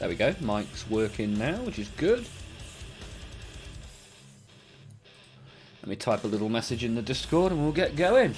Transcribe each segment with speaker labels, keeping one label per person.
Speaker 1: There we go. Mic's working now, which is good. Let me type a little message in the Discord and we'll get going.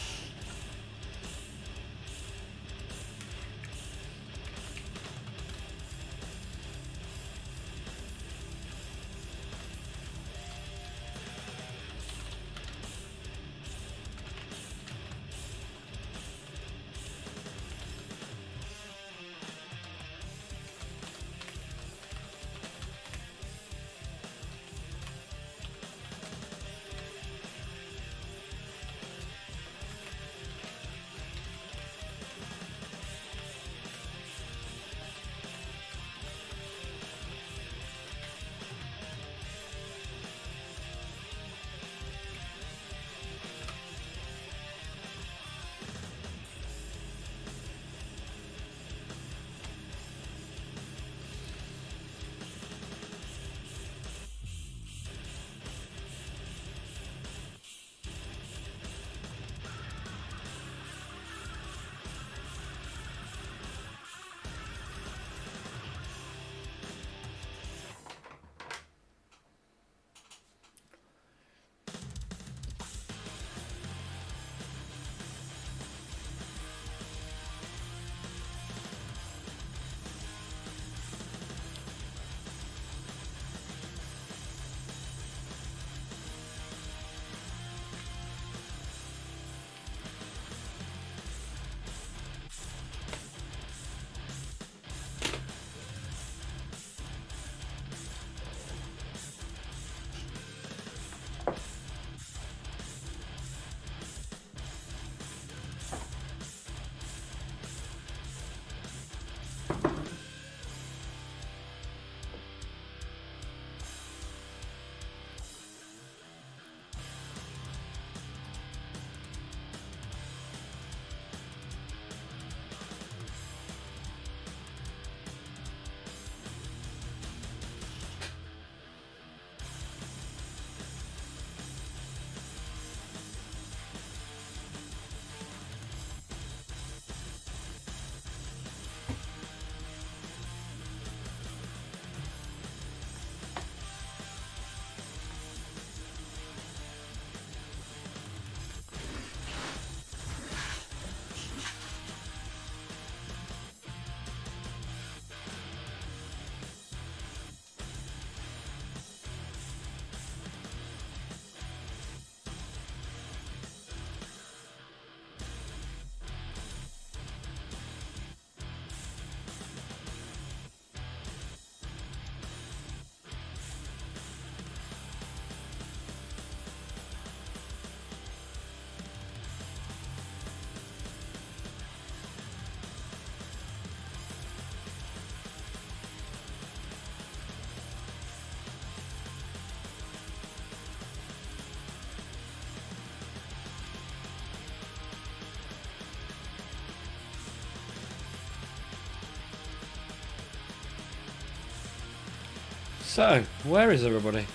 Speaker 1: So, where is everybody?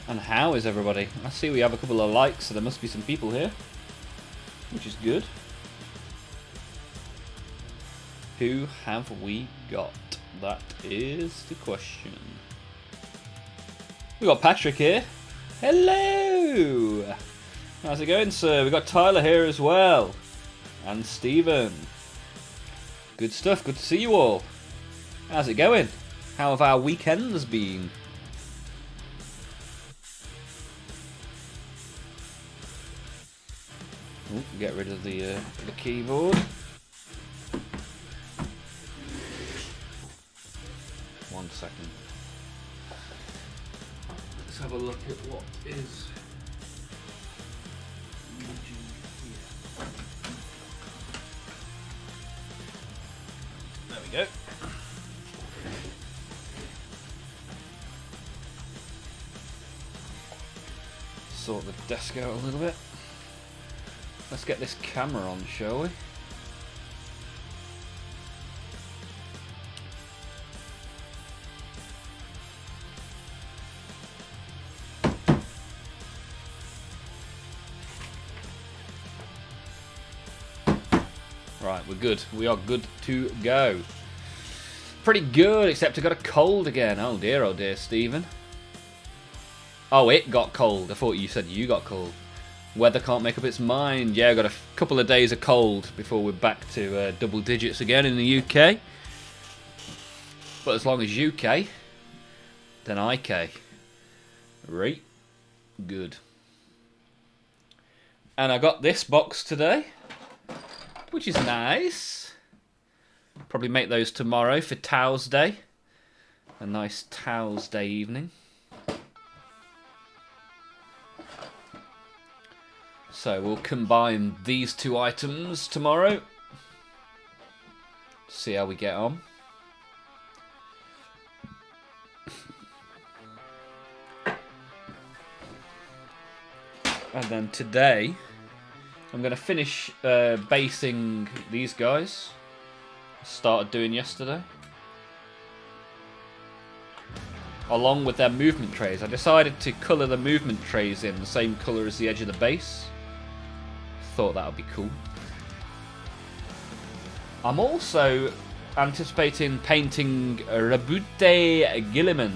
Speaker 1: And how is everybody? I see we have a couple of likes, so there must be some people here, which is good. Who have we got? That is the question. We got Patrick here. Hello! How's it going, sir? We got Tyler here as well. And Stephen. Good stuff, good to see you all. How's it going? How have our weekends been? Ooh, get rid of the keyboard. One second. Let's have a look at what is. There we go. Sort the desk out a little bit. Let's get this camera on, shall we? Right, we're good. We are good to go. Pretty good, except I got a cold again. Oh dear, Stephen. Oh, it got cold. I thought you said you got cold. Weather can't make up its mind. Yeah, I got a couple of days of cold before we're back to double digits again in the UK. But as long as UK, then IK. Right. Good. And I got this box today, which is nice. Probably make those tomorrow for Towels Day. A nice Towels Day evening. So we'll combine these two items tomorrow. See how we get on. And then today, I'm going to finish basing these guys. Started doing yesterday. Along with their movement trays. I decided to colour the movement trays in the same colour as the edge of the base. Thought that would be cool. I'm also anticipating painting Rabute Gilliman.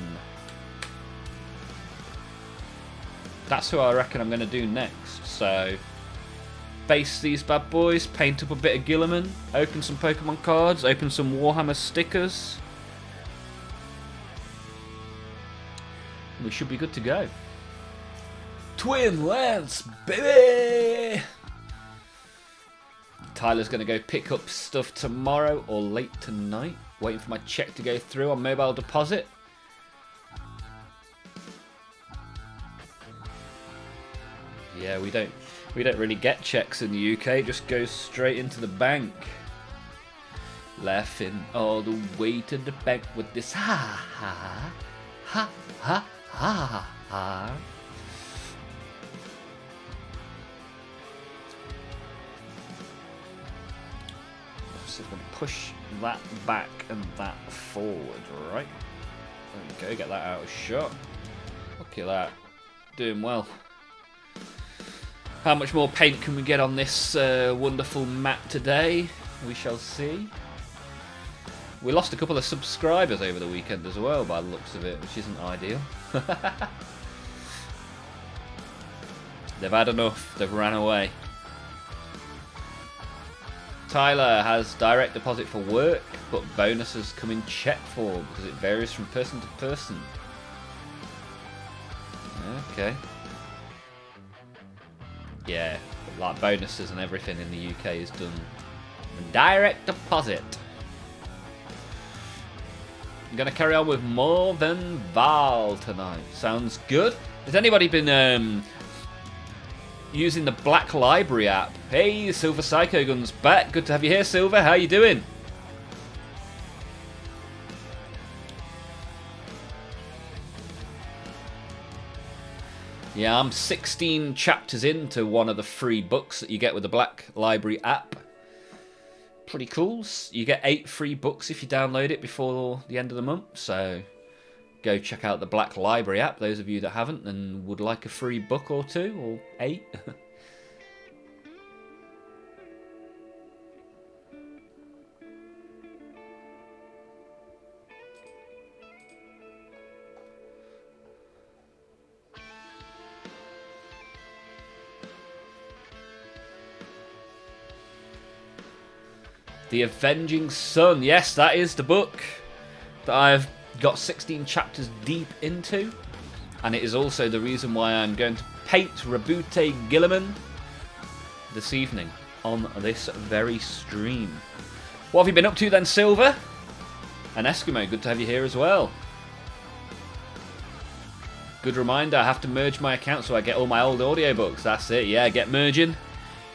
Speaker 1: That's who I reckon I'm going to do next. So, base these bad boys, paint up a bit of Gilliman, open some Pokemon cards, open some Warhammer stickers. We should be good to go. Twin Lance, baby! Tyler's going to go pick up stuff tomorrow or late tonight. Waiting for my check to go through on mobile deposit. Yeah, we don't really get checks in the UK. It just goes straight into the bank. Laughing all the way to the bank with this ha ha ha ha ha ha. So we're going to push that back and that forward, right? There we go, get that out of shot. Look at that. Doing well. How much more paint can we get on this wonderful map today? We shall see. We lost a couple of subscribers over the weekend as well, by the looks of it, which isn't ideal. They've had enough. They've ran away. Tyler has direct deposit for work, but bonuses come in check form because it varies from person to person. Okay. Yeah, like bonuses and everything in the UK is done direct deposit. I'm going to carry on with More Than Val tonight. Sounds good. Has anybody been using the Black Library app? Hey, Silver Psycho Gun's back. Good to have you here, Silver. How you doing? Yeah, I'm 16 chapters into one of the free books that you get with the Black Library app. Pretty cool. You get 8 free books if you download it before the end of the month. So go check out the Black Library app, those of you that haven't and would like a free book or 2 or 8. The Avenging Sun. Yes, that is the book that I've got 16 chapters deep into. And it is also the reason why I'm going to paint Rabute Gilliman this evening on this very stream. What have you been up to then, Silver? And Eskimo, good to have you here as well. Good reminder, I have to merge my account so I get all my old audiobooks. That's it, yeah, get merging.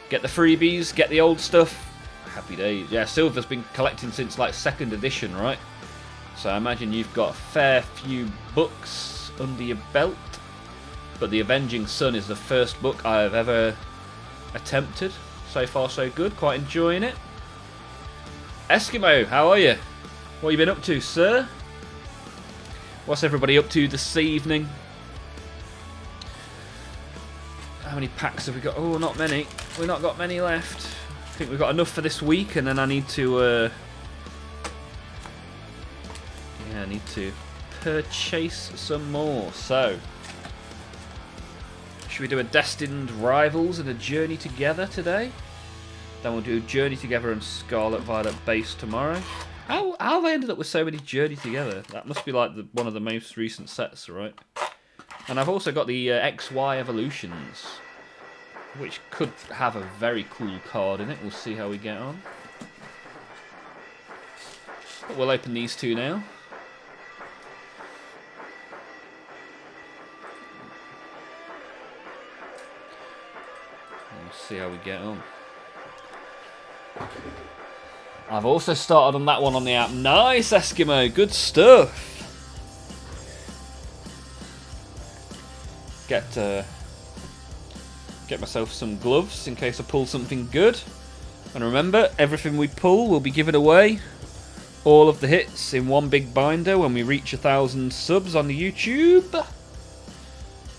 Speaker 1: Get the freebies, get the old stuff. Happy days. Yeah, Silver's been collecting since like 2nd edition, right? So I imagine you've got a fair few books under your belt. But The Avenging Sun is the first book I've ever attempted. So far so good, quite enjoying it. Eskimo, how are you? What have you been up to, sir? What's everybody up to this evening? How many packs have we got? Oh, not many. We've not got many left. I think we've got enough for this week, and then I need to Yeah, I need to purchase some more. So, should we do a Destined Rivals and a Journey Together today? Then we'll do Journey Together and Scarlet Violet base tomorrow. How have I ended up with so many Journey Together? That must be like one of the most recent sets, right? And I've also got the XY Evolutions, which could have a very cool card in it. We'll see how we get on. But we'll open these two now. We'll see how we get on. I've also started on that one on the app. Nice, Eskimo. Good stuff. Get myself some gloves in case I pull something good. And remember, everything we pull will be given away. All of the hits in one big binder when we reach 1,000 subs on the YouTube.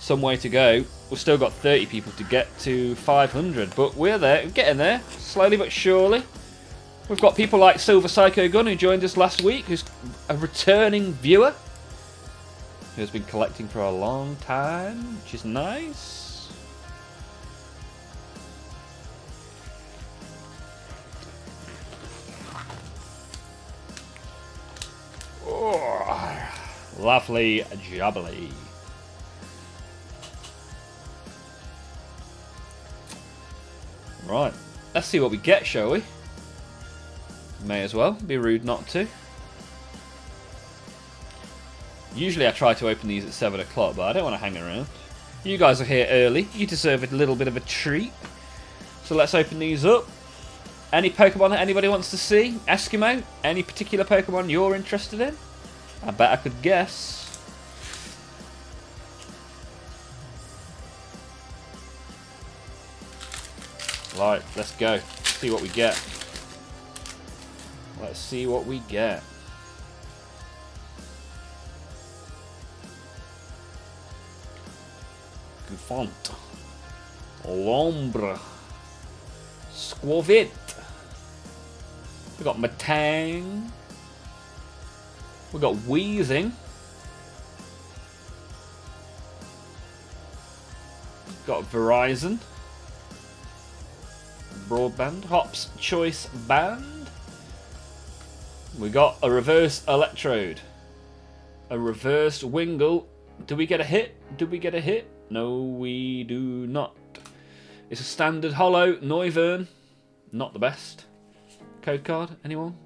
Speaker 1: Some way to go. We've still got 30 people to get to 500, but we're there. We're getting there, slowly but surely. We've got people like Silver Psycho Gun, who joined us last week, who's a returning viewer, who has been collecting for a long time, which is nice. Oh, lovely jubbly. Right, let's see what we get, shall we? May as well, be rude not to. Usually I try to open these at 7 o'clock, but I don't want to hang around. You guys are here early, you deserve a little bit of a treat. So let's open these up. Any Pokemon that anybody wants to see? Eskimo? Any particular Pokemon you're interested in? I bet I could guess. Right, let's go. See what we get. Let's see what we get. Gufant. Lombre. Squavit. We got Matang. We got Wheezing. Got Verizon. Broadband. Hops Choice Band. We got a reverse Electrode. A reverse Wingull. Do we get a hit? Do we get a hit? No, we do not. It's a standard holo Noivern. Not the best. Code card, anyone?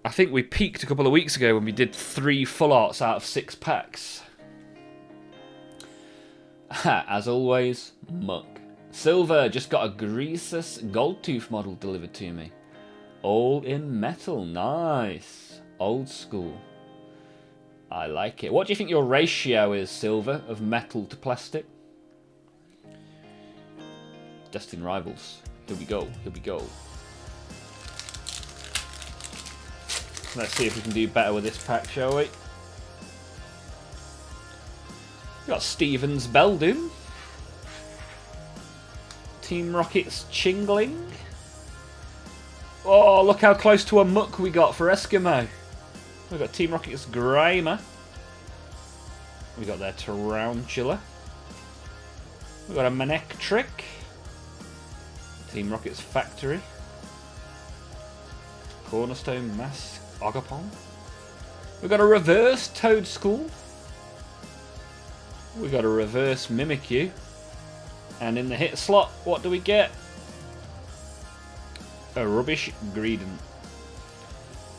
Speaker 1: I think we peaked a couple of weeks ago when we did 3 full arts out of 6 packs. As always, Muck. Silver just got a Greasus Goldtooth model delivered to me. All in metal. Nice. Old school. I like it. What do you think your ratio is, Silver, of metal to plastic? Destined Rivals. Here we go. Here we go. Let's see if we can do better with this pack, shall we? We got Stevens Beldum. Team Rocket's Chingling. Oh, look how close to a Muck we got for Eskimo. We've got Team Rocket's Grimer. We got their Tarantula. We've got a Manectric. Team Rocket's Factory. Cornerstone Mask Agapon. We've got a reverse Toadschool. We've got a reverse Mimikyu. And in the hit slot, what do we get? A rubbish Greedent.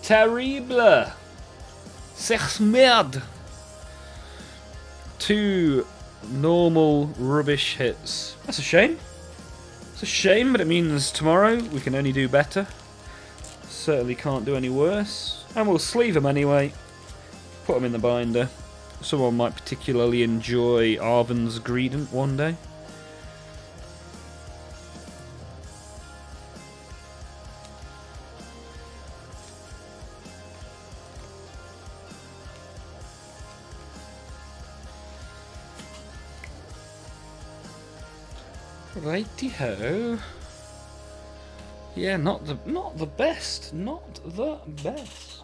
Speaker 1: Terrible! Sech merde! 2 normal rubbish hits. That's a shame. It's a shame, but it means tomorrow we can only do better. Certainly can't do any worse. And we'll sleeve them anyway. Put them in the binder. Someone might particularly enjoy Arven's Greedent one day. Righty-ho. Yeah, not the best. Not the best.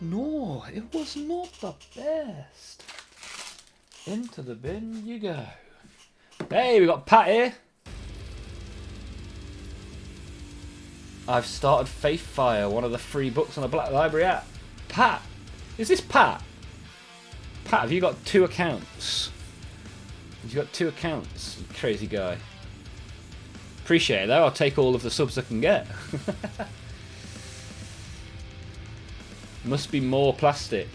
Speaker 1: No, it was not the best. Into the bin you go. Hey, we got Pat here. I've started Faith Fire, one of the free books on the Black Library app. Pat, is this Pat? Pat, have you got 2 accounts? Have you got 2 accounts, you crazy guy? Appreciate it though, I'll take all of the subs I can get. Must be more plastic.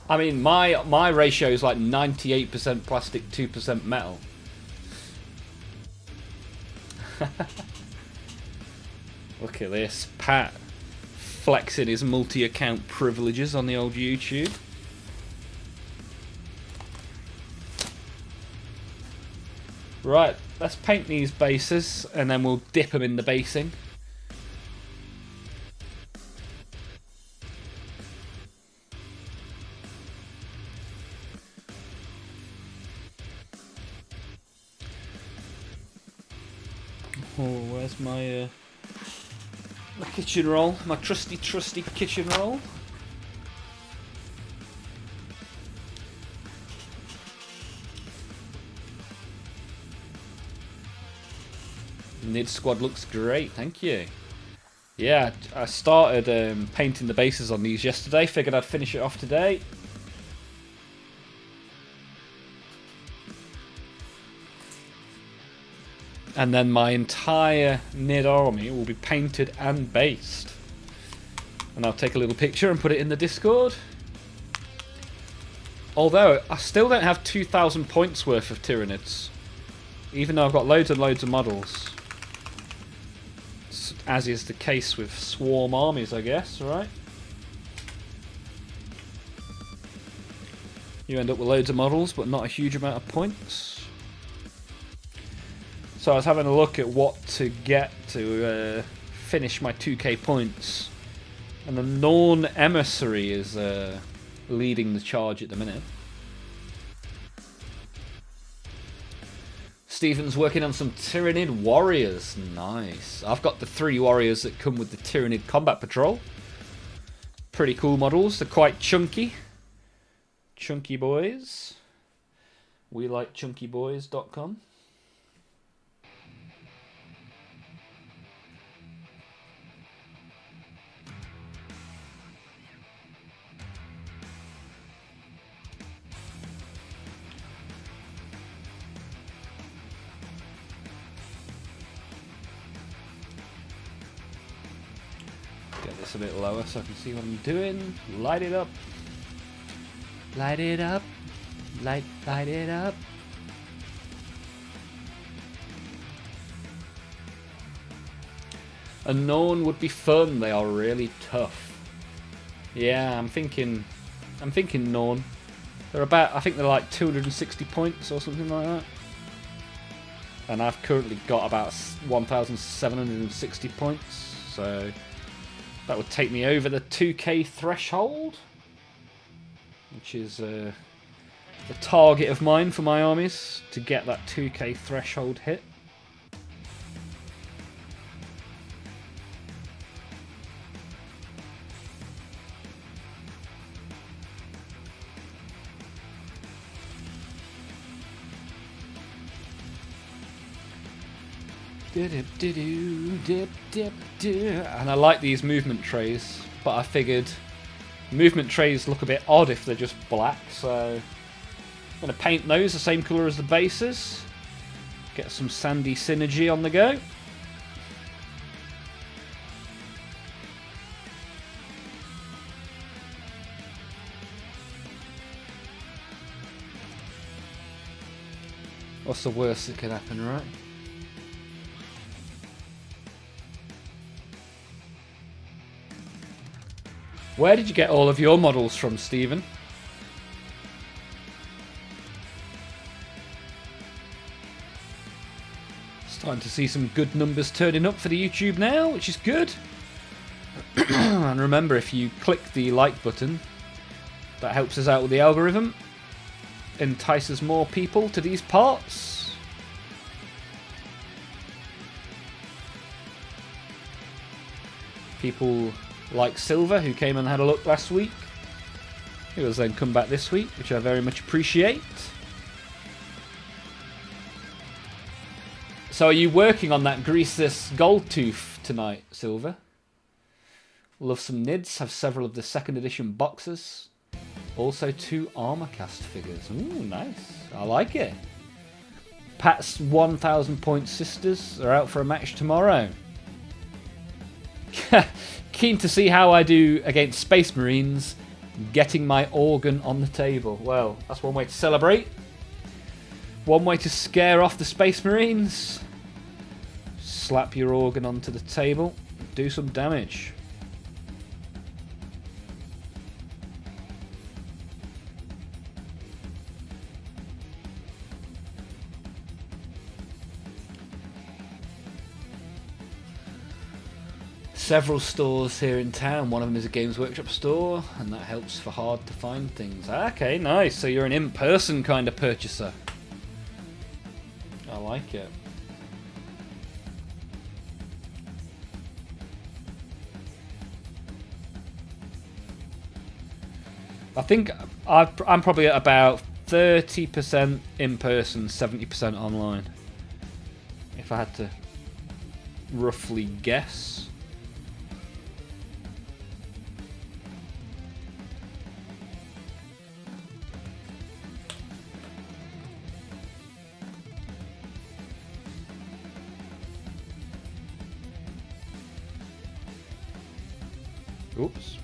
Speaker 1: I mean, my ratio is like 98% plastic, 2% metal. Look at this, Pat flexing his multi-account privileges on the old YouTube. Right, let's paint these bases and then we'll dip them in the basing. Oh, where's my kitchen roll? My trusty kitchen roll. Nid squad looks great, thank you. Yeah, I started painting the bases on these yesterday. Figured I'd finish it off today. And then my entire Nid army will be painted and based. And I'll take a little picture and put it in the Discord. Although, I still don't have 2,000 points worth of Tyranids. Even though I've got loads and loads of models. As is the case with swarm armies, I guess, right? You end up with loads of models, but not a huge amount of points. So I was having a look at what to get to finish my 2k points. And the Norn Emissary is leading the charge at the minute. Stephen's working on some Tyranid warriors. Nice. I've got the 3 warriors that come with the Tyranid combat patrol. Pretty cool models. They're quite chunky. Chunky boys. We like chunkyboys.com. Get this a bit lower so I can see what I'm doing. Light it up. Light it up. Light it up. A Norn would be fun. They are really tough. Yeah, I'm thinking Norn. They're about, I think they're like 260 points or something like that. And I've currently got about 1,760 points. So that would take me over the 2k threshold, which is the target of mine for my armies, to get that 2k threshold hit. And I like these movement trays, but I figured movement trays look a bit odd if they're just black, so I'm going to paint those the same colour as the bases. Get some sandy synergy on the go. What's the worst that could happen, right? Where did you get all of your models from, Stephen? Starting to see some good numbers turning up for the YouTube now, which is good. And remember, if you click the like button, that helps us out with the algorithm. Entices more people to these parts. People like Silver, who came and had a look last week, who has then come back this week, which I very much appreciate. So are you working on that Greaseless Gold Tooth tonight, Silver? Love some nids, have several of the second edition boxes. Also 2 armor cast figures. Ooh, nice. I like it. Pat's 1,000 point sisters are out for a match tomorrow. Keen to see how I do against Space Marines, getting my organ on the table. Well, that's one way to celebrate. One way to scare off the Space Marines. Slap your organ onto the table, do some damage. Several stores here in town. One of them is a Games Workshop store, and that helps for hard to find things. Okay, nice. So you're an in-person kind of purchaser. I like it. I think I'm probably at about 30% in person, 70% online. If I had to roughly guess. Oops.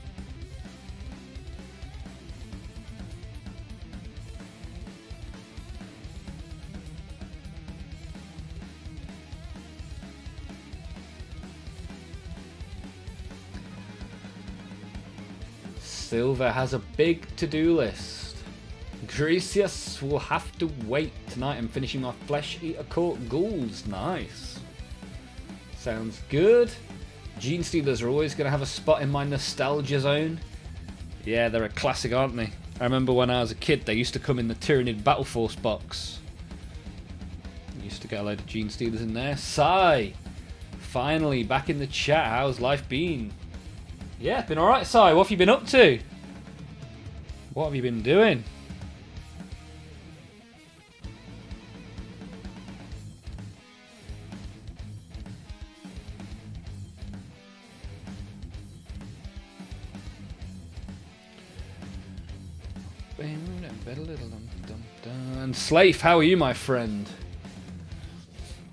Speaker 1: Silver has a big to-do list. Gracious will have to wait. Tonight I'm finishing my Flesh Eater Court ghouls. Nice. Sounds good. Gene Stealers are always going to have a spot in my nostalgia zone. Yeah, they're a classic, aren't they? I remember when I was a kid, they used to come in the Tyranid Battle Force box. Used to get a load of Gene Stealers in there. Sai! Finally, back in the chat. How's life been? Yeah, been alright, Sai. What have you been up to? What have you been doing? And Slafe, how are you, my friend?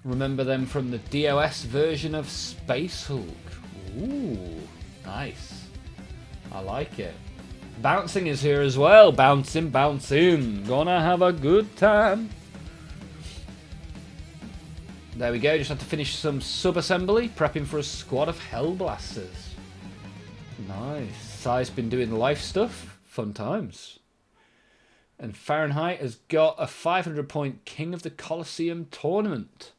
Speaker 1: Remember them from the DOS version of Space Hulk. Ooh, nice. I like it. Bouncing is here as well. Bouncing, bouncing. Gonna have a good time. There we go. Just had to finish some sub-assembly. Prepping for a squad of Hellblasters. Nice. Sai's been doing life stuff. Fun times. And Fahrenheit has got a 500 point King of the Colosseum tournament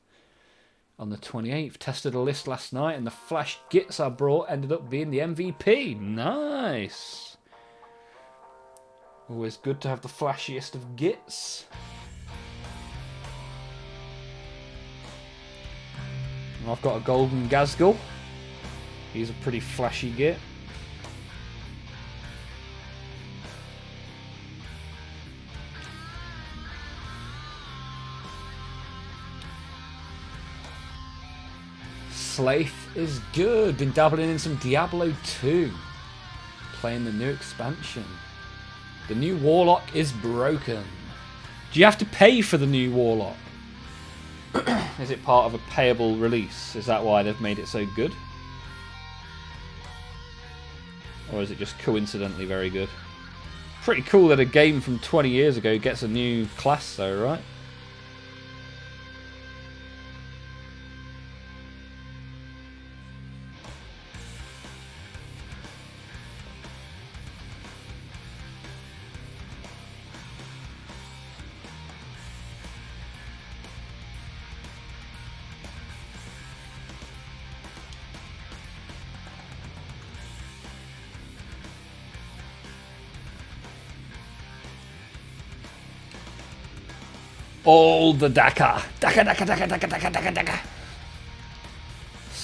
Speaker 1: on the 28th. Tested a list last night and the flash gits I brought ended up being the MVP. Nice. Always good to have the flashiest of gits. And I've got a golden Gazgul. He's a pretty flashy git. Slafe is good. Been dabbling in some Diablo 2. Playing the new expansion. The new Warlock is broken. Do you have to pay for the new Warlock? Is it part of a payable release? Is that why they've made it so good? Or is it just coincidentally very good? Pretty cool that a game from 20 years ago gets a new class though, right? All the Daka. Daka, Daka, Daka, Daka, Daka, Daka, Daka.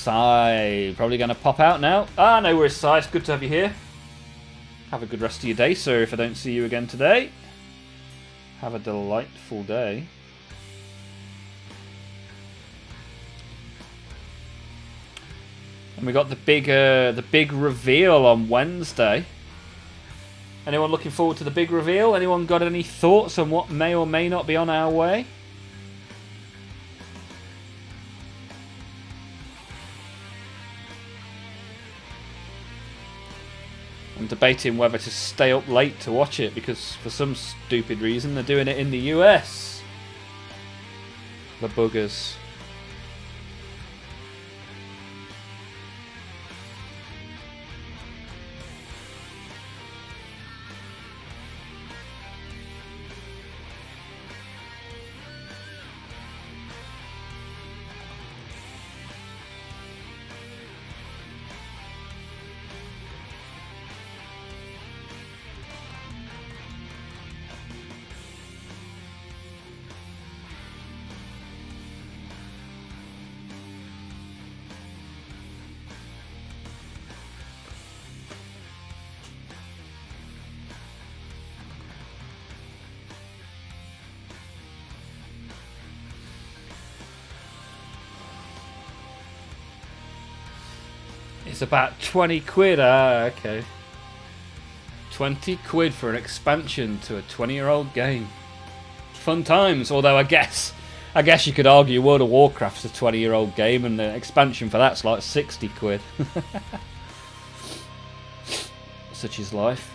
Speaker 1: Sai, probably going to pop out now. Ah, no worries, Sai. It's good to have you here. Have a good rest of your day, sir, if I don't see you again today. Have a delightful day. And we got the big reveal on Wednesday. Anyone looking forward to the big reveal? Anyone got any thoughts on what may or may not be on our way? I'm debating whether to stay up late to watch it because for some stupid reason they're doing it in the US. The buggers. It's about 20 quid. Ah, okay. 20 quid for an expansion to a 20-year-old game. Fun times, although I guess you could argue World of Warcraft's a 20-year-old game and the expansion for that's like 60 quid. Such is life.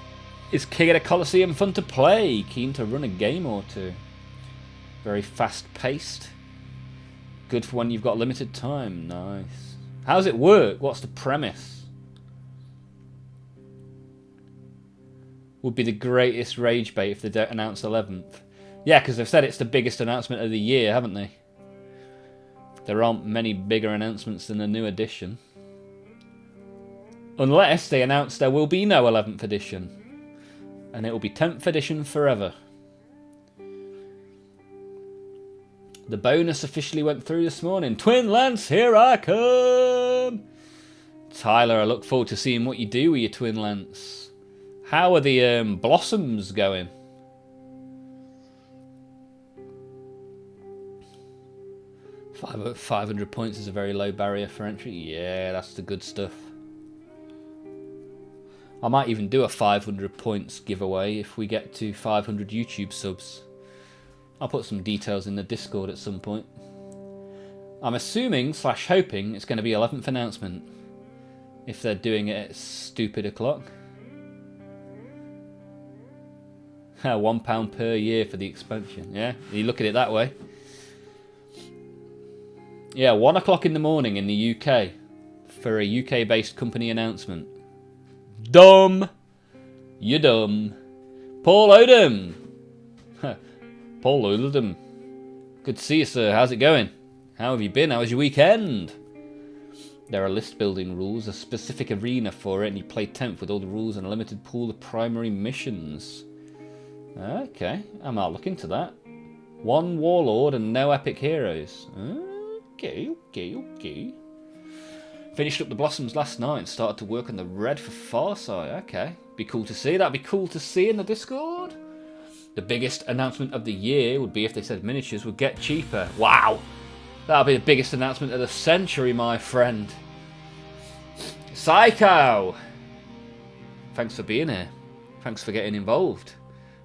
Speaker 1: Is King of the Colosseum fun to play? Keen to run a game or two. Very fast-paced. Good for when you've got limited time. Nice. How does it work? What's the premise? Would be the greatest rage bait if they don't announce 11th. Yeah, because they've said it's the biggest announcement of the year, haven't they? There aren't many bigger announcements than the new edition. Unless they announce there will be no 11th edition. And it will be 10th edition forever. The bonus officially went through this morning. Twin Lance, here I come! Tyler, I look forward to seeing what you do with your Twin Lance. How are the blossoms going? At 500 points is a very low barrier for entry. Yeah, that's the good stuff. I might even do a 500 points giveaway if we get to 500 YouTube subs. I'll put some details in the Discord at some point. I'm assuming / hoping it's going to be 11th announcement. If they're doing it at stupid o'clock. £1 per year for the expansion. Yeah, you look at it that way. Yeah, 1 o'clock in the morning in the UK. For a UK based company announcement. Dumb! You're dumb. Paul Odom! Paul Odom. Good to see you, sir. How's it going? How have you been? How was your weekend? There are list building rules, a specific arena for it, and you play 10th with all the rules and a limited pool of primary missions. Okay, I might look into that. 1 warlord and no epic heroes. Okay. Finished up the blossoms last night and started to work on the red for Farsight. Okay, be cool to see. That'd be cool to see in the Discord. The biggest announcement of the year would be if they said miniatures would get cheaper. Wow! That'll be the biggest announcement of the century, my friend. Psycho! Thanks for being here. Thanks for getting involved.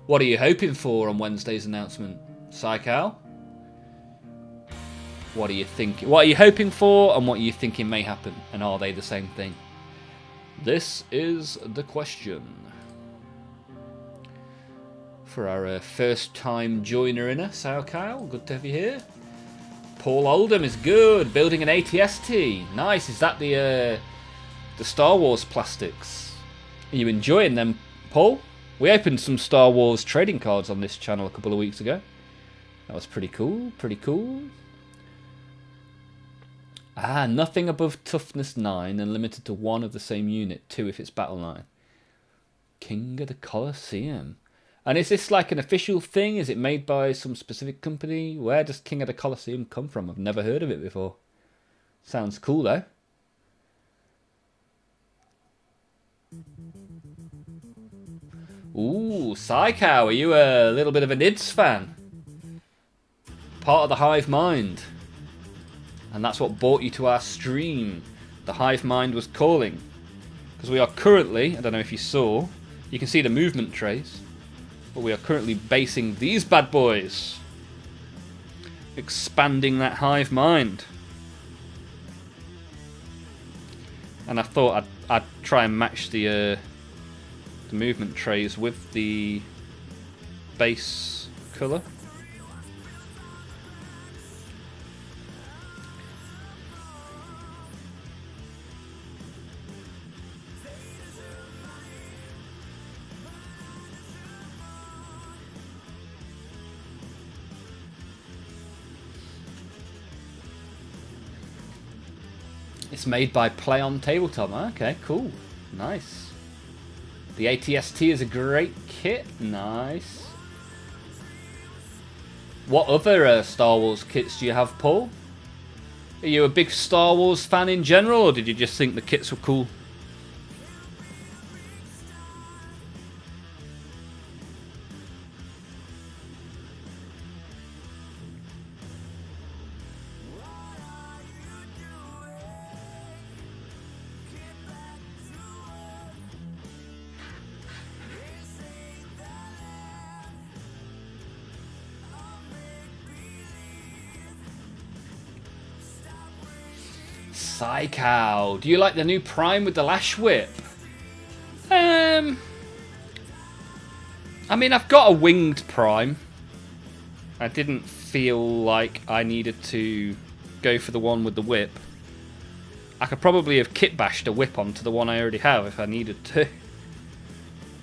Speaker 1: What are you hoping for on Wednesday's announcement, Psycho? What are you thinking? What are you hoping for and what are you thinking may happen? And are they the same thing? This is the question. For our first time joiner in us, how Kyle? Good to have you here. Paul Oldham is good. Building an ATST. Nice. Is that the Star Wars plastics? Are you enjoying them, Paul? We opened some Star Wars trading cards on this channel a couple of weeks ago. That was pretty cool. Pretty cool. Ah, nothing above toughness 9 and limited to 1 of the same unit. 2 if it's battle 9. King of the Colosseum. And is this like an official thing? Is it made by some specific company? Where does King of the Colosseum come from? I've never heard of it before. Sounds cool though. Ooh, Psychow, are you a little bit of a Nids fan? Part of the Hive Mind. And that's what brought you to our stream. The Hive Mind was calling. Because we are currently, I don't know if you saw, you can see the movement trays. But we are currently basing these bad boys. Expanding that Hive Mind. And I thought I'd try and match the movement trays with the base colour. It's made by Play on Tabletop. Okay, cool. Nice. The ATST is a great kit. Nice. What other Star Wars kits do you have, Paul? Are you a big Star Wars fan in general, or did you just think the kits were cool? Psychow. Do you like the new Prime with the Lash Whip? I mean, I've got a winged Prime. I didn't feel like I needed to go for the one with the whip. I could probably have kit bashed a whip onto the one I already have if I needed to.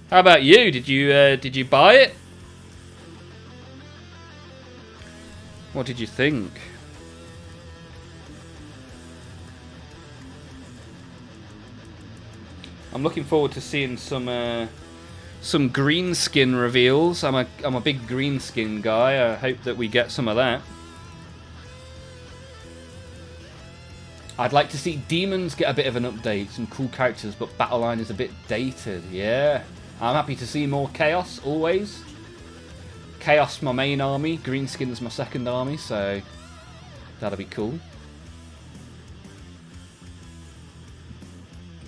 Speaker 1: How about you? Did you buy it? What did you think? I'm looking forward to seeing some green skin reveals. I'm a big green skin guy. I hope that we get some of that. I'd like to see Demons get a bit of an update, some cool characters, but Battleline is a bit dated. Yeah, I'm happy to see more Chaos always. Chaos my main army, green skin's my second army, so that'll be cool.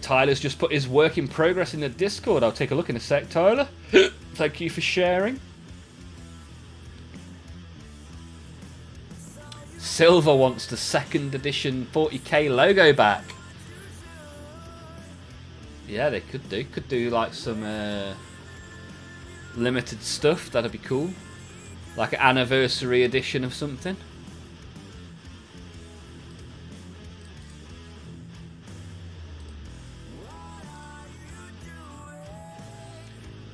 Speaker 1: Tyler's just put his work in progress in the Discord. I'll take a look in a sec, Tyler. Thank you for sharing. Silver wants the second edition 40k logo back. Yeah, they could do. Could do like some limited stuff. That'd be cool. Like an anniversary edition of something.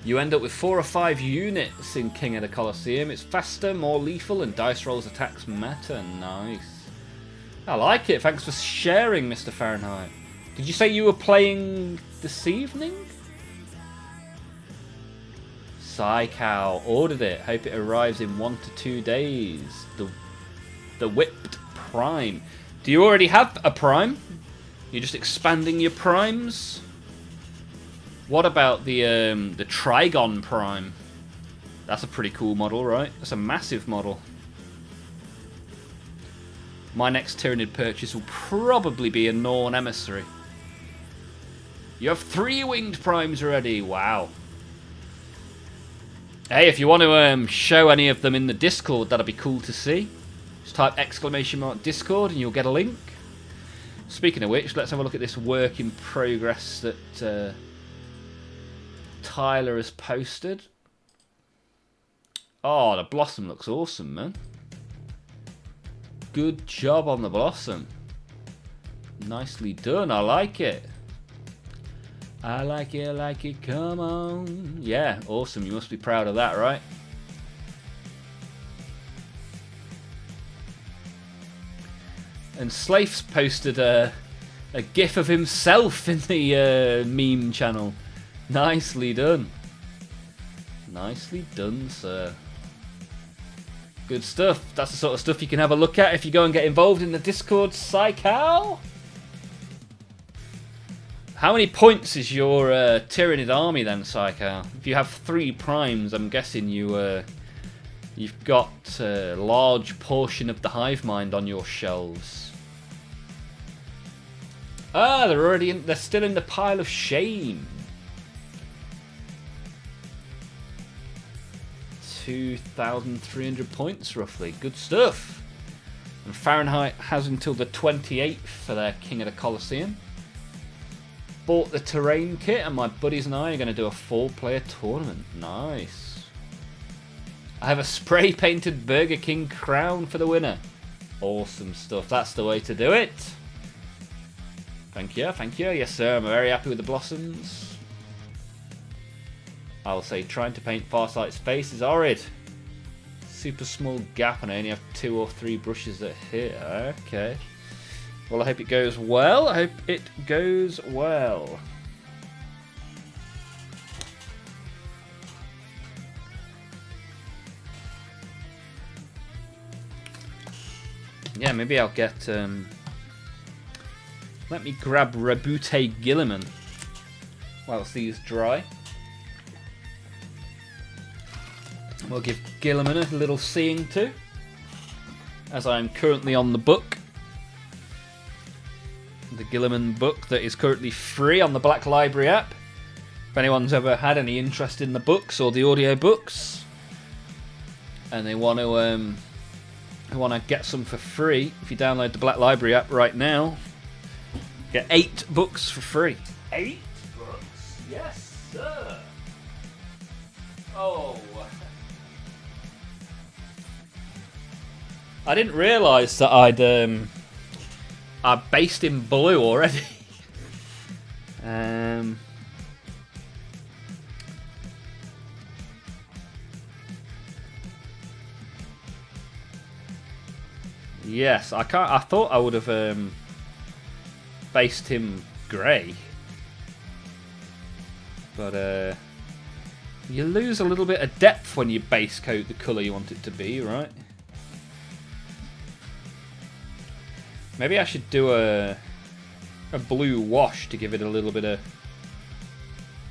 Speaker 1: You end up with 4 or 5 units in King of the Colosseum. It's faster, more lethal, and dice rolls attacks meta. Nice. I like it. Thanks for sharing, Mr. Fahrenheit. Did you say you were playing this evening? Psychow ordered it. Hope it arrives in 1 to 2 days. The whipped Prime. Do you already have a Prime? You're just expanding your Primes? What about the Trigon Prime? That's a pretty cool model, right? That's a massive model. My next Tyranid purchase will probably be a Norn Emissary. You have 3 winged Primes already. Wow. Hey, if you want to show any of them in the Discord, that'd be cool to see. Just type !Discord and you'll get a link. Speaking of which, let's have a look at this work in progress that Tyler has posted. Oh, the Blossom looks awesome, man. Good job on the Blossom. Nicely done. I like it. I like it, I like it. Come on. Yeah, awesome. You must be proud of that, right? And Slaif's posted a gif of himself in the meme channel. Nicely done. Nicely done, sir. Good stuff. That's the sort of stuff you can have a look at if you go and get involved in the Discord, Psychow. How many points is your Tyrannid army then, Psycho? If you have 3 primes, I'm guessing you've got a large portion of the hive mind on your shelves. Ah, they're still in the pile of shame. 2,300 points roughly. Good stuff. And Fahrenheit has until the 28th for their King of the Colosseum. Bought the terrain kit, and my buddies and I are going to do a 4-player tournament. Nice. I have a spray painted Burger King crown for the winner. Awesome stuff. That's the way to do it. Thank you, thank you. Yes, sir. I'm very happy with the blossoms. I will say trying to paint Farsight's face is horrid. Super small gap, and I only have 2 or 3 brushes that hit. Okay. Well, I hope it goes well. I hope it goes well. Yeah, maybe I'll get... let me grab Rebute Gilliman whilst these dry. We'll give Gilliman a little seeing to, as I am currently on the book. The Gilliman book that is currently free on the Black Library app. If anyone's ever had any interest in the books or the audio books, and they want to get some for free, if you download the Black Library app right now, get 8 books for free. 8 books, yes, sir. Oh, I didn't realise that I based in blue already. Yes, I thought I would have based him grey, but you lose a little bit of depth when you base coat the colour you want it to be, right? Maybe I should do a blue wash to give it a little bit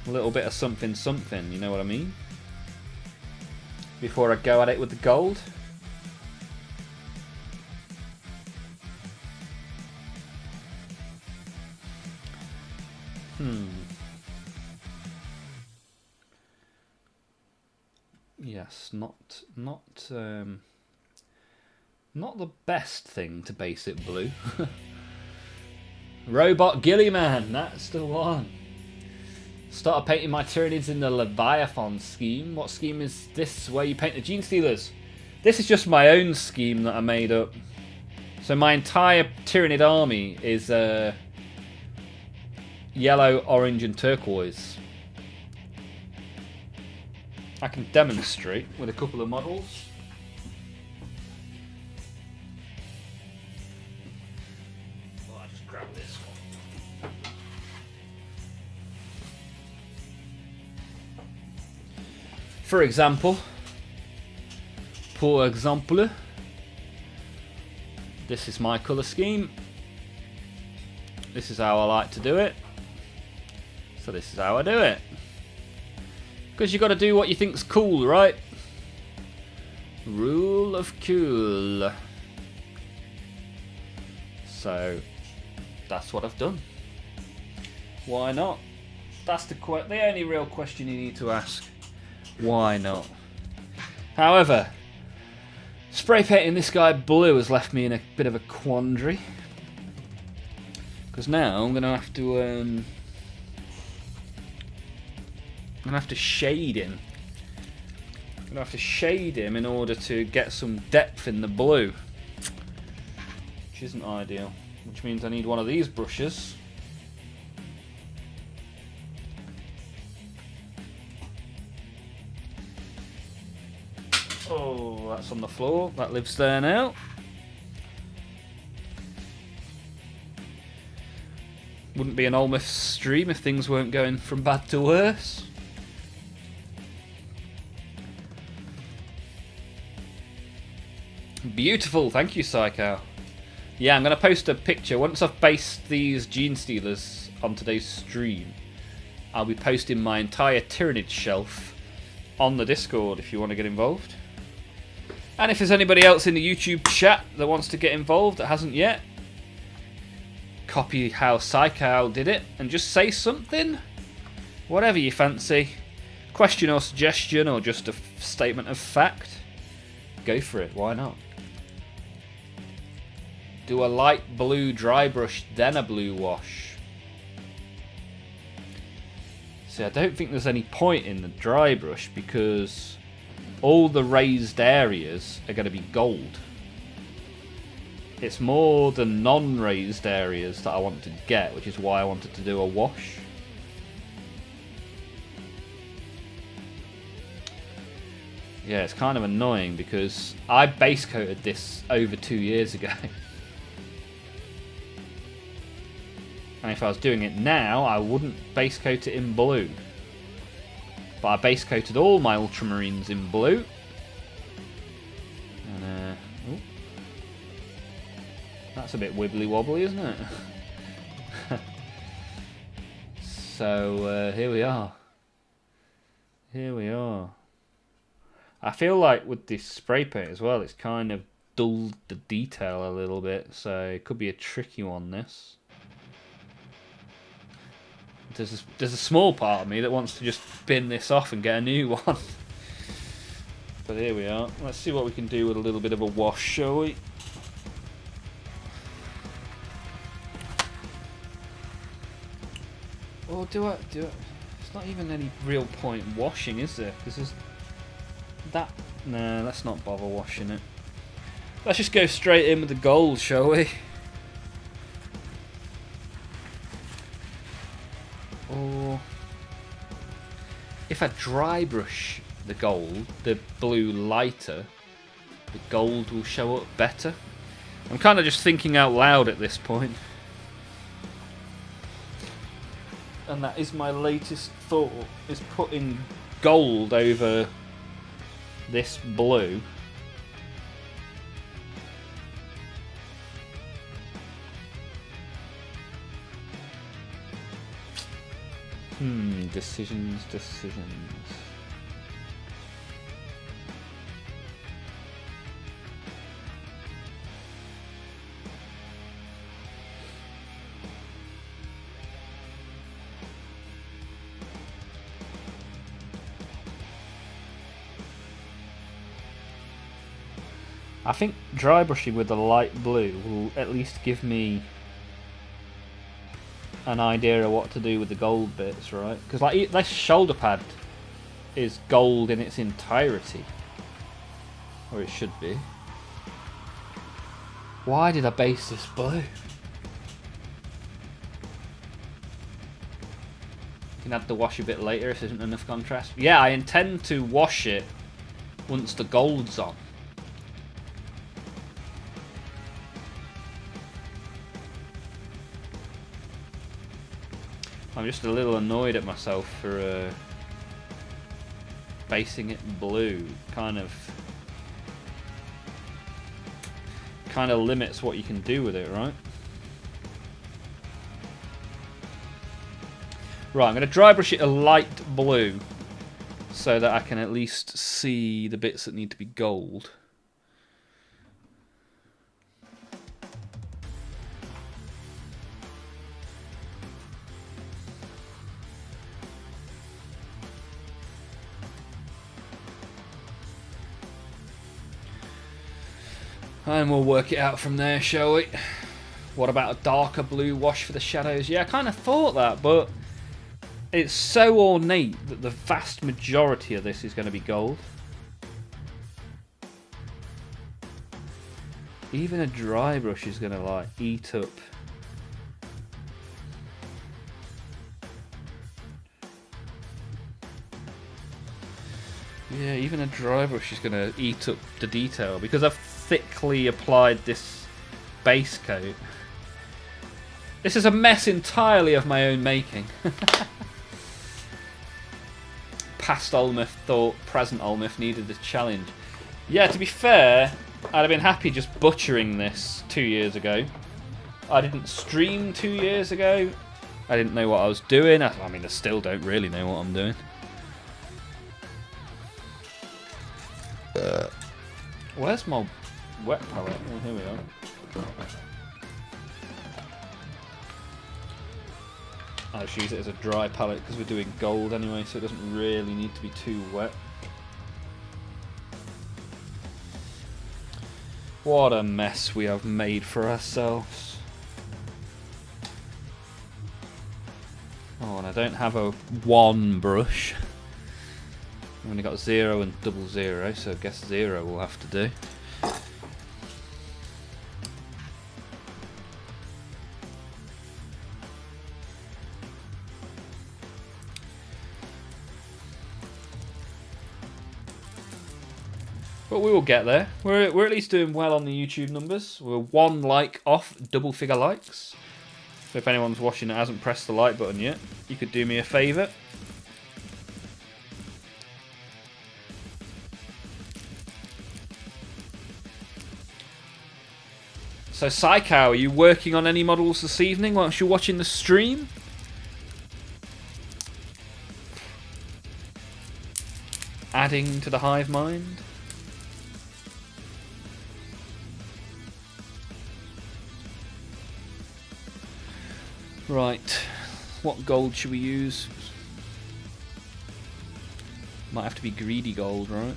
Speaker 1: of something something, you know what I mean? Before I go at it with the gold. Yes, not the best thing to base it blue. Robot Gillyman, that's the one. Started painting my Tyranids in the Leviathan scheme. What scheme is this where you paint the Gene Stealers? This is just my own scheme that I made up. So my entire Tyranid army is yellow, orange and turquoise. I can demonstrate with a couple of models. Well, I just grab this one. For example, this is my colour scheme. This is how I like to do it. So this is how I do it. Because you got to do what you think's cool, right? Rule of cool. So that's what I've done. Why not? That's the only real question you need to ask. Why not? However, spray painting this guy blue has left me in a bit of a quandary. Because now I'm going to have to shade him. I'm going to have to shade him in order to get some depth in the blue. Which isn't ideal. Which means I need one of these brushes. Oh, that's on the floor. That lives there now. Wouldn't be an Olmaph stream if things weren't going from bad to worse. Beautiful, thank you, Psycho. Yeah, I'm going to post a picture. Once I've based these Gene Stealers on today's stream, I'll be posting my entire Tyrannid shelf on the Discord if you want to get involved. And if there's anybody else in the YouTube chat that wants to get involved that hasn't yet, copy how Psycho did it and just say something. Whatever you fancy. Question or suggestion or just a statement of fact. Go for it, why not? Do a light blue dry brush, then a blue wash. See, I don't think there's any point in the dry brush because all the raised areas are going to be gold. It's more the non-raised areas that I want to get, which is why I wanted to do a wash. Yeah, it's kind of annoying because I base coated this over 2 years ago. And if I was doing it now, I wouldn't base coat it in blue. But I base coated all my ultramarines in blue. And, that's a bit wibbly wobbly, isn't it? So, here we are. Here we are. I feel like with this spray paint as well, it's kind of dulled the detail a little bit. So, it could be a tricky one, this. There's a small part of me that wants to just bin this off and get a new one. But here we are. Let's see what we can do with a little bit of a wash, shall we? Or do I? There's not even any real point washing, is there? Because there's that. No, let's not bother washing it. Let's just go straight in with the gold, shall we? Or if I dry brush the gold, the blue lighter, the gold will show up better. I'm kind of just thinking out loud at this point. And that is my latest thought, is putting gold over this blue. Decisions. I think dry brushing with the light blue will at least give me an idea of what to do with the gold bits, right? Because like this shoulder pad is gold in its entirety, or it should be. Why did I base this blue? You can add the wash a bit later if there isn't enough contrast. Yeah, I intend to wash it once the gold's on. I'm just a little annoyed at myself for basing it blue. Kind of limits what you can do with it, right? Right, I'm going to dry brush it a light blue so that I can at least see the bits that need to be gold. And we'll work it out from there, shall we? What about a darker blue wash for the shadows? Yeah, I kind of thought that, but it's so ornate that the vast majority of this is going to be gold. Even a dry brush is going to like eat up. Yeah, even a dry brush is going to eat up the detail because I've thickly applied this base coat. This is a mess entirely of my own making. Past Olmaph thought present Olmaph needed a challenge. Yeah, to be fair, I'd have been happy just butchering this 2 years ago. I didn't stream 2 years ago. I didn't know what I was doing. I mean, I still don't really know what I'm doing. Where's my wet palette? Oh, here we are. I'll just use it as a dry palette because we're doing gold anyway, so it doesn't really need to be too wet. What a mess we have made for ourselves. Oh, and I don't have a 1 brush. I've only got 0 and 00, so I guess 0 will have to do. But we will get there. We're at least doing well on the YouTube numbers. We're 1 like off double figure likes. So if anyone's watching that hasn't pressed the like button yet, you could do me a favour. So Psychow, are you working on any models this evening whilst you're watching the stream? Adding to the hive mind? Right, what gold should we use? Might have to be greedy gold, right?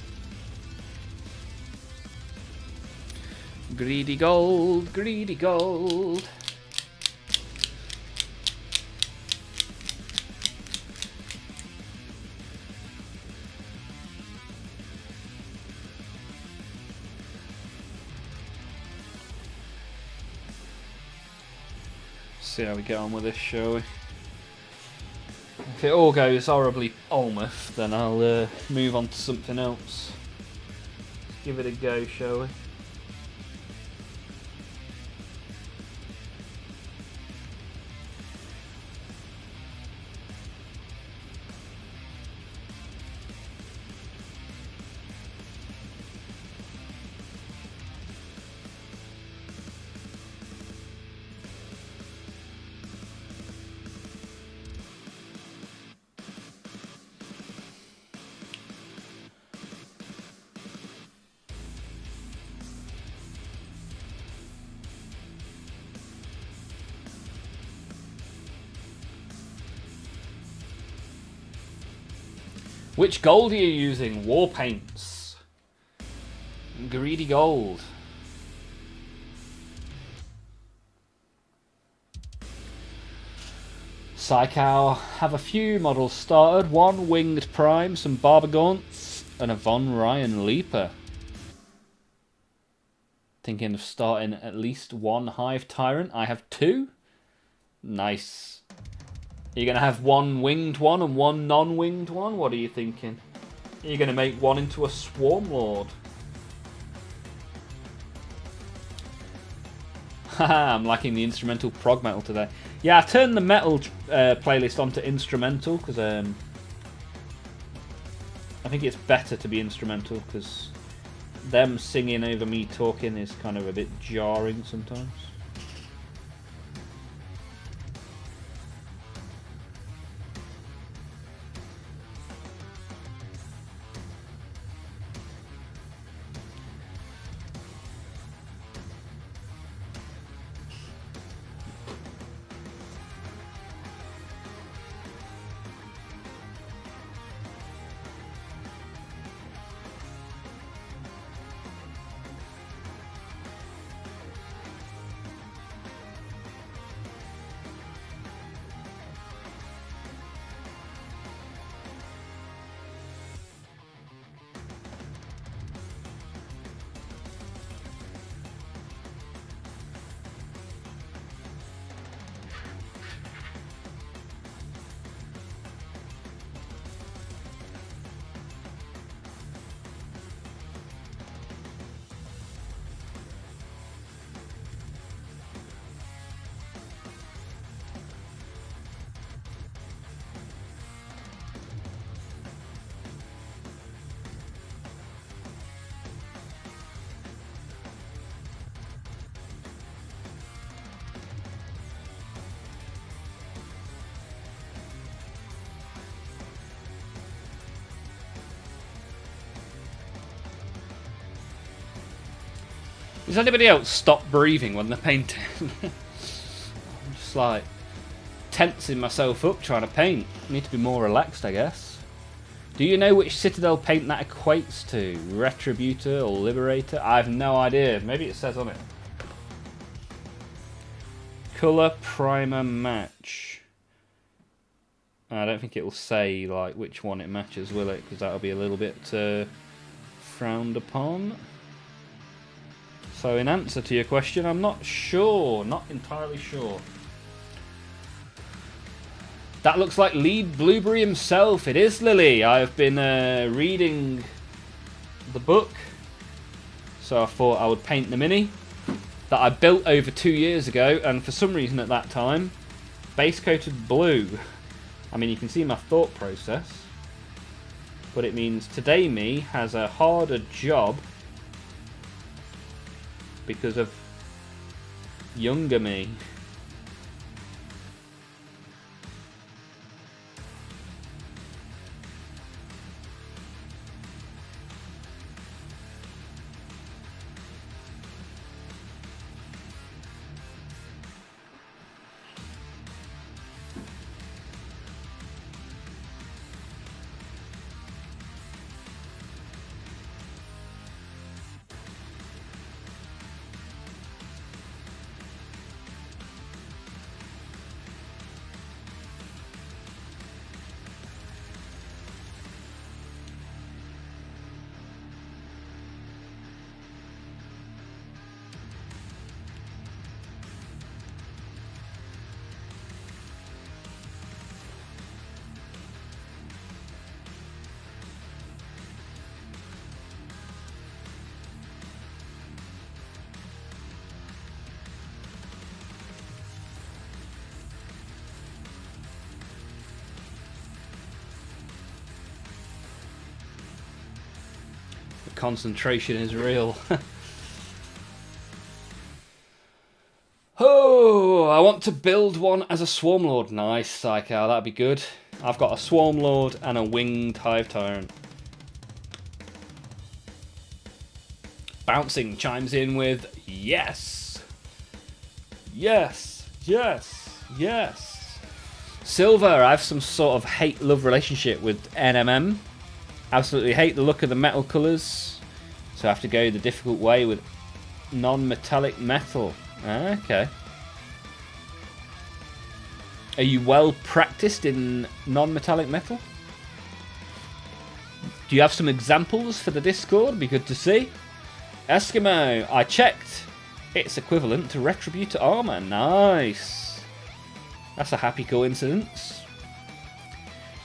Speaker 1: Greedy gold, greedy gold. See how we get on with this, shall we? If it all goes horribly Olmaph, then I'll move on to something else. Let's give it a go, shall we? Which gold are you using? War paints. Greedy gold. Psychow have a few models started. 1 Winged Prime, some Barbergaunts, and a Von Ryan Leaper. Thinking of starting at least 1 Hive Tyrant. I have 2. Nice. Are you going to have 1 winged one and 1 non-winged one? What are you thinking? Are you going to make 1 into a Swarm Lord? Haha, I'm liking the instrumental prog metal today. Yeah, I turned the metal playlist onto instrumental because I think it's better to be instrumental because them singing over me talking is kind of a bit jarring sometimes. Does anybody else stop breathing when they're painting? I'm just like tensing myself up trying to paint. I need to be more relaxed, I guess. Do you know which Citadel paint that equates to? Retributor or Liberator? I have no idea. Maybe it says on it. Colour primer match. I don't think it will say like which one it matches, will it? Because that'll be a little bit frowned upon. So in answer to your question, I'm not sure. Not entirely sure. That looks like Lead Blueberry himself. It is Lily. I've been reading the book. So I thought I would paint the mini that I built over 2 years ago. And for some reason at that time, base coated blue. I mean, you can see my thought process. But it means today me has a harder job because of younger me. Concentration is real. Oh, I want to build one as a Swarmlord. Nice, Psycho, that'd be good. I've got a Swarmlord and a Winged Hive Tyrant. Bouncing chimes in with yes. Yes, yes, yes. Silver, I have some sort of hate-love relationship with NMM. Absolutely hate the look of the metal colours, so I have to go the difficult way with non-metallic metal. Okay. Are you well practiced in non-metallic metal? Do you have some examples for the Discord? It'd be good to see. Eskimo, I checked. It's equivalent to Retributor armour. Nice. That's a happy coincidence.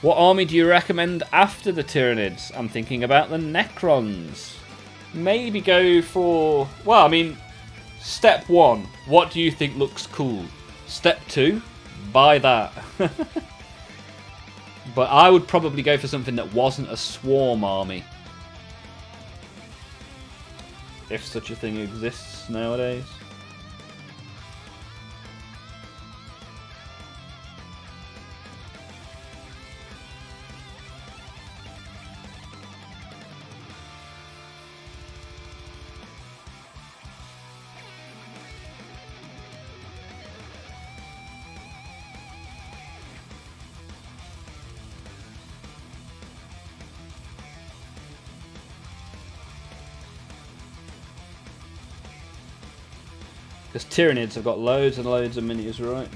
Speaker 1: What army do you recommend after the Tyranids? I'm thinking about the Necrons. Maybe go for... Well, I mean, step 1. What do you think looks cool? Step 2. Buy that. But I would probably go for something that wasn't a swarm army. If such a thing exists nowadays. Because Tyranids have got loads and loads of miniatures, right?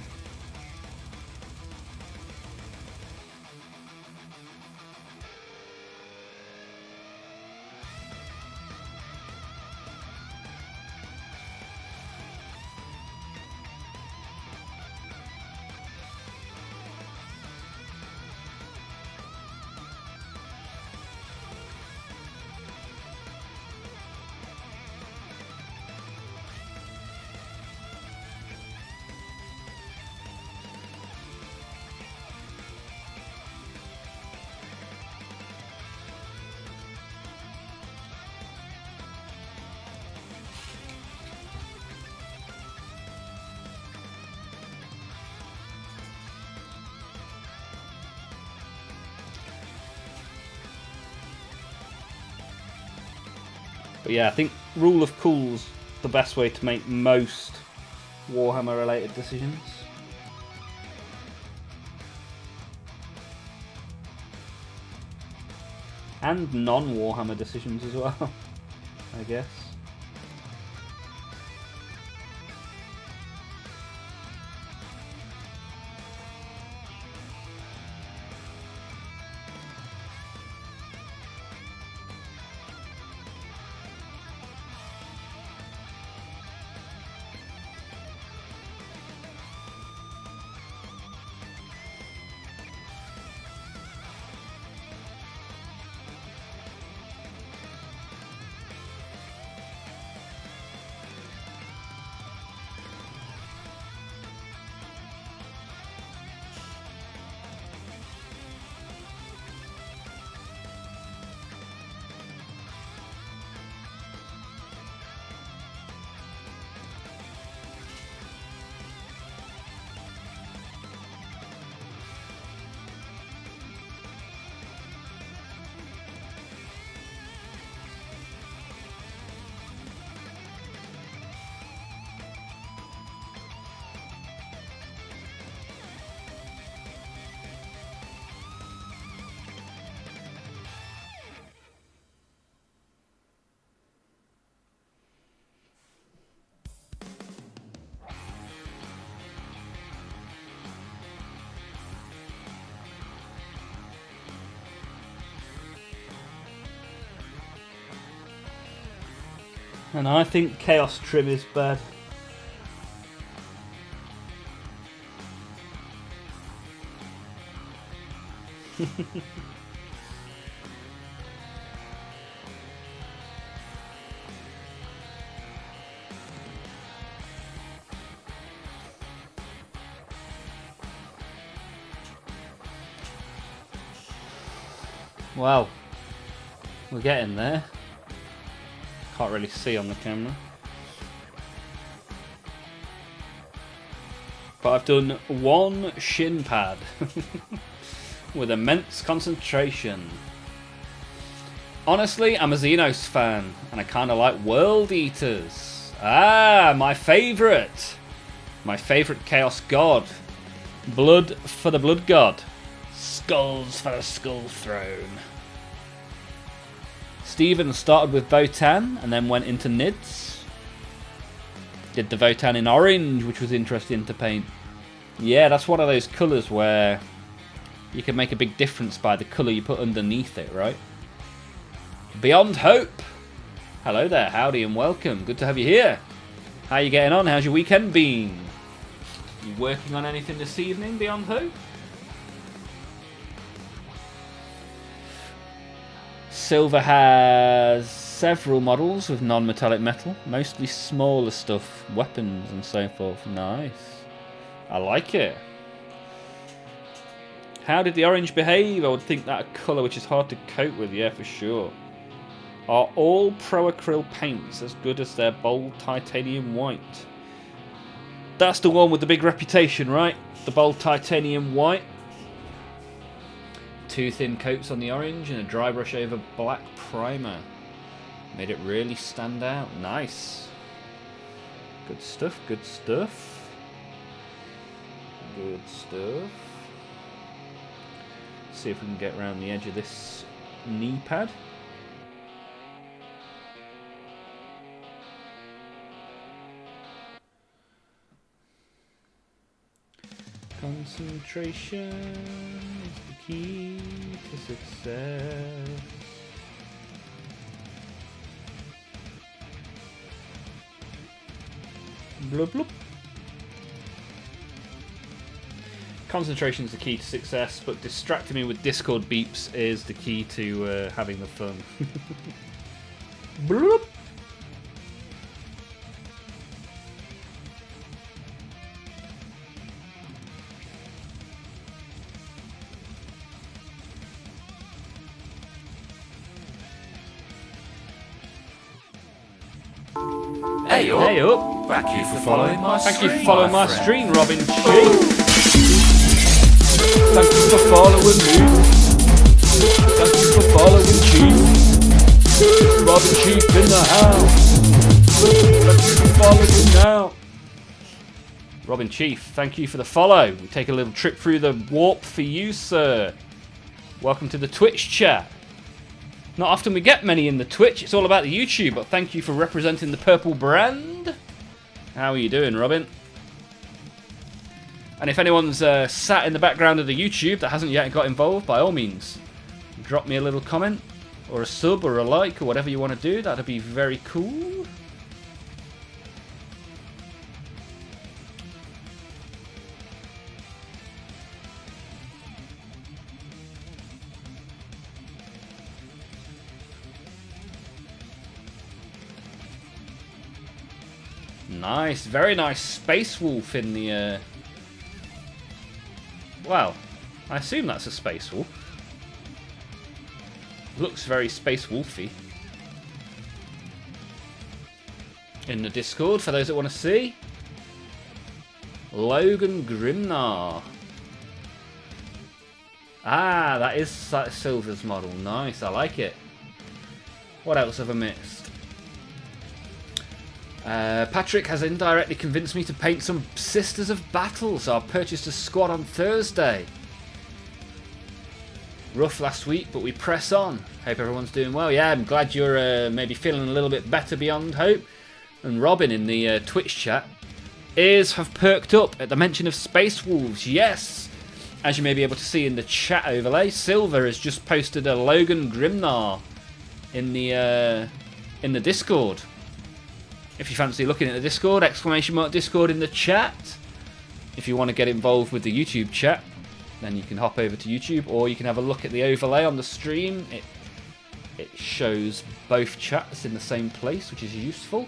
Speaker 1: But yeah, I think rule of cools the best way to make most Warhammer related decisions. And non-Warhammer decisions as well, I guess. And I think Chaos Trim is bad. Well, we're getting there. Can't really see on the camera. But I've done one shin pad with immense concentration. Honestly, I'm a Xenos fan, and I kind of like World Eaters. Ah, my favourite. My favourite Chaos God. Blood for the Blood God. Skulls for the Skull Throne. Stephen started with Votan and then went into Nids. Did the Votan in orange, which was interesting to paint. Yeah, that's one of those colours where you can make a big difference by the colour you put underneath it, right? Beyond Hope. Hello there, howdy and welcome. Good to have you here. How are you getting on? How's your weekend been? You working on anything this evening, Beyond Hope? Silver has several models with non-metallic metal, mostly smaller stuff, weapons and so forth. Nice. I like it. How did the orange behave? I would think that a colour which is hard to cope with, yeah, for sure. Are all Pro Acryl paints as good as their bold titanium white? That's the one with the big reputation, right? The bold titanium white. 2 thin coats on the orange and a dry brush over black primer. Made it really stand out. Nice. Good stuff, good stuff. Good stuff. See if we can get around the edge of this knee pad. Concentration is the key to success. Blub blub. Concentration is the key to success, but distracting me with Discord beeps is the key to having the fun. Blub.
Speaker 2: Hey up.
Speaker 1: Hey up.
Speaker 2: Thank you for following my stream.
Speaker 1: Thank you for following my
Speaker 2: friend.
Speaker 1: stream, Robin G. Thank you for following me. Thank you for following Chief. Robin Chief in the house. Thank you out. Robin Chief, thank you for the follow. We take a little trip through the warp for you, sir. Welcome to the Twitch chat. Not often we get many in the Twitch. It's all about the YouTube, but thank you for representing the purple brand. How are you doing, Robin? And if anyone's sat in the background of the YouTube that hasn't yet got involved, by all means, drop me a little comment or a sub or a like or whatever you want to do. That'd be very cool. Nice, very nice Space Wolf in the... Well, I assume that's a Space Wolf. Looks very Space Wolfy. In the Discord, for those that want to see. Logan Grimnar. Ah, that is Silver's model. Nice, I like it. What else have I missed? Patrick has indirectly convinced me to paint some Sisters of Battle, so I purchased a squad on Thursday. Rough last week, but we press on. Hope everyone's doing well. Yeah, I'm glad you're maybe feeling a little bit better beyond hope. And Robin in the Twitch chat, ears have perked up at the mention of Space Wolves. Yes! As you may be able to see in the chat overlay, Silver has just posted a Logan Grimnar in the Discord. If you fancy looking at the Discord, !Discord in the chat. If you want to get involved with the YouTube chat, then you can hop over to YouTube, or you can have a look at the overlay on the stream. It shows both chats in the same place, which is useful.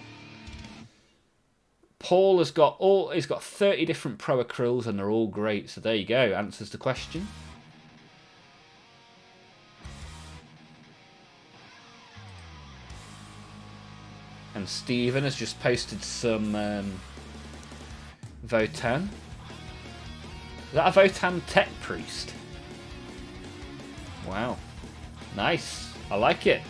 Speaker 1: Paul has got 30 different pro acryls, and they're all great. So there you go, answers the question. And Stephen has just posted some Votan. Is that a Votan Tech Priest? Wow. Nice. I like it.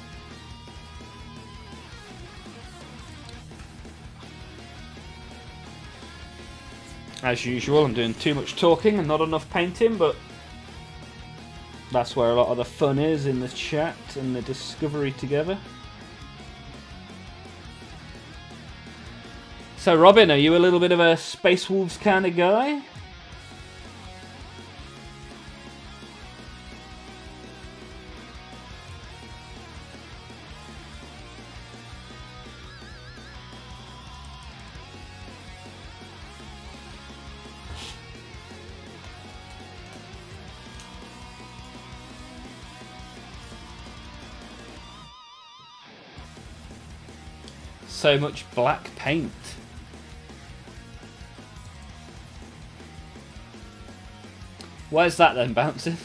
Speaker 1: As usual, I'm doing too much talking and not enough painting, but that's where a lot of the fun is, in the chat and the discovery together. So Robin, are you a little bit of a Space Wolves kind of guy? So much black paint. Where's that then, bouncing?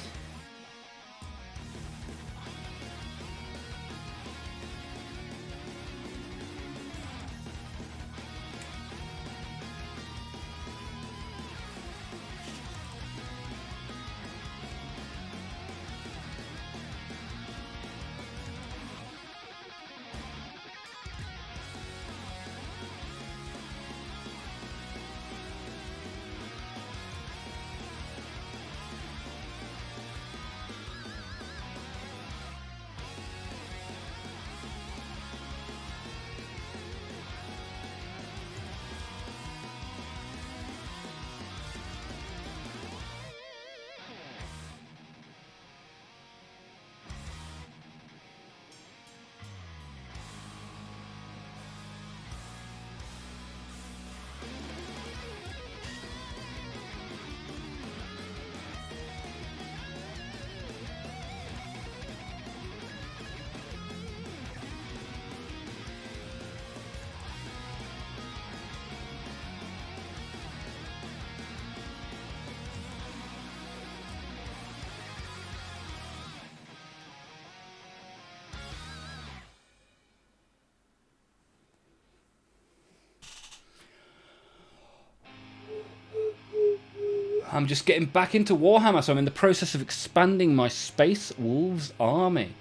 Speaker 1: I'm just getting back into Warhammer, so I'm in the process of expanding my Space Wolves army.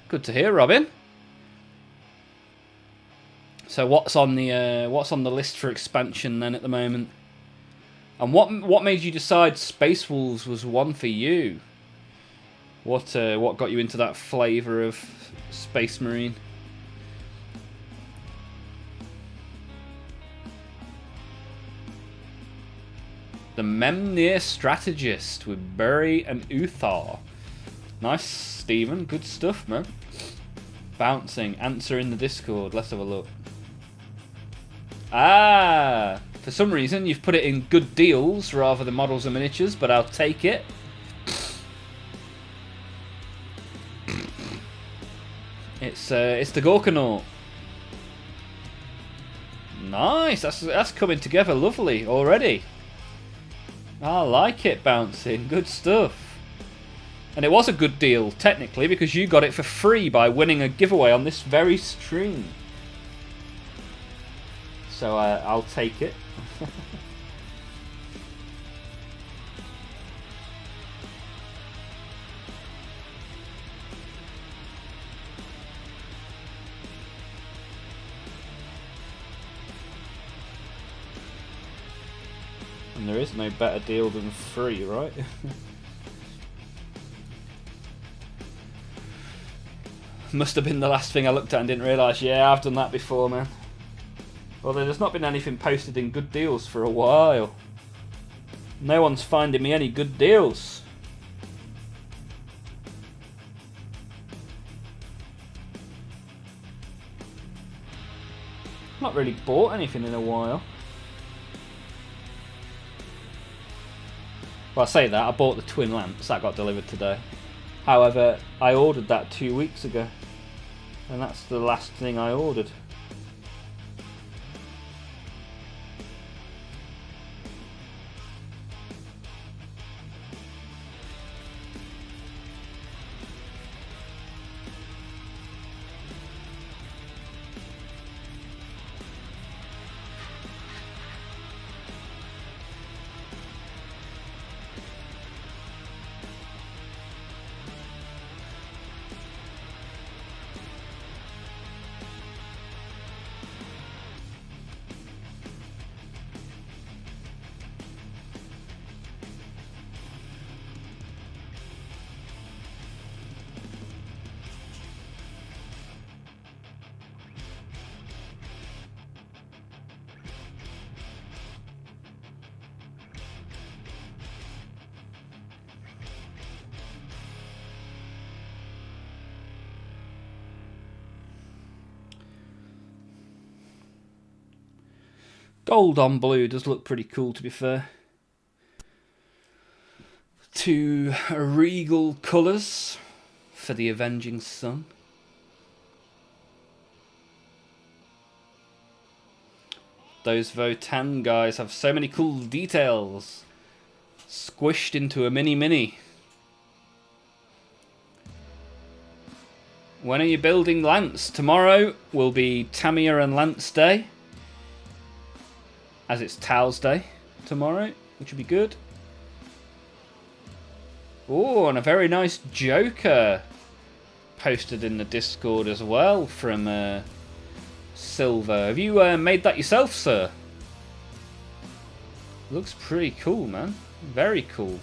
Speaker 1: Good to hear, Robin. So what's on the list for expansion then at the moment? And what made you decide Space Wolves was one for you? What got you into that flavour of Space Marine? The Memnir Strategist with Bury and Uthar. Nice, Stephen. Good stuff, man. Bouncing. Answer in the Discord. Let's have a look. Ah! For some reason, you've put it in good deals rather than models and miniatures, but I'll take it. It's the Gorkanaut. Nice. That's coming together lovely already. I like it, Bouncing. Good stuff. And it was a good deal, technically, because you got it for free by winning a giveaway on this very stream. So I'll take it. And there is no better deal than free, right? Must have been the last thing I looked at and didn't realise. Yeah, I've done that before, man. Although there's not been anything posted in good deals for a while. No one's finding me any good deals. Not really bought anything in a while. Well, I say that, I bought the Twin Lamps, that got delivered today. However, I ordered that 2 weeks ago. And that's the last thing I ordered. Gold on blue does look pretty cool, to be fair. Two regal colours for the Avenging Sun. Those Votan guys have so many cool details. Squished into a mini-mini. When are you building Lance? Tomorrow will be Tamiya and Lance Day. As it's Tal's Day tomorrow, which would be good. Oh, and a very nice Joker posted in the Discord as well from Silver. Have you made that yourself, sir? Looks pretty cool, man. Very cool.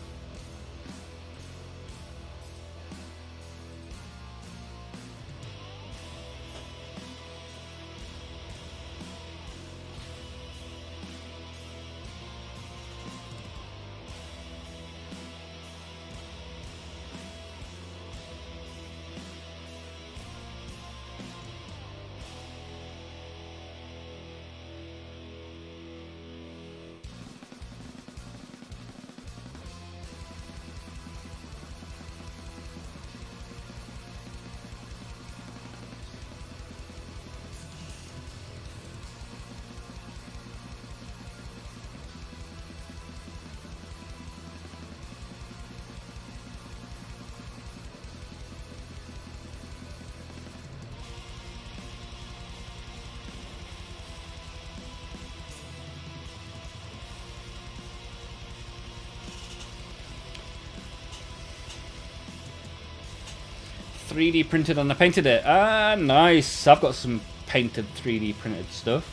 Speaker 1: .3D printed and I painted it. Ah, nice. I've got some painted 3D printed stuff.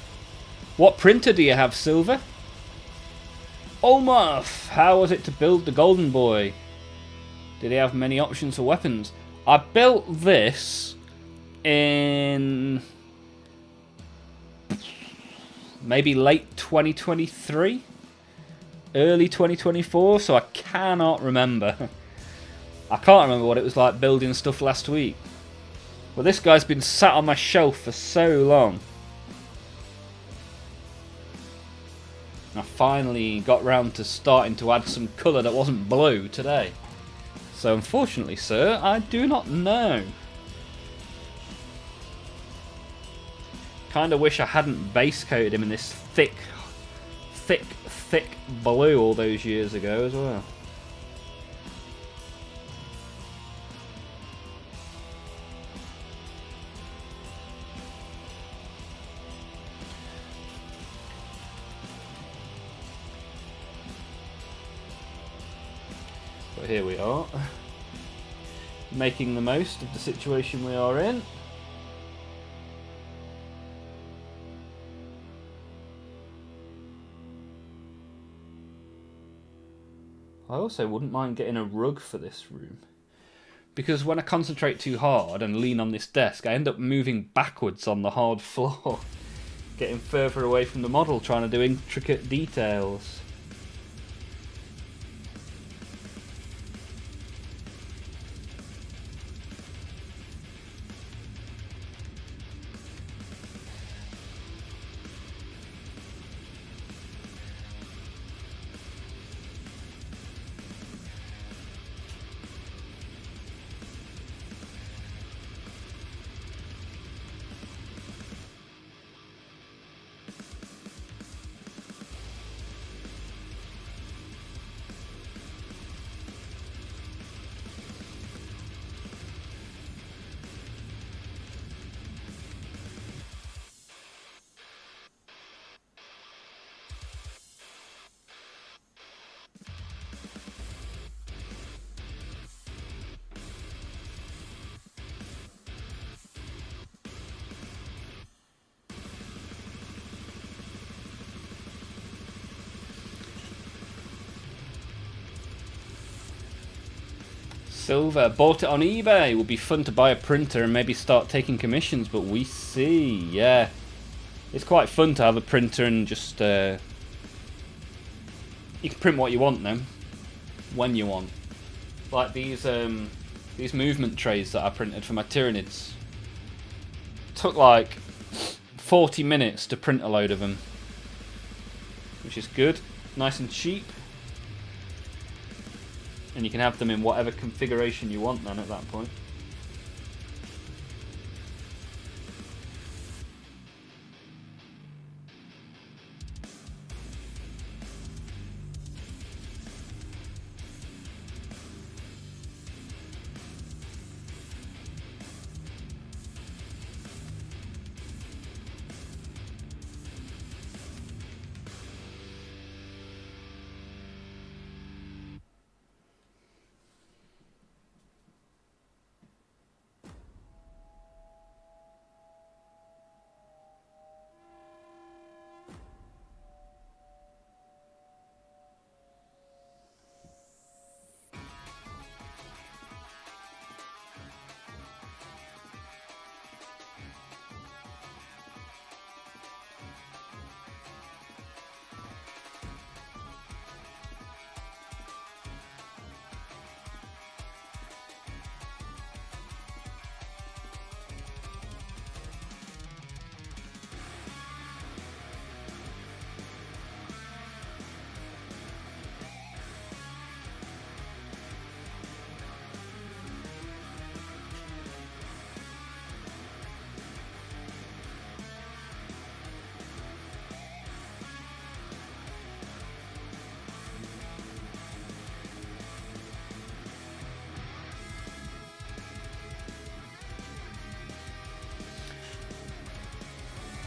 Speaker 1: What printer do you have, Silver? Olmaph! How was it to build the Golden Boy? Did he have many options for weapons? I built this in maybe late 2023, early 2024, so I cannot remember. I can't remember what it was like building stuff last week. Well, this guy's been sat on my shelf for so long. I finally got round to starting to add some colour that wasn't blue today. So unfortunately, sir, I do not know. Kinda wish I hadn't base coated him in this thick blue all those years ago as well. But here we are, making the most of the situation we are in. I also wouldn't mind getting a rug for this room, because when I concentrate too hard and lean on this desk, I end up moving backwards on the hard floor, getting further away from the model, trying to do intricate details. Silver, bought it on eBay. Would be fun to buy a printer and maybe start taking commissions, but we see. Yeah, it's quite fun to have a printer and just you can print what you want then, when you want. Like these movement trays that I printed for my Tyranids. Took like 40 minutes to print a load of them, which is good, nice and cheap. And you can have them in whatever configuration you want then at that point.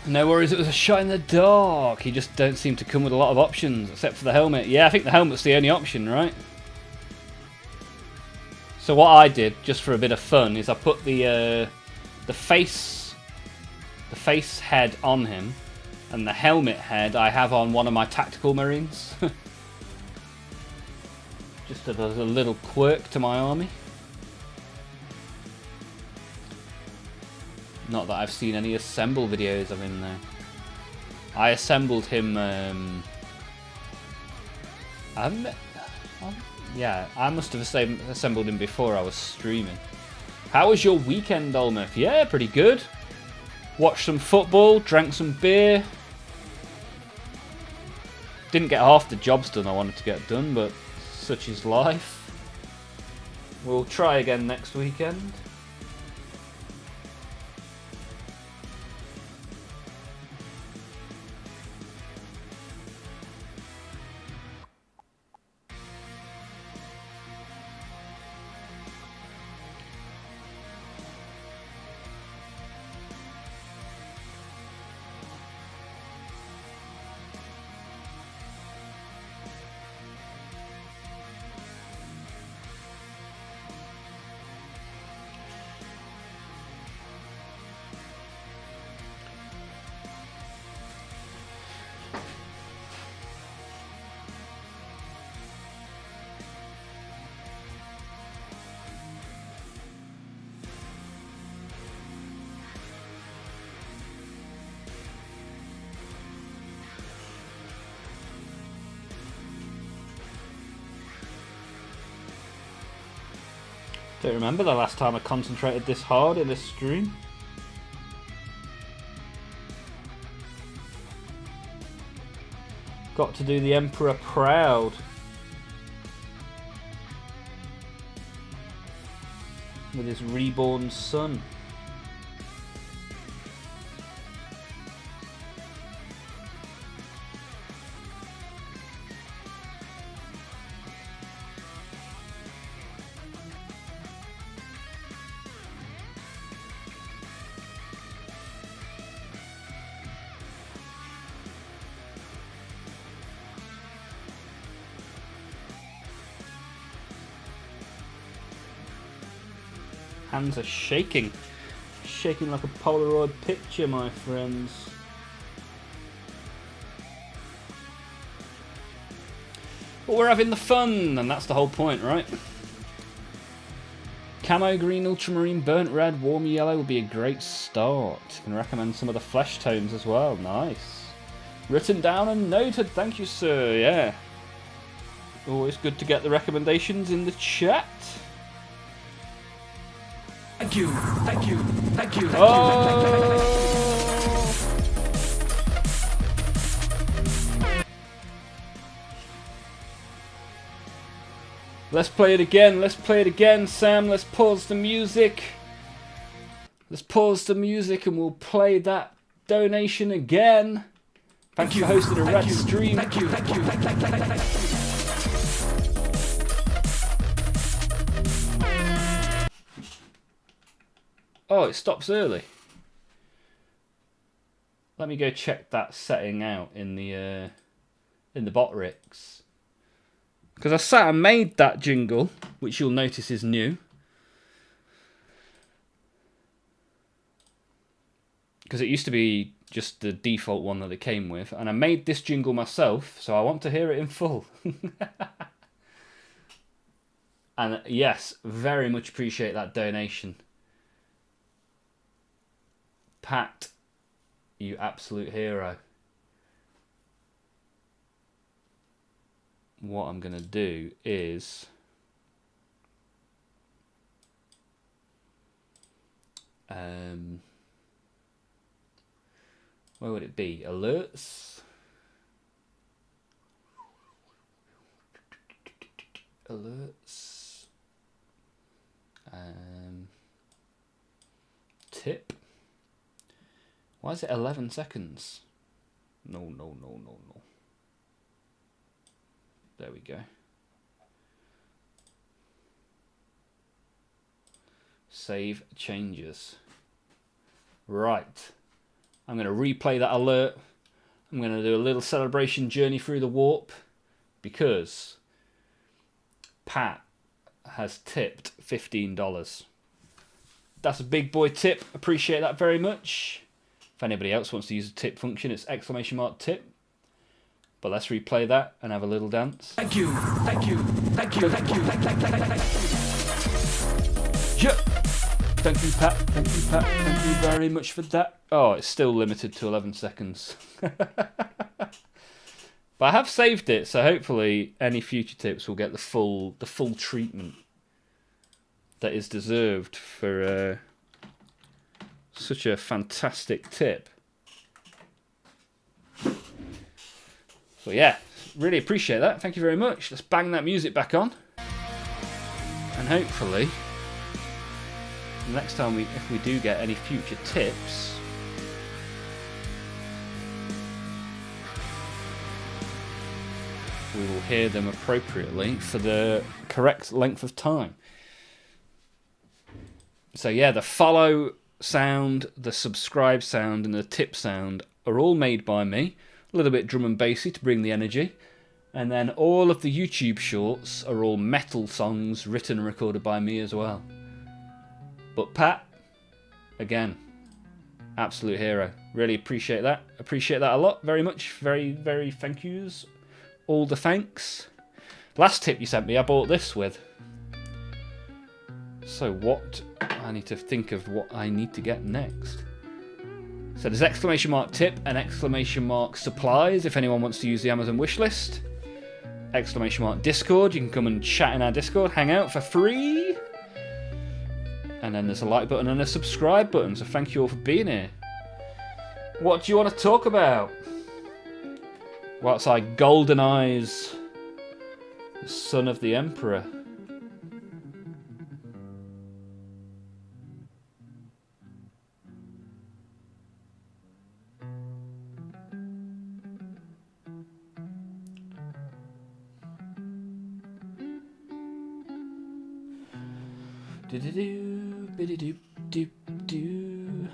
Speaker 1: No worries, it was a shot in the dark. He just don't seem to come with a lot of options, except for the helmet. Yeah, I think the helmet's the only option, right? So what I did, just for a bit of fun, is I put the face the face head on him, and the helmet head I have on one of my tactical marines. Just as a little quirk to my army. Not that I've seen any assemble videos of him though. I assembled him. Yeah, I must have assembled him before I was streaming. How was your weekend, Olmaph? Yeah, pretty good. Watched some football, drank some beer. Didn't get half the jobs done I wanted to get done, but such is life. We'll try again next weekend. Don't remember the last time I concentrated this hard in a stream. Got to do the Emperor proud. With his reborn son. Hands are shaking. Shaking like a Polaroid picture, my friends. But we're having the fun, and that's the whole point, right? Camo green, ultramarine, burnt red, warm yellow would be a great start. Can recommend some of the flesh tones as well. Nice. Written down and noted. Thank you, sir. Yeah. Always good to get the recommendations in the chat.
Speaker 2: Thank you, thank you, thank you, thank
Speaker 1: Oh! Let's play it again. Let's play it again, Sam. Let's pause the music. Let's pause the music and we'll play that donation again. Thanks for hosting a red stream.
Speaker 2: Thank you, thank you, thank you, thank you.
Speaker 1: Oh, it stops early. Let me go check that setting out in the bot rigs. Because I sat and made that jingle, which you'll notice is new. Because it used to be just the default one that it came with, and I made this jingle myself, so I want to hear it in full. And yes, very much appreciate that donation. Pat, you absolute hero. What I'm going to do is where would it be? Alerts? Alerts. Tip. Why is it 11 seconds? No. There we go. Save changes. Right. I'm going to replay that alert. I'm going to do a little celebration journey through the warp because Pat has tipped $15. That's a big boy tip. Appreciate that very much. If anybody else wants to use the tip function, it's !tip. But let's replay that and have a little dance.
Speaker 2: Thank you. Thank you. Thank you. Thank you.
Speaker 1: Yeah. Thank you, Pat. Thank you, Pat. Thank you very much for that. Oh, it's still limited to 11 seconds. But I have saved it, so hopefully any future tips will get the full treatment that is deserved for such a fantastic tip. So yeah, really appreciate that. Thank you very much. Let's bang that music back on, and hopefully the next time if we do get any future tips, we will hear them appropriately for the correct length of time. So yeah, the follow sound, the subscribe sound, and the tip sound are all made by me. A little bit drum and bassy to bring the energy. And then all of the YouTube shorts are all metal songs written and recorded by me as well. But Pat, again, absolute hero. Really appreciate that. Appreciate that a lot. Very much. Very, very thank yous. All the thanks. Last tip you sent me, I bought this with. So what? I need to think of what I need to get next. So there's !tip and !supplies if anyone wants to use the Amazon wishlist. !Discord, you can come and chat in our Discord, hang out for free. And then there's a like button and a subscribe button, so thank you all for being here. What do you want to talk about? What's our Golden Eyes, the son of the Emperor? Do-do-do, biddy-do-do-do.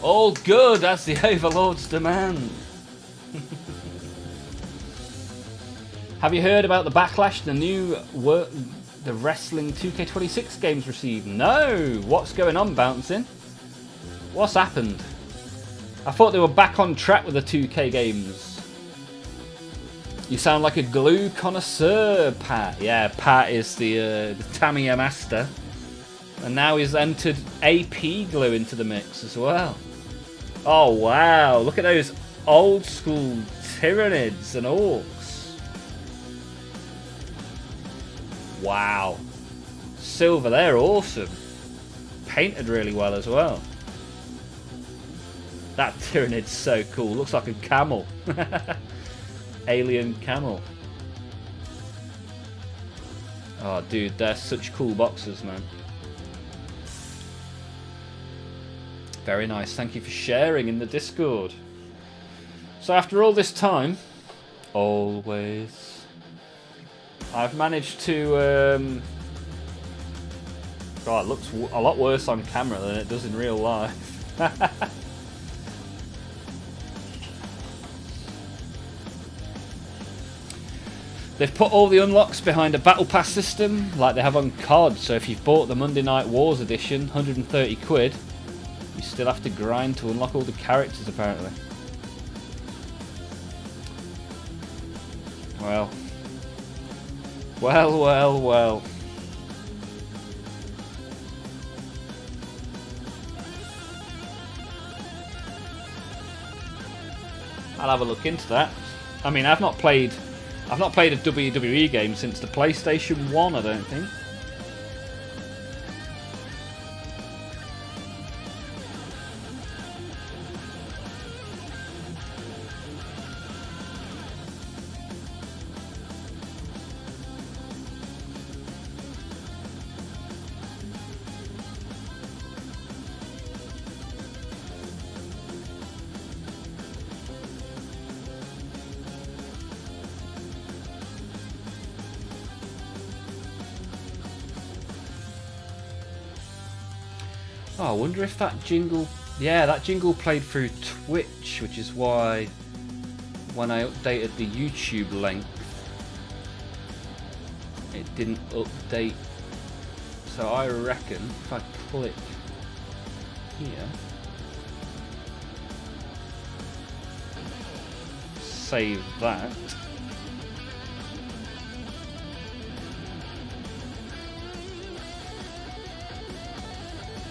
Speaker 1: All good as the Overlords demand. Have you heard about the backlash the new the Wrestling 2K26 games received? No! What's going on, Bouncing? What's happened? I thought they were back on track with the 2K games. You sound like a glue connoisseur, Pat. Yeah, Pat is the Tamiya master. And now he's entered AP glue into the mix as well. Oh wow, look at those old school Tyranids and Orcs. Wow. Silver, they're awesome. Painted really well as well. That Tyranid's so cool, looks like a camel. Alien camel. Oh dude, they're such cool boxes, man. Very nice, thank you for sharing in the Discord. So after all this time, always, I've managed to God, it looks a lot worse on camera than it does in real life. They've put all the unlocks behind a battle pass system like they have on COD, so if you've bought the Monday Night Wars edition, 130 quid, you still have to grind to unlock all the characters apparently. Well. Well, well, well. I'll have a look into that. I mean, I've not played a WWE game since the PlayStation 1, I don't think. Oh, I wonder if that jingle... Yeah, that jingle played through Twitch, which is why when I updated the YouTube length, it didn't update. So I reckon if I click here, save that.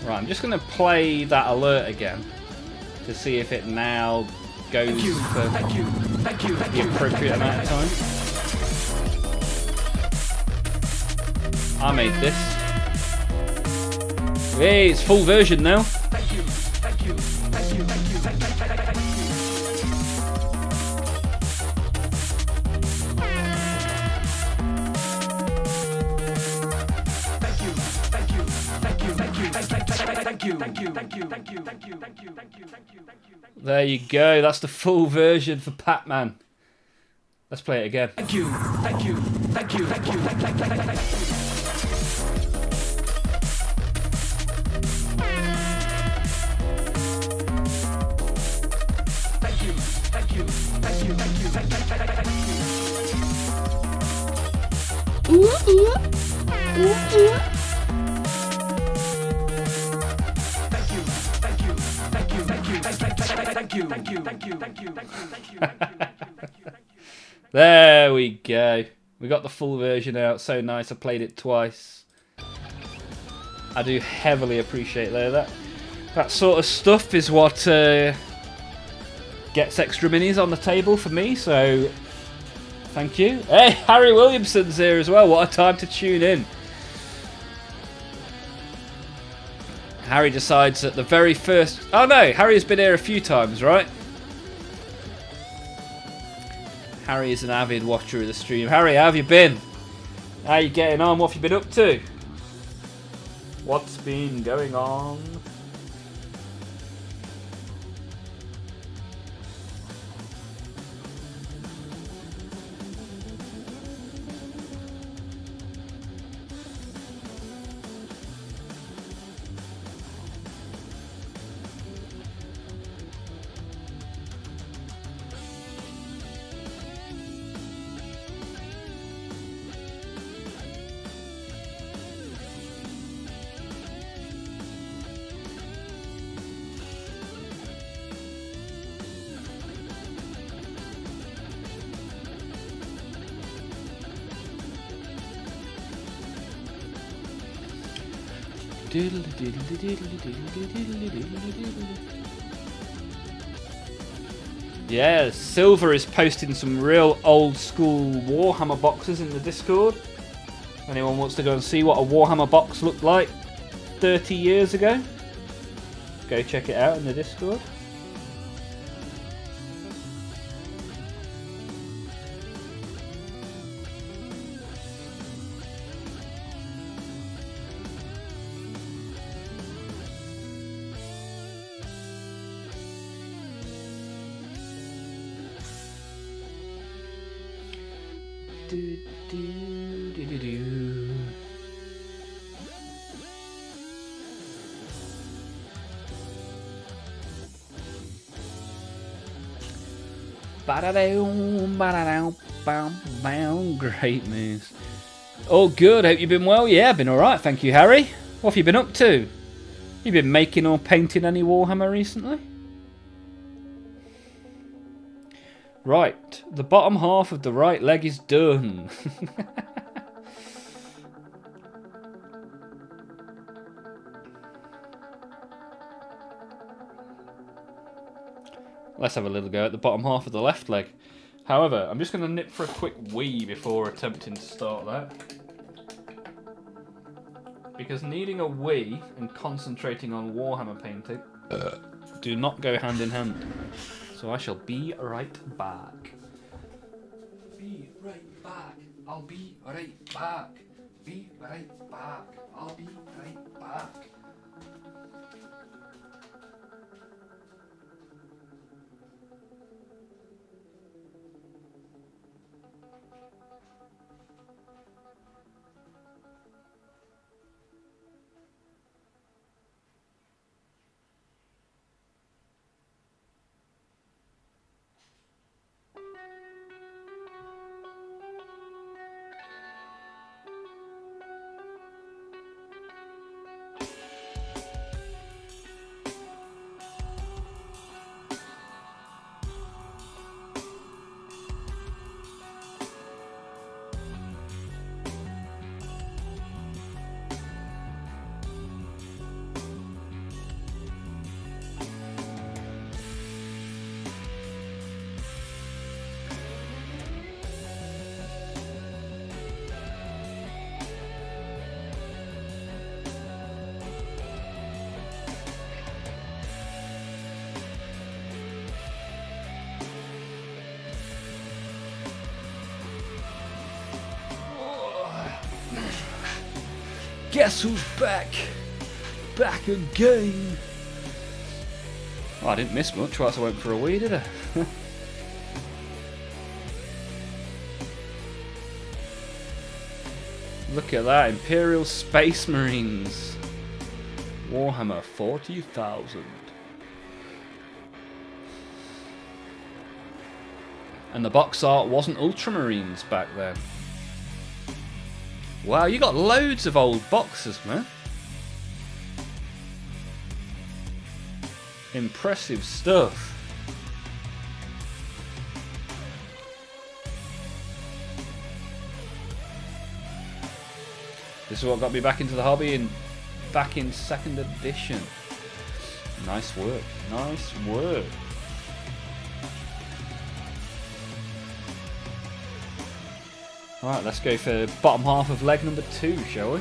Speaker 1: Right, I'm just going to play that alert again to see if it now goes for the appropriate amount of time. I made this. Hey, it's full version now. There you go, that's the full version for Pac-Man. Let's play it again.
Speaker 2: Thank you, thank you, thank you, thank you, thank you, thank you.
Speaker 1: There we go. We got the full version out. So nice. I played it twice. I do heavily appreciate that sort of stuff is what gets extra minis on the table for me. So thank you. Hey, Harry Williamson's here as well. What a time to tune in. Harry decides that the very first... Oh no, Harry's been here a few times, right? Harry is an avid watcher of the stream. Harry, how have you been? How are you getting on? What have you been up to? What's been going on? Yeah, Silver is posting some real old school Warhammer boxes in the Discord. Anyone wants to go and see what a Warhammer box looked like 30 years ago, go check it out in the Discord. Great news. All good. Hope you've been well. Yeah, been alright. Thank you, Harry. What have you been up to? You been making or painting any Warhammer recently? Right. The bottom half of the right leg is done. Let's have a little go at the bottom half of the left leg. However, I'm just going to nip for a quick wee before attempting to start that. Because needing a wee and concentrating on Warhammer painting do not go hand in hand. So I shall be right back. Be right back. I'll be right back. Be right back. I'll be right back. Guess who's back? Back again. Oh, I didn't miss much whilst I went for a wee, did I? Look at that, Imperial Space Marines. Warhammer 40,000. And the box art wasn't Ultramarines back then. Wow, you got loads of old boxes, man. Impressive stuff. This is what got me back into the hobby and back in 2nd edition. Nice work. Nice work. Alright, let's go for bottom half of leg number 2, shall we?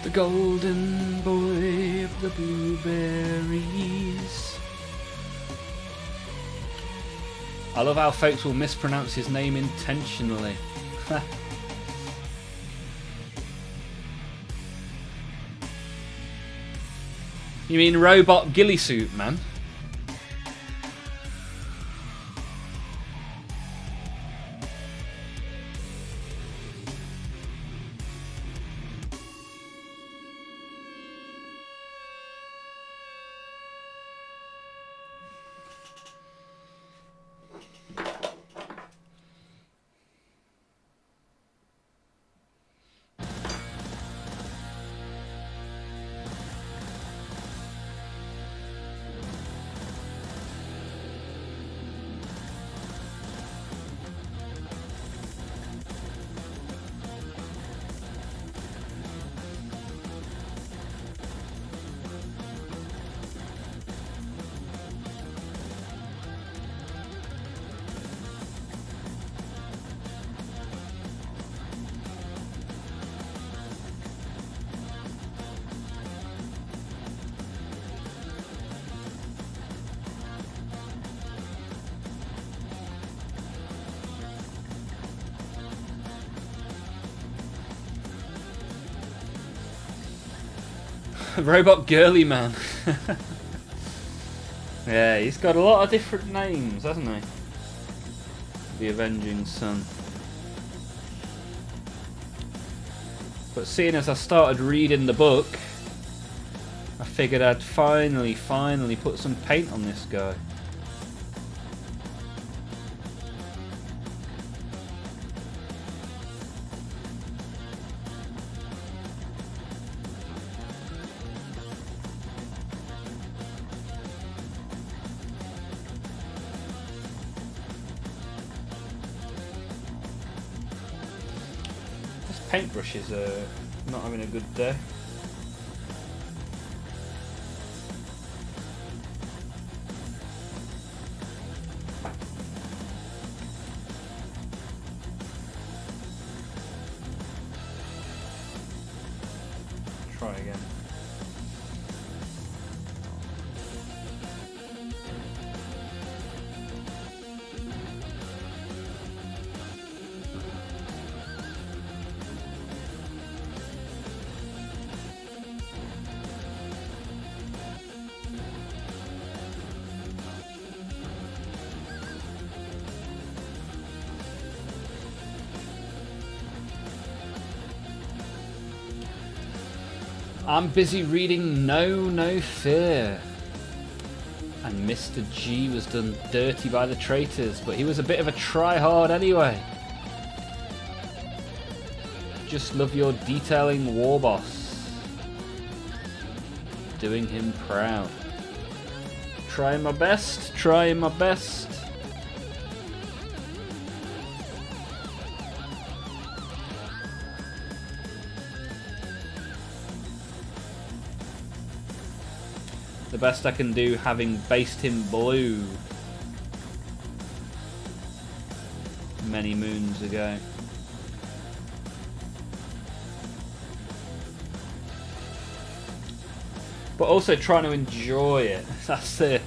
Speaker 1: The golden boy of the blueberries. I love how folks will mispronounce his name intentionally. You mean robot ghillie suit, man? Robot girly man. Yeah, he's got a lot of different names, hasn't he? The Avenging Sun. But seeing as I started reading the book, I figured I'd finally put some paint on this guy. Paintbrush is not having a good day. Try again. I'm busy reading No Fear. And Mr. G was done dirty by the traitors, but he was a bit of a try-hard anyway. Just love your detailing, war boss. Doing him proud. Trying my best, trying my best. The best I can do, having based him blue many moons ago. But also trying to enjoy it. That's it.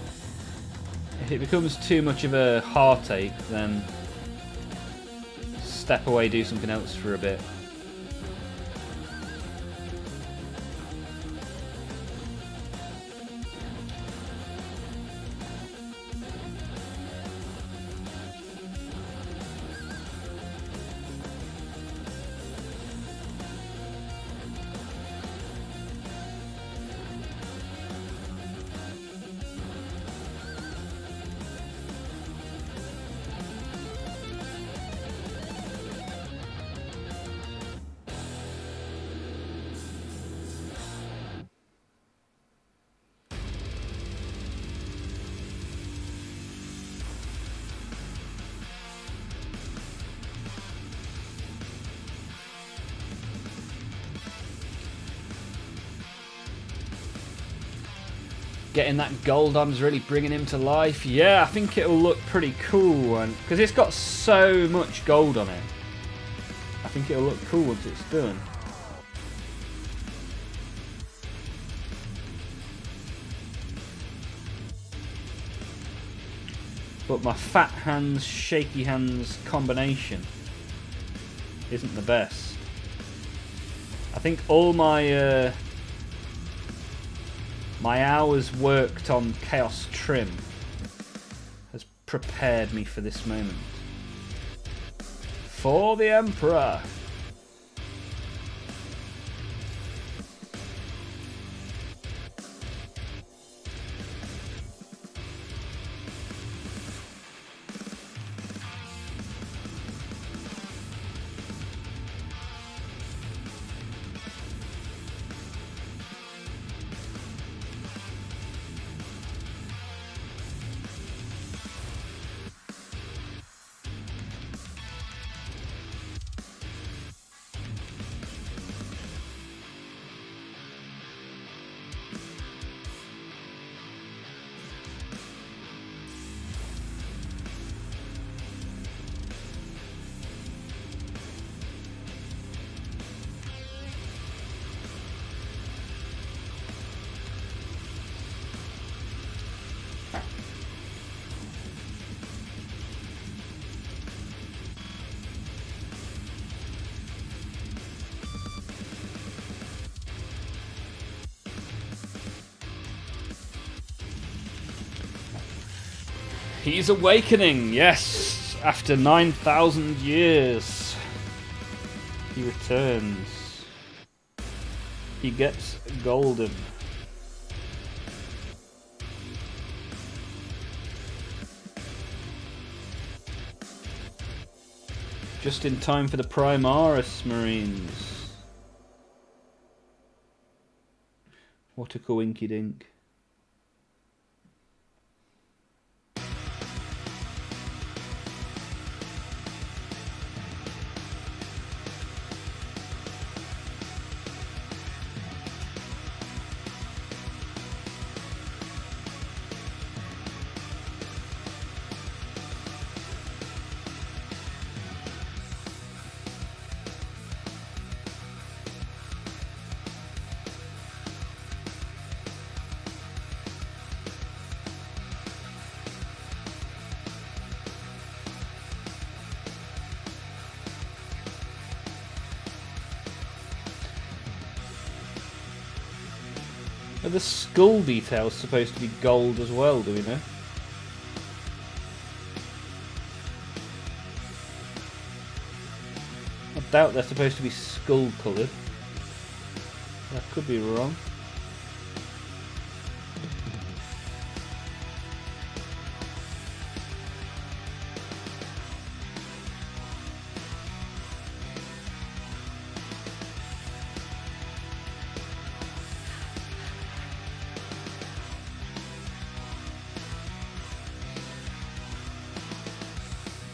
Speaker 1: If it becomes too much of a heartache, then step away, do something else for a bit. Getting that gold on's really bringing him to life. Yeah, I think it'll look pretty cool, and because it's got so much gold on it, I think it'll look cool once it's done. But my fat hands, shaky hands combination isn't the best. I think all my My hours worked on Chaos Trim has prepared me for this moment. For the Emperor! He's awakening, yes! After 9,000 years, he returns. He gets golden. Just in time for the Primaris Marines. What a coinky dink. Are the skull details supposed to be gold as well, do we know? I doubt they're supposed to be skull coloured. I could be wrong.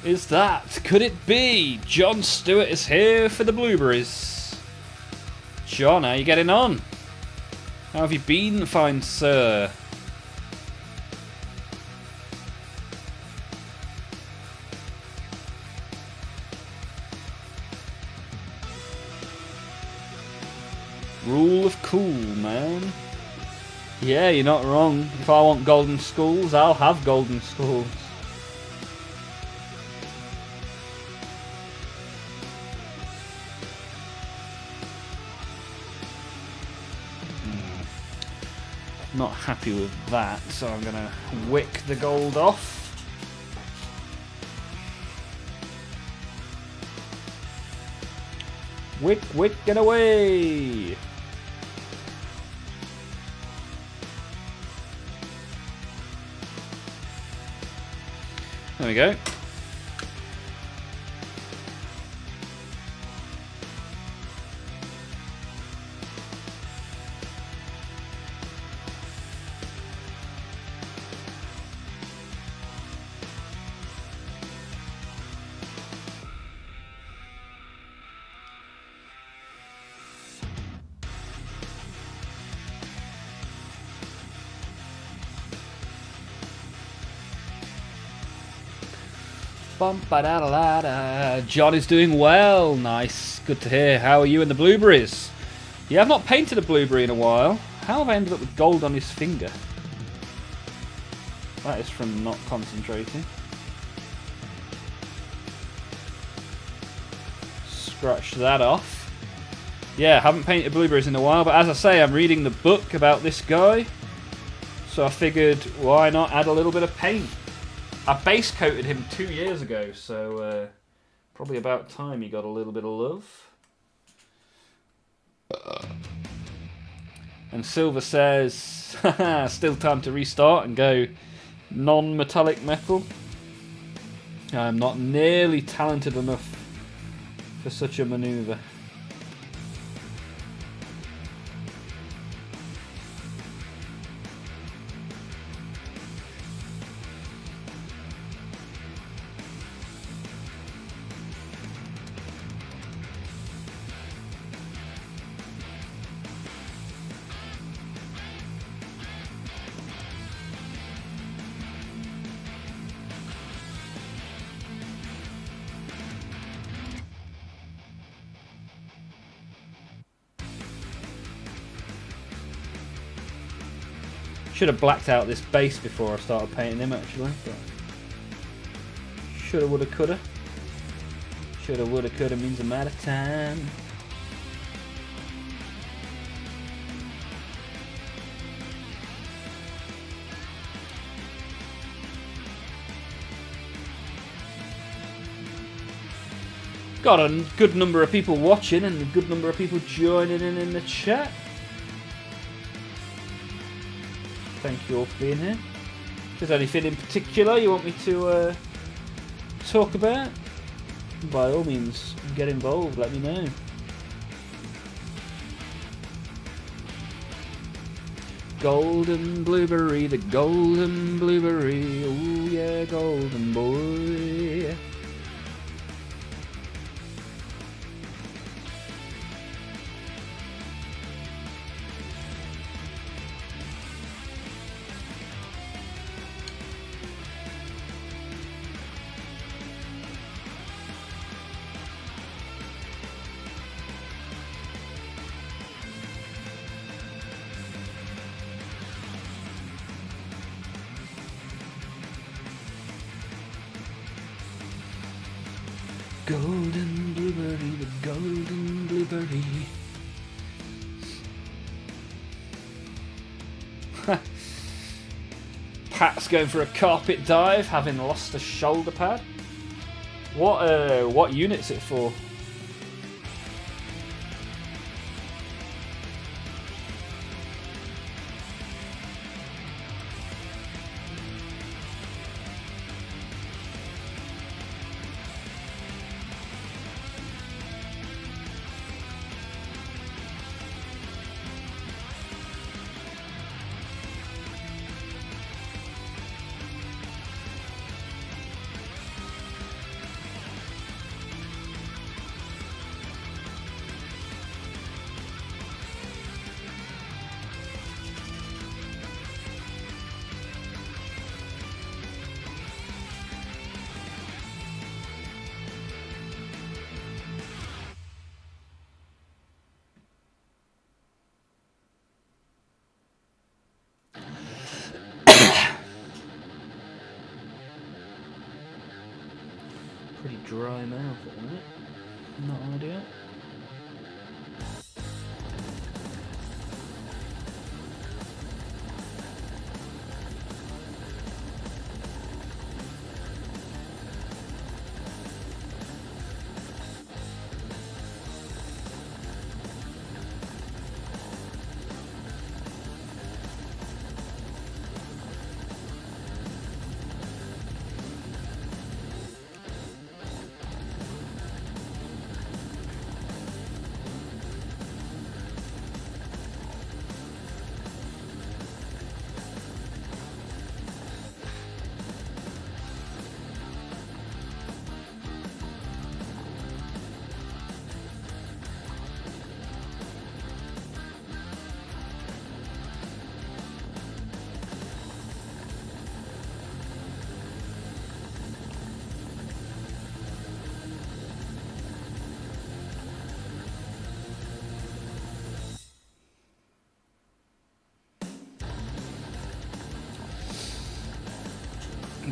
Speaker 1: Is that? Could it be? John Stewart is here for the blueberries. John, how are you getting on? How have you been, fine sir? Rule of cool, man. Yeah, you're not wrong. If I want golden skulls, I'll have golden skulls. Not happy with that, so I'm gonna wick the gold off. Wick, wick, get away! There we go. John is doing well. Nice. Good to hear. How are you and the blueberries? Yeah, I've not painted a blueberry in a while. How have I ended up with gold on his finger? That is from not concentrating. Scratch that off. Yeah, haven't painted blueberries in a while, but as I say, I'm reading the book about this guy. So I figured, why not add a little bit of paint? I base coated him 2 years ago, so probably about time he got a little bit of love. And Silver says, haha, still time to restart and go non-metallic metal. I'm not nearly talented enough for such a maneuver. Should have blacked out this base before I started painting him, actually. But shoulda, woulda, coulda. Shoulda, woulda, coulda means a matter of time. Got a good number of people watching and a good number of people joining in the chat. Thank you all for being here. If there's anything in particular you want me to talk about, by all means get involved, let me know. Golden blueberry, the golden blueberry, oh yeah, golden boy. Golden blueberry, the golden blueberry. Pat's going for a carpet dive, having lost a shoulder pad. What unit's it for? Pretty dry mouth at the minute. Not ideal.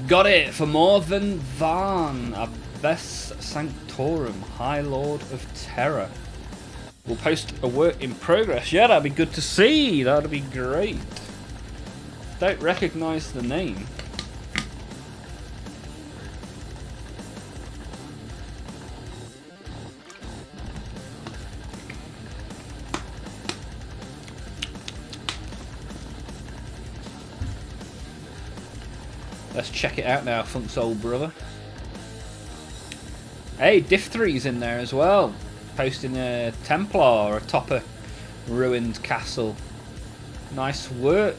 Speaker 1: Got it for more than Van, Abbess Sanctorum, High Lord of Terror. We'll post a work in progress. Yeah, that'd be good to see. That'd be great. Don't recognise the name. Let's check it out now, Funk's old brother. Hey, Diphthery's in there as well. Posting a Templar atop a ruined castle. Nice work.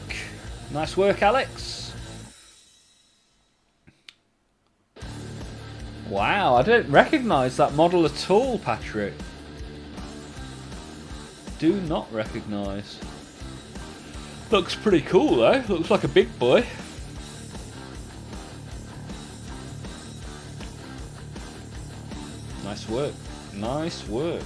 Speaker 1: Nice work, Alex. Wow, I don't recognise that model at all, Patrick. Do not recognise. Looks pretty cool though. Looks like a big boy. Nice work. Nice work.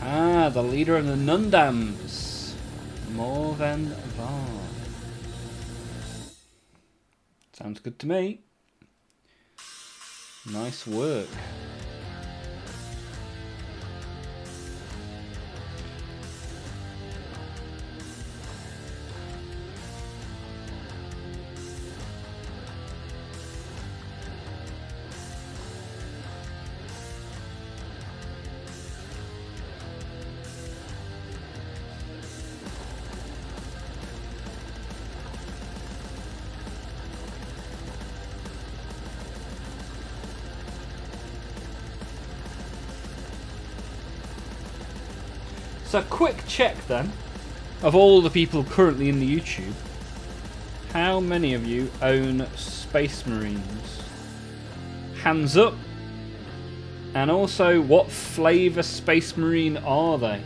Speaker 1: Ah, the leader of the Nundams. Morven Var. Sounds good to me. Nice work. So quick check then, of all the people currently in the YouTube, how many of you own Space Marines? Hands up. And also, what flavour Space Marine are they?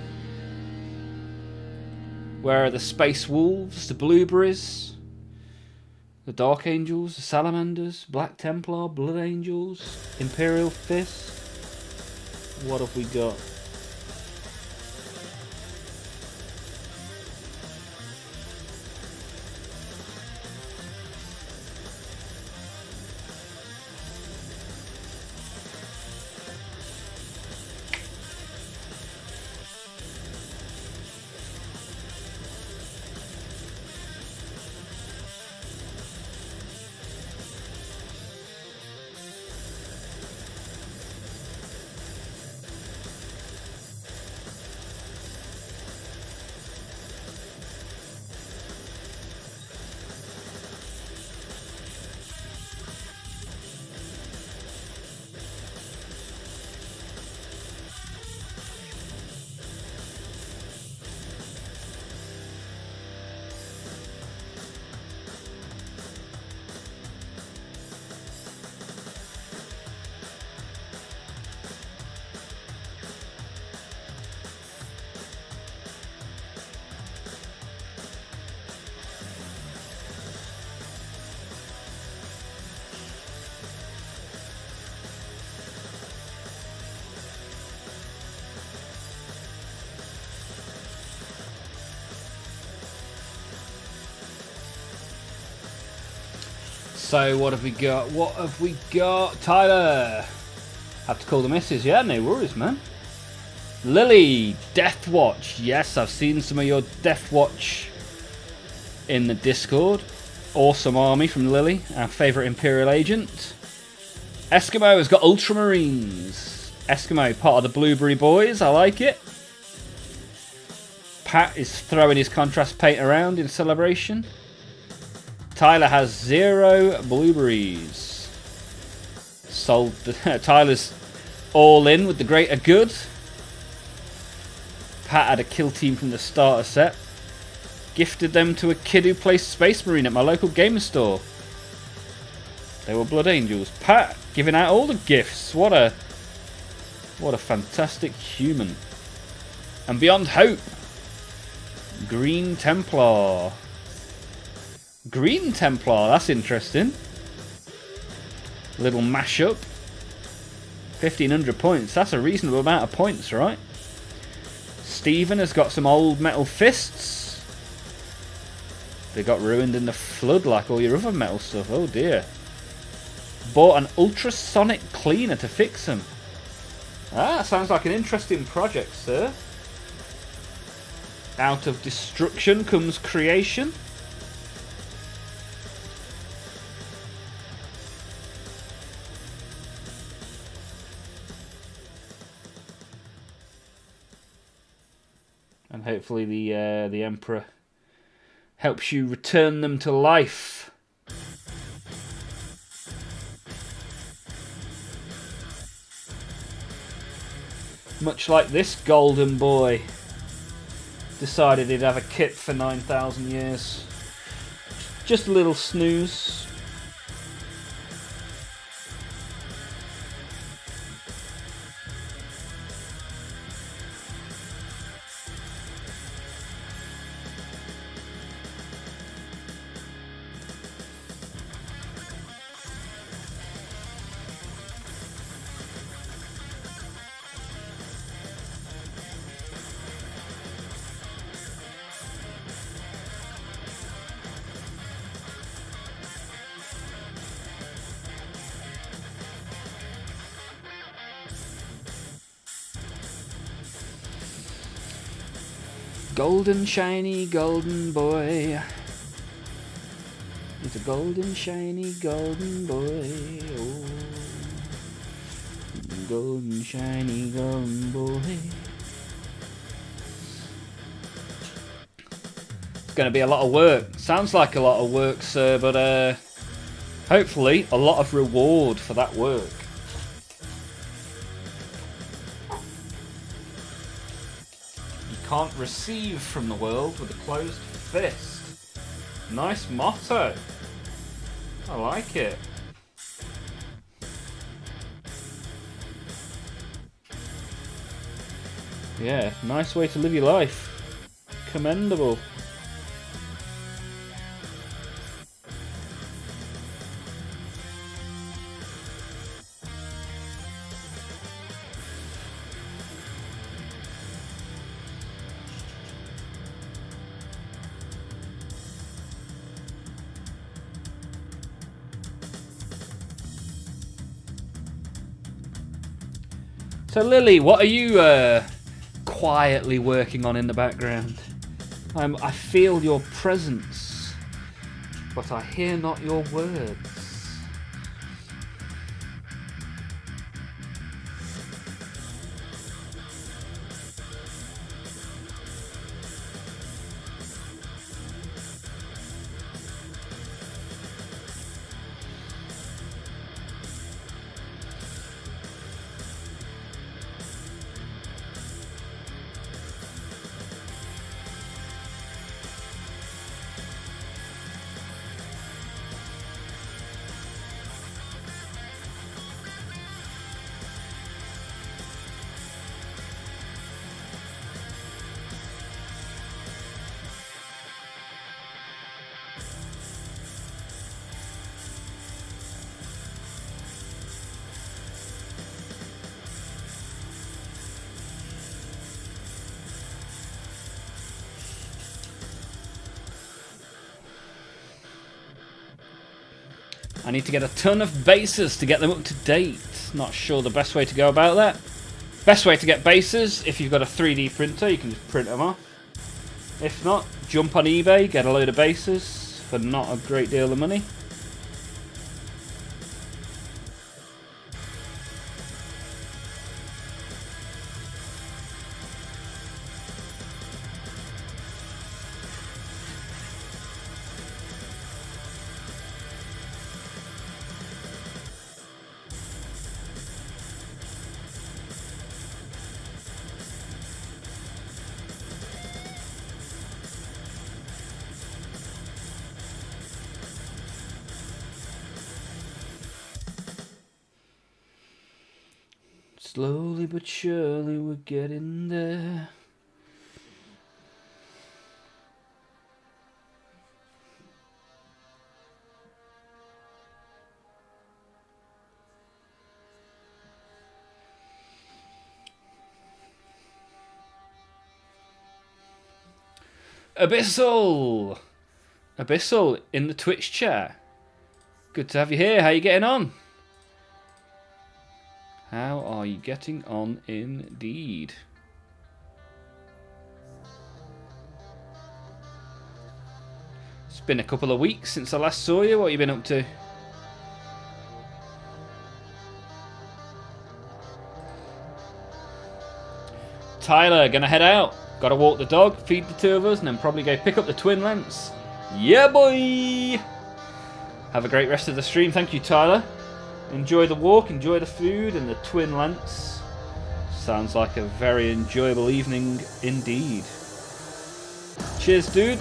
Speaker 1: Where are the Space Wolves, the Blueberries, the Dark Angels, the Salamanders, Black Templar, Blood Angels, Imperial Fist? What have we got? So what have we got? What have we got? Tyler! Have to call the missus. Yeah, no worries, man. Lily, Death Watch. Yes, I've seen some of your Death Watch in the Discord. Awesome army from Lily, our favourite Imperial agent. Eskimo has got Ultramarines. Eskimo, part of the Blueberry Boys. I like it. Pat is throwing his contrast paint around in celebration. Tyler has 0 blueberries. Sold. Tyler's all in with the greater good. Pat had a kill team from the starter set. Gifted them to a kid who plays Space Marine at my local gamer store. They were Blood Angels. Pat giving out all the gifts. What a fantastic human. And Beyond Hope. Green Templar. Green Templar, that's interesting. Little mashup. 1,500 points. That's a reasonable amount of points, right? Stephen has got some old metal fists. They got ruined in the flood like all your other metal stuff. Oh dear. Bought an ultrasonic cleaner to fix them. Ah, sounds like an interesting project, sir. Out of destruction comes creation. And hopefully the Emperor helps you return them to life. Much like this golden boy. Decided he'd have a kit for 9,000 years. Just a little snooze. Golden shiny golden boy. He's a golden shiny golden boy. Oh, golden shiny golden boy. It's going to be a lot of work. Sounds like a lot of work, sir, but hopefully a lot of reward for that work. Can't receive from the world with a closed fist. Nice motto. I like it. Yeah, nice way to live your life. Commendable. So Lily, what are you quietly working on in the background? I feel your presence, but I hear not your words. I need to get a ton of bases to get them up to date. Not sure the best way to go about that. Best way to get bases, if you've got a 3D printer, you can just print them off. If not, jump on eBay, get a load of bases for not a great deal of money. Slowly but surely we're getting there. Abyssal! Abyssal in the Twitch chat. Good to have you here. How are you getting on? How are you getting on indeed? It's been a couple of weeks since I last saw you. What have you been up to? Tyler, gonna head out. Gotta walk the dog, feed the two of us, and then probably go pick up the twin lance. Yeah, boy! Have a great rest of the stream. Thank you, Tyler. Enjoy the walk, enjoy the food, and the twin lance. Sounds like a very enjoyable evening indeed. Cheers, dude.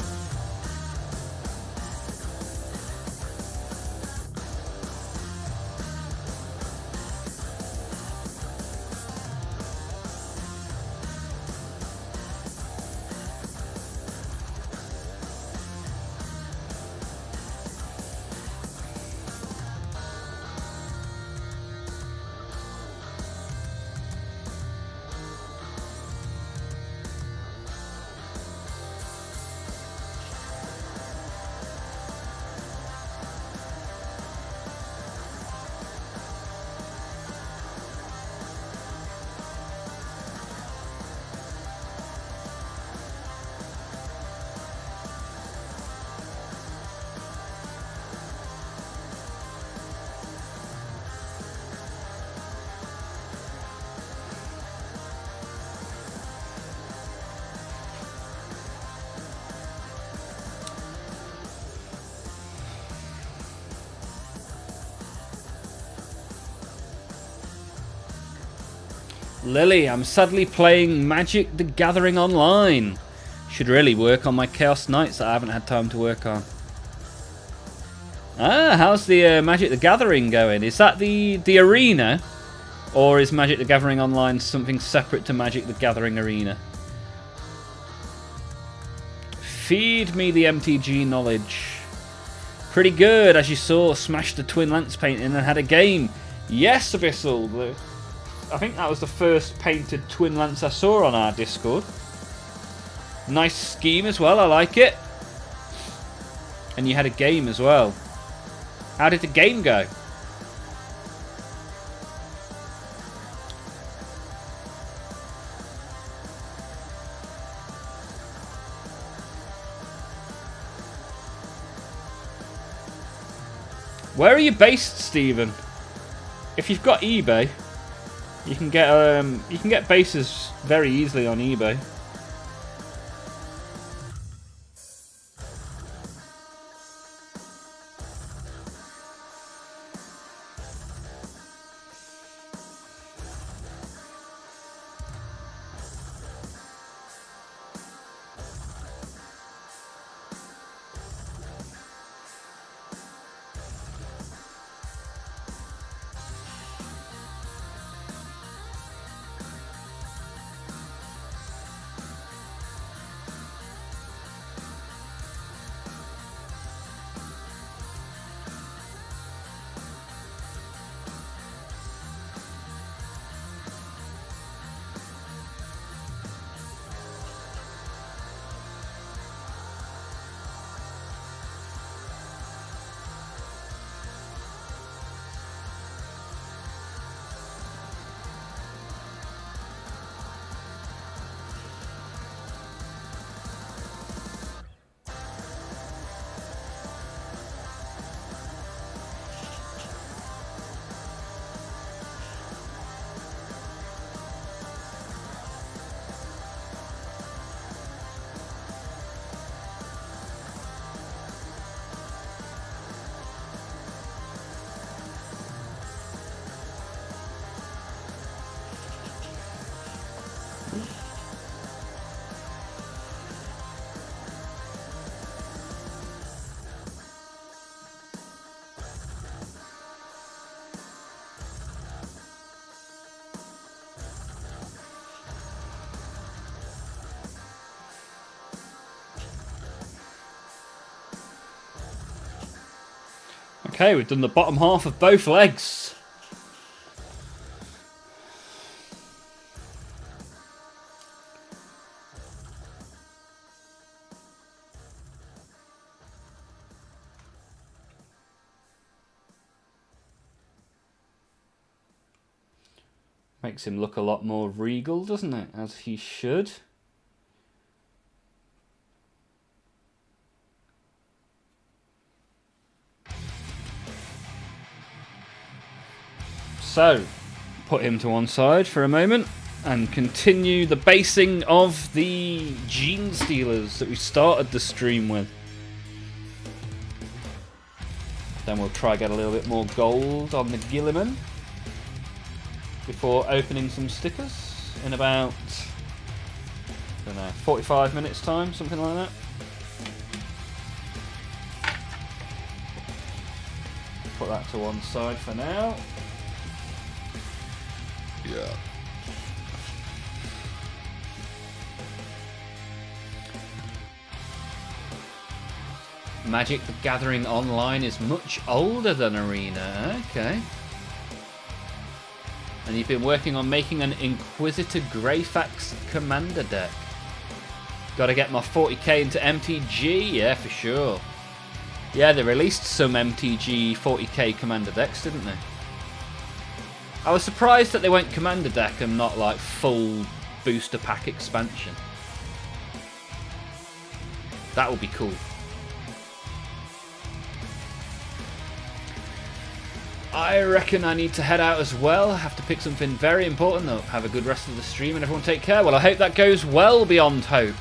Speaker 1: Lily, I'm sadly playing Magic the Gathering Online. Should really work on my Chaos Knights that I haven't had time to work on. Ah, how's the Magic the Gathering going? Is that the arena? Or is Magic the Gathering Online something separate to Magic the Gathering Arena? Feed me the MTG knowledge. Pretty good, as you saw. Smashed the Twin Lance painting and had a game. Yes, Abyssal. I think that was the first painted Twin Lance I saw on our Discord. Nice scheme as well, I like it. And you had a game as well. How did the game go? Where are you based, Stephen? If you've got eBay, you can get bases very easily on eBay. Okay, we've done the bottom half of both legs. Makes him look a lot more regal, doesn't it? As he should. So, put him to one side for a moment and continue the basing of the Gene Stealers that we started the stream with. Then we'll try get a little bit more gold on the Gilliman before opening some stickers in about, I don't know, 45 minutes time, something like that. Put that to one side for now. Yeah. Magic the Gathering Online is much older than Arena. Okay. And you've been working on making an Inquisitor Greyfax Commander deck. Gotta get my 40k into MTG, yeah, for sure. Yeah, they released some MTG 40k Commander decks, didn't they? I was surprised that they went Commander deck and not like full booster pack expansion. That would be cool. I reckon I need to head out as well. I have to pick something very important up. Have a good rest of the stream and everyone take care. Well, I hope that goes well beyond hope.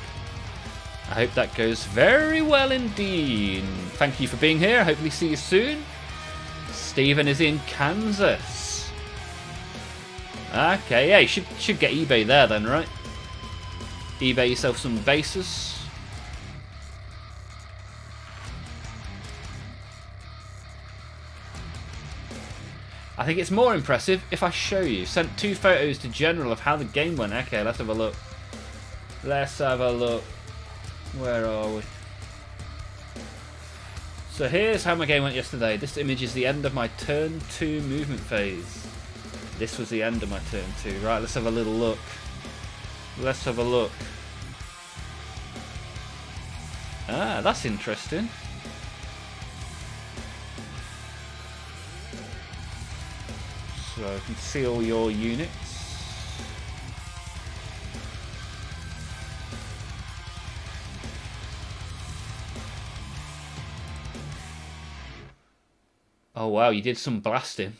Speaker 1: I hope that goes very well indeed. Thank you for being here. Hopefully see you soon. Stephen is in Kansas. Okay, yeah, you should get eBay there then, right? eBay yourself some bases. I think it's more impressive if I show you. Sent 2 photos to General of how the game went. Okay, let's have a look. Let's have a look. Where are we? So here's how my game went yesterday. This image is the end of my turn 2 movement phase. This was the end of my turn 2. Right, let's have a little look. Let's have a look. Ah, that's interesting. So you can see all your units. Oh wow, you did some blasting.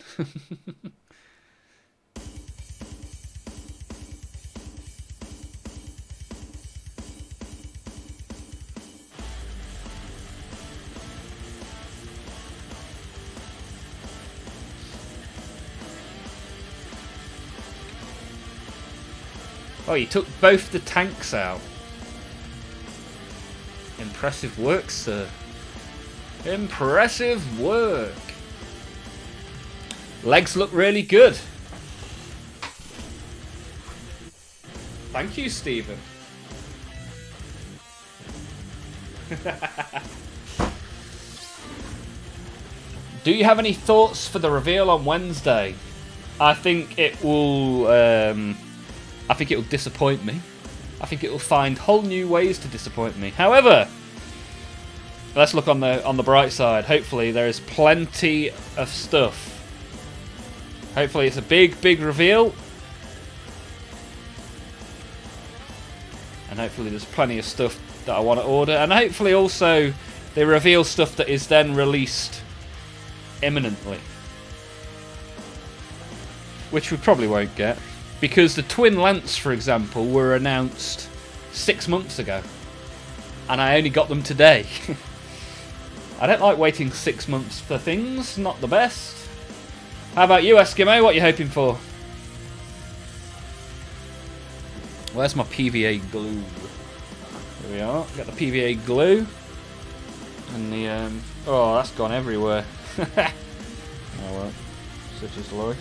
Speaker 1: Oh, you took both the tanks out. Impressive work, sir. Impressive work. Legs look really good. Thank you, Stephen. Do you have any thoughts for the reveal on Wednesday? I think it will. I think it will disappoint me. I think it will find whole new ways to disappoint me. However, let's look on the bright side. Hopefully, there is plenty of stuff. Hopefully, it's a big reveal, and hopefully, there's plenty of stuff that I want to order. And hopefully, also, they reveal stuff that is then released imminently, which we probably won't get. Because the Twin Lance, for example, were announced 6 months ago. And I only got them today. I don't like waiting 6 months for things. Not the best. How about you, Eskimo? What are you hoping for? Where's my PVA glue? Here we are. Got the PVA glue. And the, oh, that's gone everywhere. Oh well. Such is life.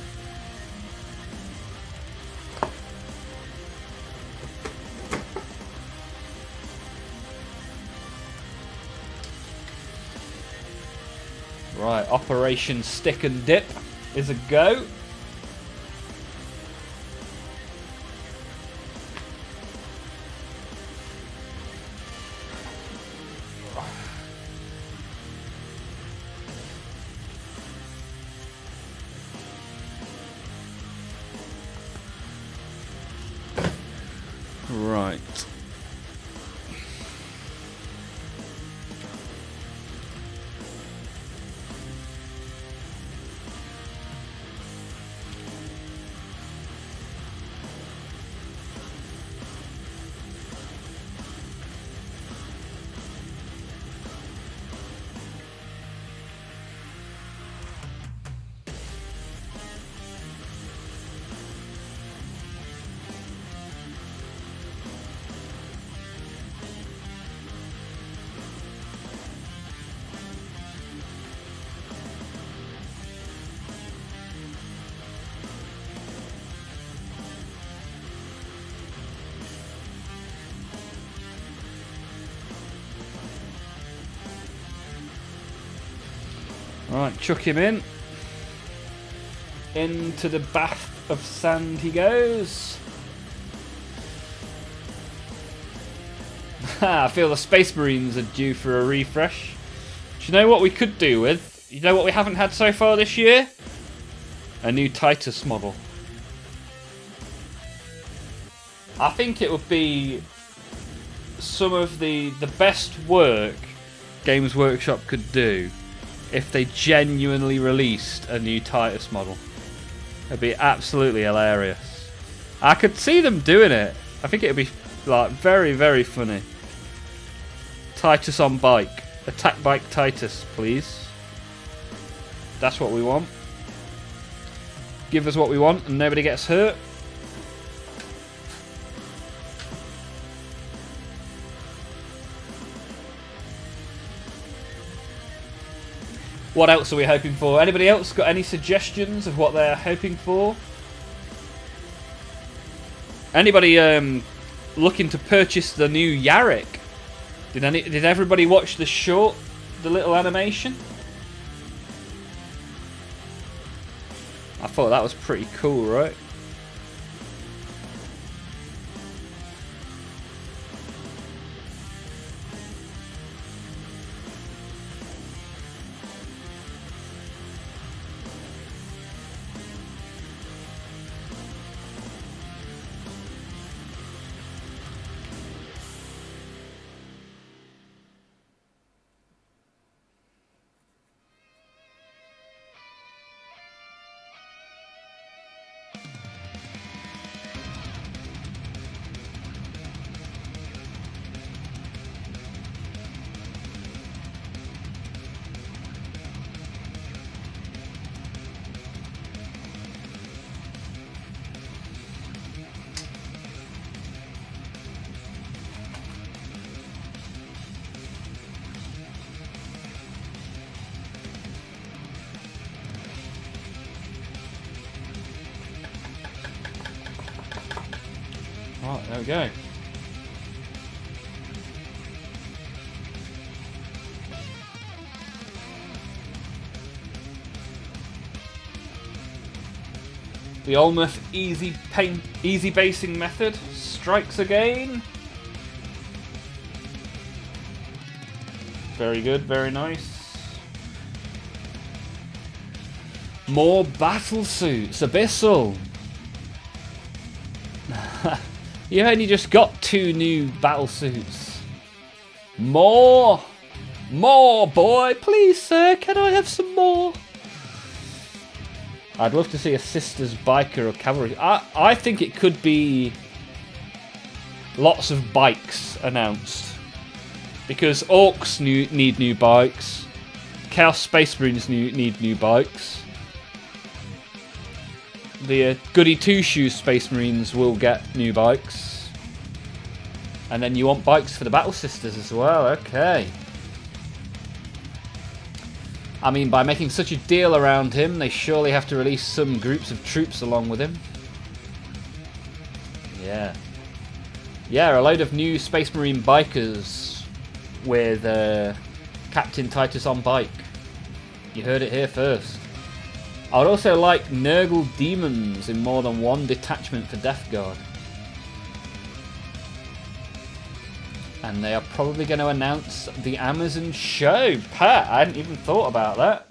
Speaker 1: Right, Operation Stick and Dip is a go. Right. Right, chuck him in. Into the bath of sand he goes. I feel the Space Marines are due for a refresh. Do you know what we could do with? You know what we haven't had so far this year? A new Titus model. I think it would be some of the best work Games Workshop could do if they genuinely released a new Titus model. It'd be absolutely hilarious. I could see them doing it. I think it'd be like very, very funny. Titus on bike. Attack bike Titus, please. That's what we want. Give us what we want and nobody gets hurt. What else are we hoping for? Anybody else got any suggestions of what they're hoping for? Anybody looking to purchase the new Yarrick? Did everybody watch the short, the little animation? I thought that was pretty cool, right? Right, there we go. The Olmaph easy basing method strikes again. Very good, very nice. More battle suits, Abyssal. You only just got 2 new battle suits. More! More, boy! Please, sir, can I have some more? I'd love to see a Sisters Biker or Cavalry. I think it could be lots of bikes announced. Because Orcs need new bikes. Chaos Space Marines need new bikes. The Goody Two Shoes Space Marines will get new bikes. And then you want bikes for the Battle Sisters as well, okay. I mean, by making such a deal around him, they surely have to release some groups of troops along with him. Yeah. Yeah, a load of new Space Marine bikers with Captain Titus on bike. You heard it here first. I would also like Nurgle Demons in more than one detachment for Death Guard. And they are probably going to announce the Amazon show. Pat, I hadn't even thought about that.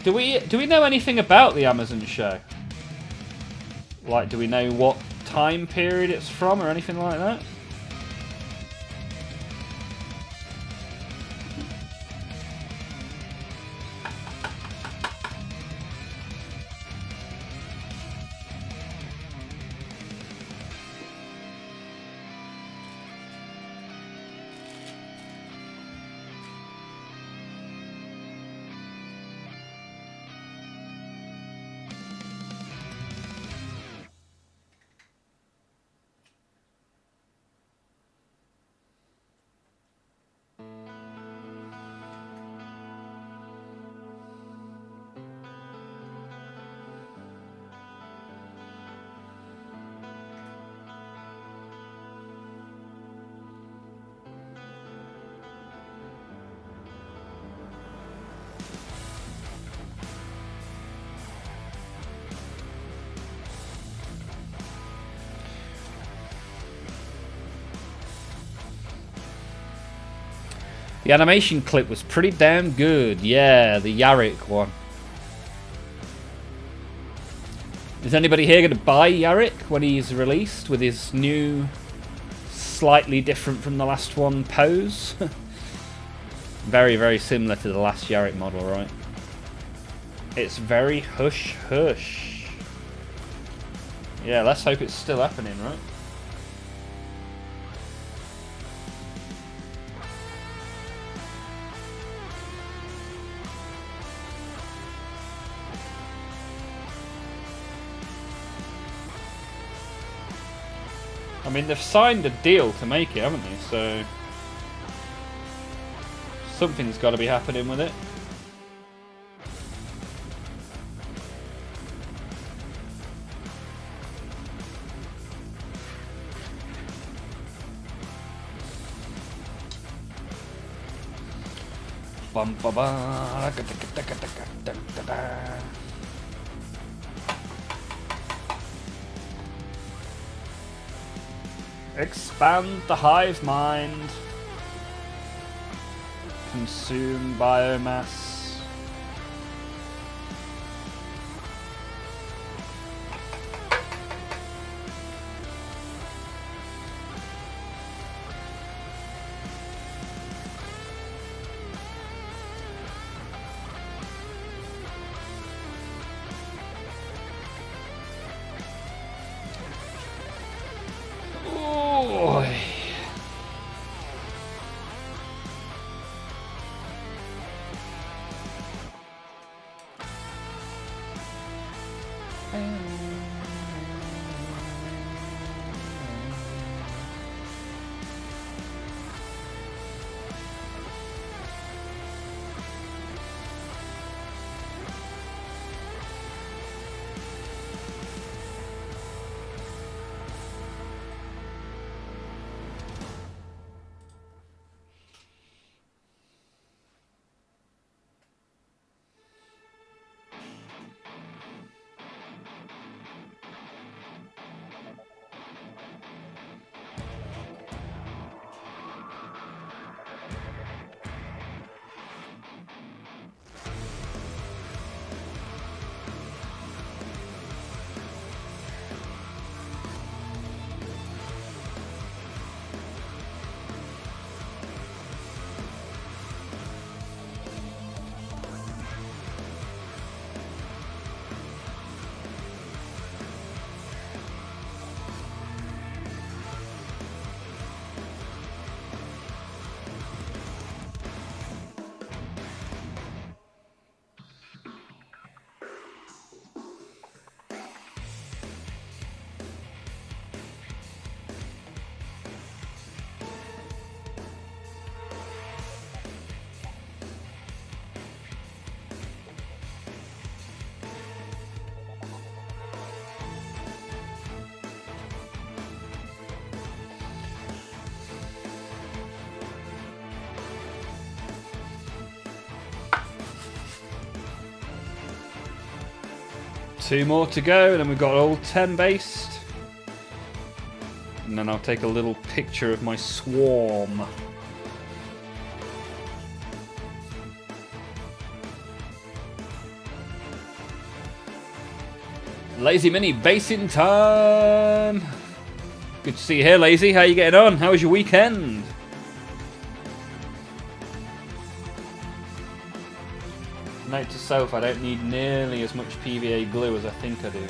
Speaker 1: Do we know anything about the Amazon show? Like, do we know what time period it's from or anything like that? The animation clip was pretty damn good. Yeah, the Yarick one. Is anybody here going to buy Yarick when he's released with his new, slightly different from the last one pose? Very, very similar to the last Yarick model, right? It's very hush hush. Yeah, let's hope it's still happening, right? I mean, they've signed a deal to make it, haven't they? So something's got to be happening with it. Bum, ba, ba, expand the hive mind. Consume biomass. 2 more to go, and then we've got all 10 based. And then I'll take a little picture of my swarm. Lazy Mini basing time! Good to see you here, Lazy. How you getting on? How was your weekend? Note to self, I don't need nearly as much PVA glue as I think I do.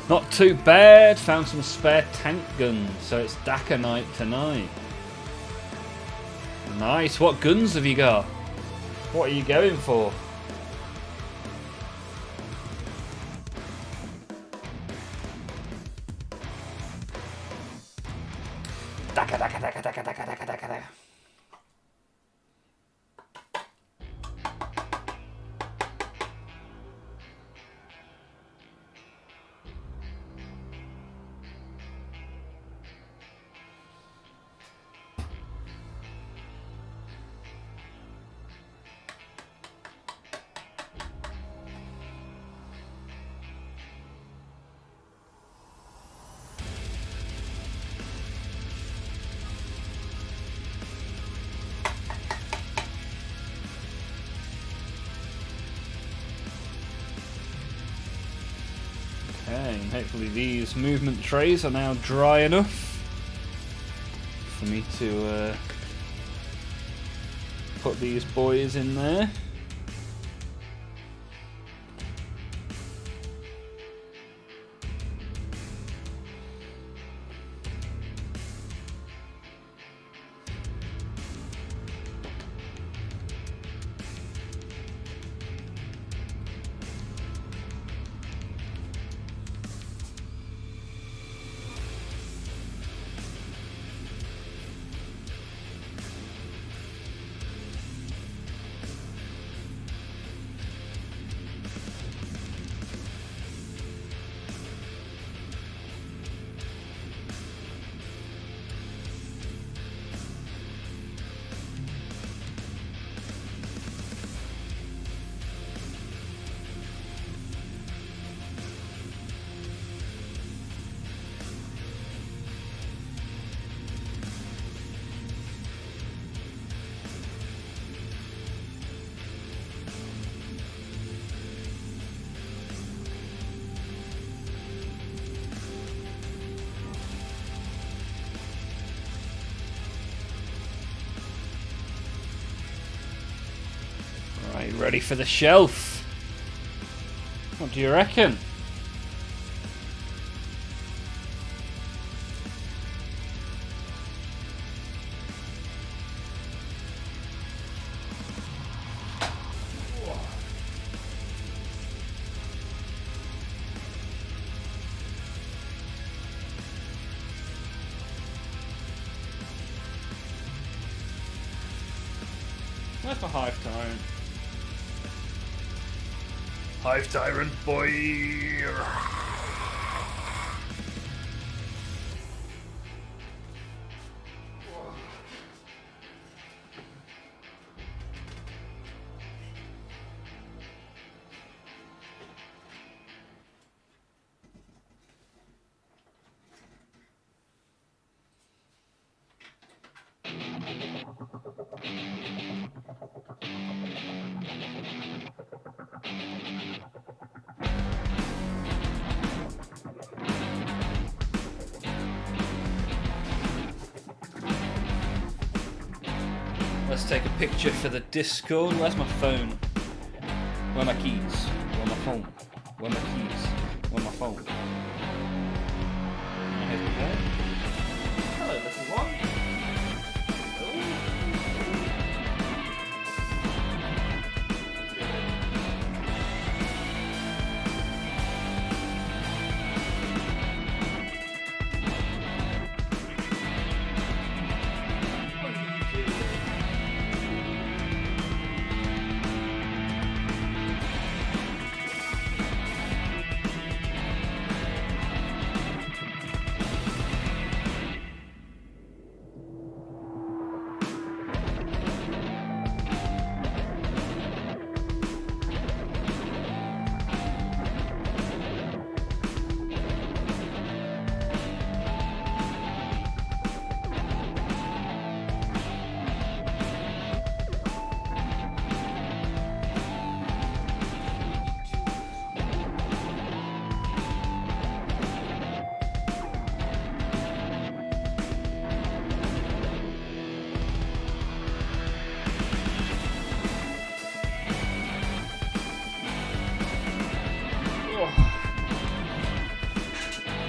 Speaker 1: Not too bad. Found some spare tank guns, so it's Dakar night tonight. Nice. What guns have you got? What are you going for? Dakar, Dakar, Dakar, Dakar, Dakar, Dakar, Dakar. Okay, and hopefully these movement trays are now dry enough for me to put these boys in there. Right, ready for the shelf. What do you reckon? Where's my Hive Tyrant? Hive Tyrant, boy! Let's take a picture for the Discord. Where's my phone? Where are my keys? Where my phone? Where my keys? Where my phone? Here's my phone. Hello, little one.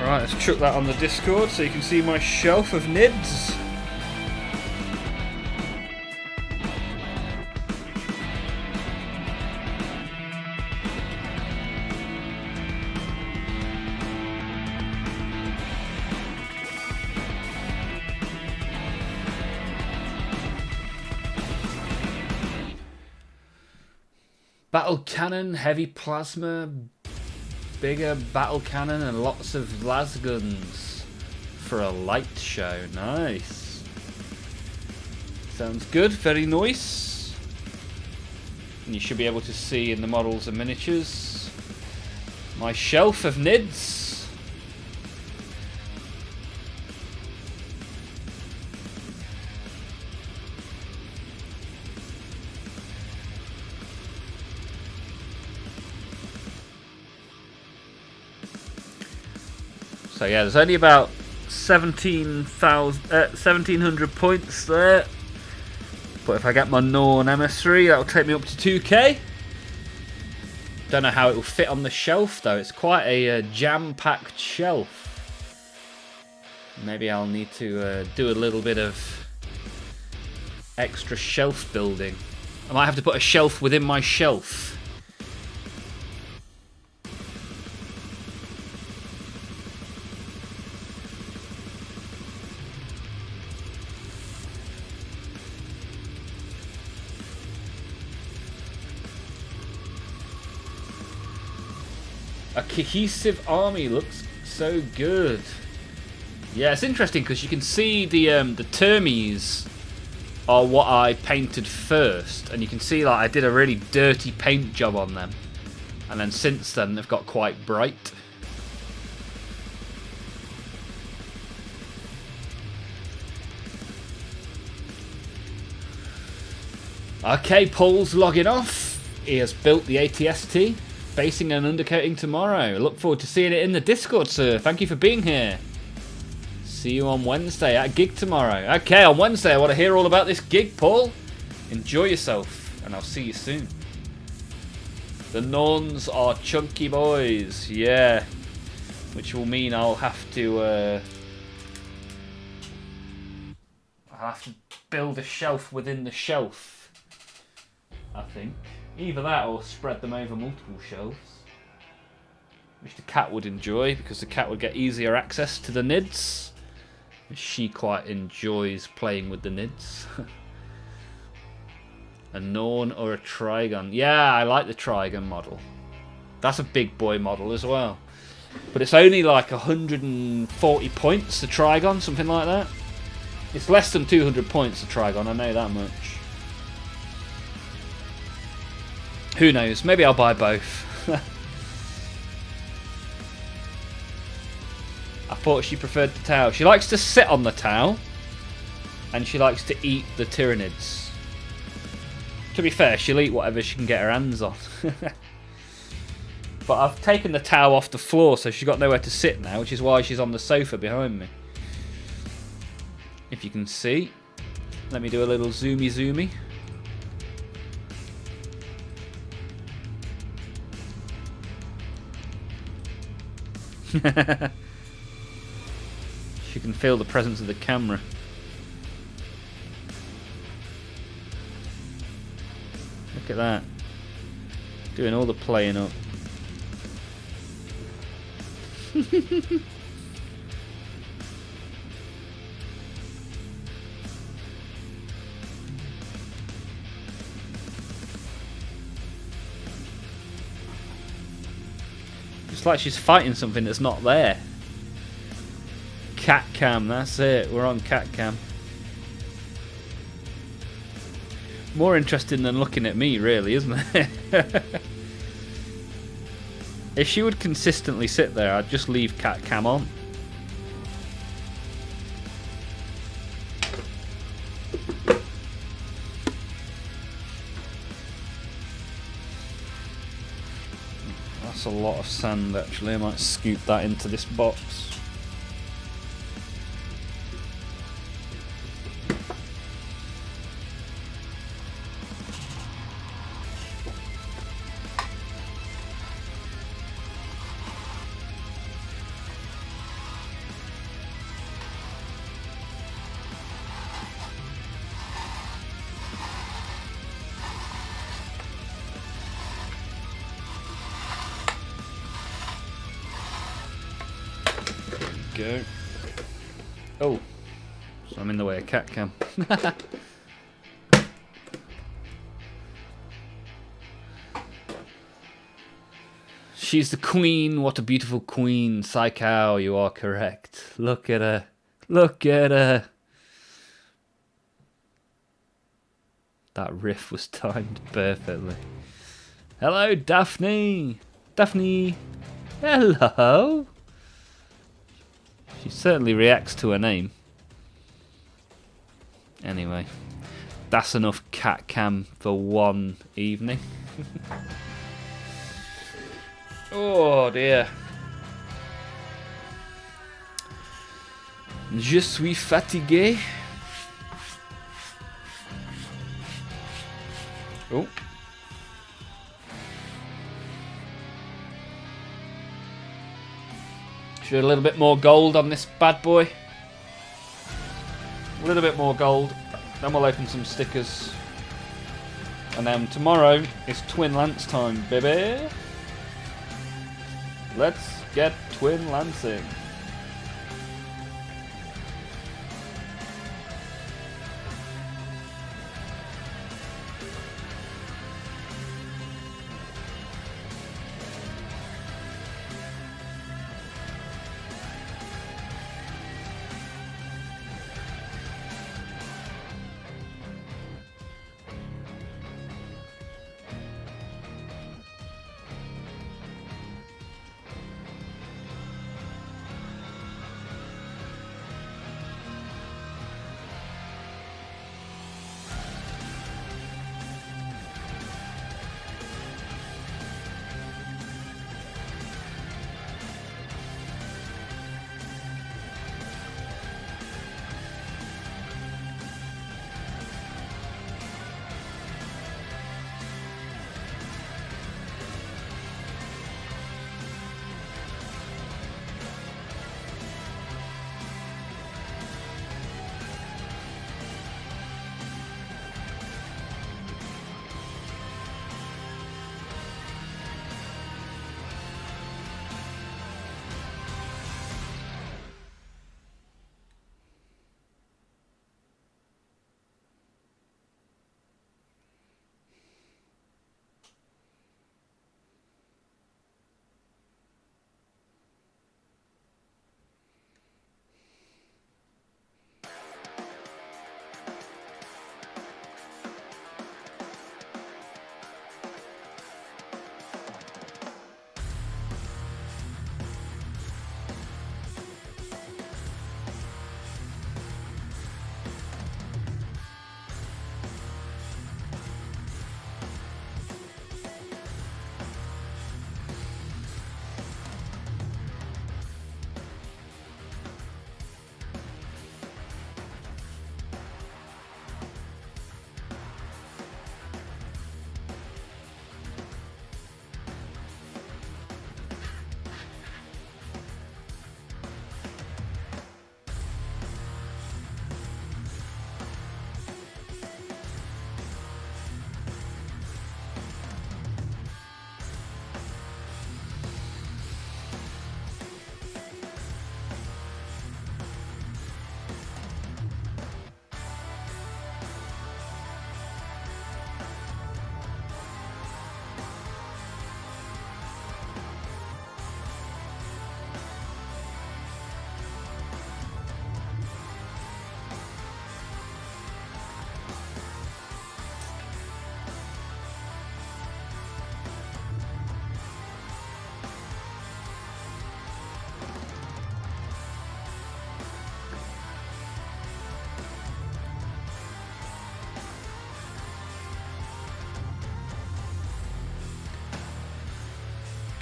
Speaker 1: Right, let's chuck that on the Discord so you can see my shelf of nids. Battle cannon, heavy plasma, bigger battle cannon, and lots of las guns for a light show. Nice. Sounds good. Very nice. And you should be able to see in the models and miniatures my shelf of nids. So yeah, there's only about 1700 points there. But if I get my Norn emissary, that'll take me up to 2k. Don't know how it will fit on the shelf though. It's quite a jam-packed shelf. Maybe I'll need to do a little bit of extra shelf building. I might have to put a shelf within my shelf. A cohesive army looks so good. Yeah, it's interesting because you can see the termies are what I painted first, and you can see like I did a really dirty paint job on them, and then since then they've got quite bright. Okay, Paul's logging off. He has built the ATST. Basing and undercoating tomorrow. I look forward to seeing it in the Discord, sir. Thank you for being here. See you on Wednesday at a gig tomorrow. Okay, on Wednesday I want to hear all about this gig, Paul. Enjoy yourself, and I'll see you soon. The Norns are chunky boys, yeah. Which will mean I'll have to build a shelf within the shelf, I think. Either that or spread them over multiple shelves. Which the cat would enjoy, because the cat would get easier access to the nids. She quite enjoys playing with the nids. A Norn or a Trigon. Yeah, I like the Trigon model. That's a big boy model as well. But it's only like 140 points, the Trigon, something like that. It's less than 200 points, the Trigon, I know that much. Who knows? Maybe I'll buy both. I thought she preferred the Tau. She likes to sit on the Tau, and she likes to eat the Tyranids. To be fair, she'll eat whatever she can get her hands on. But I've taken the Tau off the floor, so she's got nowhere to sit now, which is why she's on the sofa behind me. If you can see. Let me do a little zoomy. She can feel the presence of the camera. Look at that. Doing all the playing up. It's like she's fighting something that's not there. Cat cam, that's it. We're on cat cam. More interesting than looking at me, really, isn't it? If she would consistently sit there, I'd just leave cat cam on. That's a lot of sand, actually. I might scoop that into this box. Go. Oh, so I'm in the way of cat cam. She's the queen. What a beautiful queen. Psychow, you are correct. Look at her. Look at her. That riff was timed perfectly. Hello, Daphne. Daphne. Hello. She certainly reacts to her name. Anyway, that's enough cat cam for one evening. Oh dear. Je suis fatigué. Oh. Should a little bit more gold on this bad boy. A little bit more gold. Then we'll open some stickers. And then tomorrow is Twin Lance time, baby. Let's get Twin Lancing.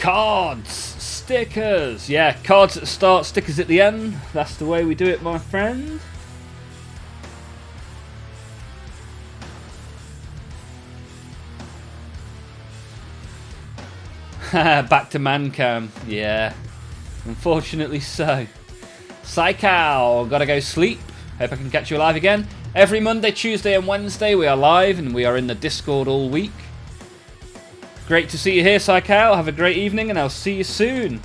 Speaker 1: Cards, stickers. Yeah, cards at the start, stickers at the end. That's the way we do it, my friend. Back to Mancam. Yeah, unfortunately so. Psychow, gotta go sleep. Hope I can catch you live again. Every Monday, Tuesday and Wednesday we are live and we are in the Discord all week. Great to see you here, Psychow. Have a great evening and I'll see you soon.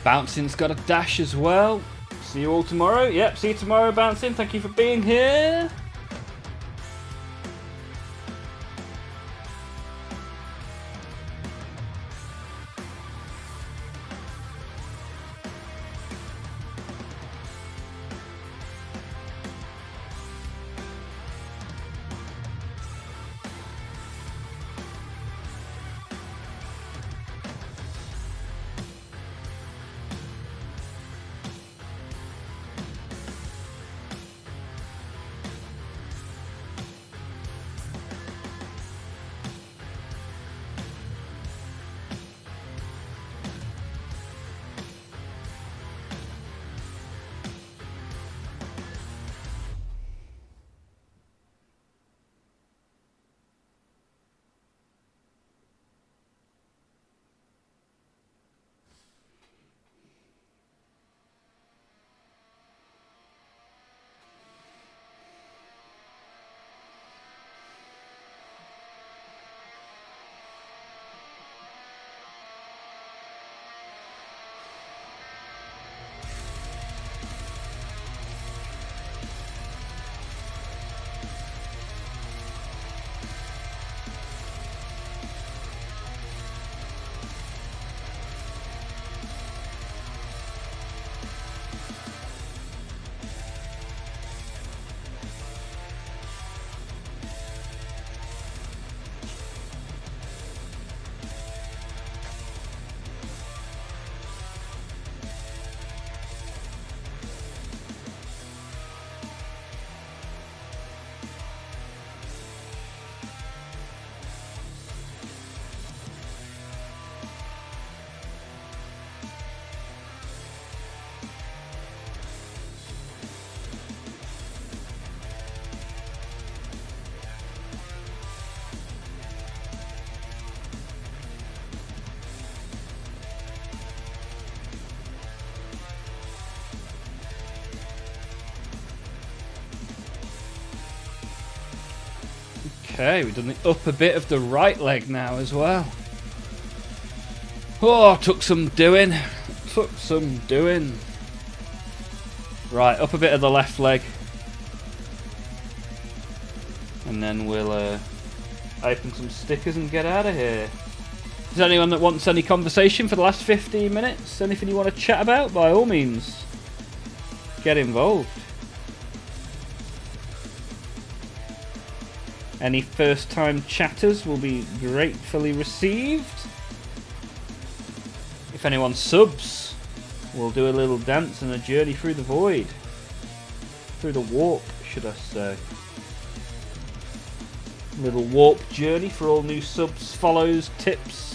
Speaker 1: Bouncing's got a dash as well. See you all tomorrow. Yep, see you tomorrow, Bouncing. Thank you for being here. Okay, we've done the upper bit of the right leg now as well. Oh, took some doing. Took some doing. Right, upper bit of the left leg. And then we'll open some stickers and get out of here. Is there anyone that wants any conversation for the last 15 minutes? Anything you want to chat about? By all means, get involved. Any first-time chatters will be gratefully received. If anyone subs, we'll do a little dance and a journey through the void. Through the warp, should I say. Little warp journey for all new subs, follows, tips.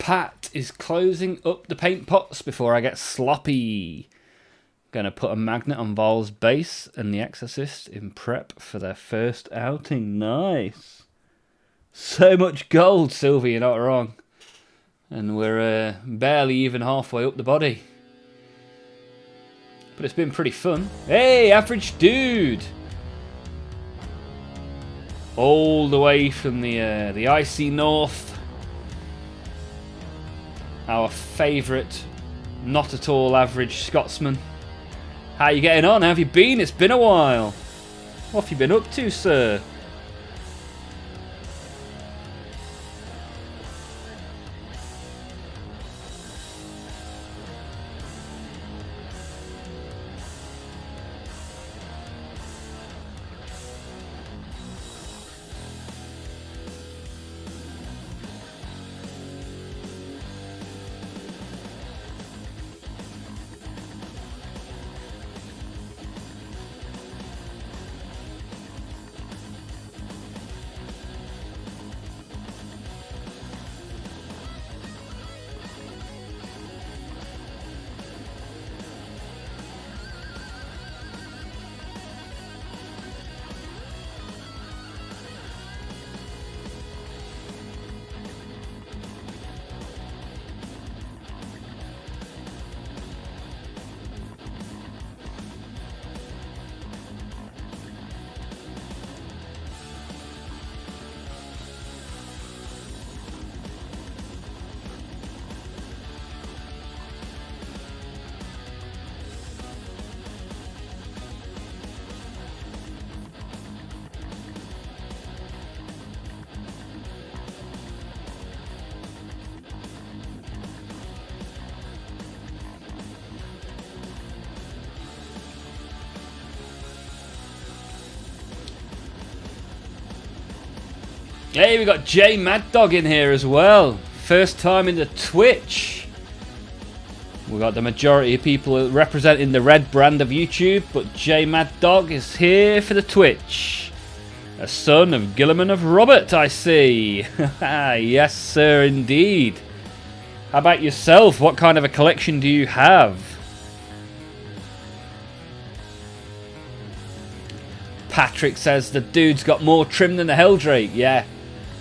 Speaker 1: Pat is closing up the paint pots before I get sloppy. Gonna put a magnet on Vol's base and the Exorcist in prep for their first outing. Nice. So much gold, Sylvie, you're not wrong. And we're barely even halfway up the body. But it's been pretty fun. Hey, average dude! All the way from the icy north. Our favourite, not at all average Scotsman. How you getting on? How have you been? It's been a while. What have you been up to, sir? Hey, we got J Mad Dog in here as well. First time in the Twitch. We got the majority of people representing the red brand of YouTube, but J Mad Dog is here for the Twitch. A son of Gilliman of Robert, I see. Yes, sir, indeed. How about yourself? What kind of a collection do you have? Patrick says the dude's got more trim than the Helldrake. Yeah.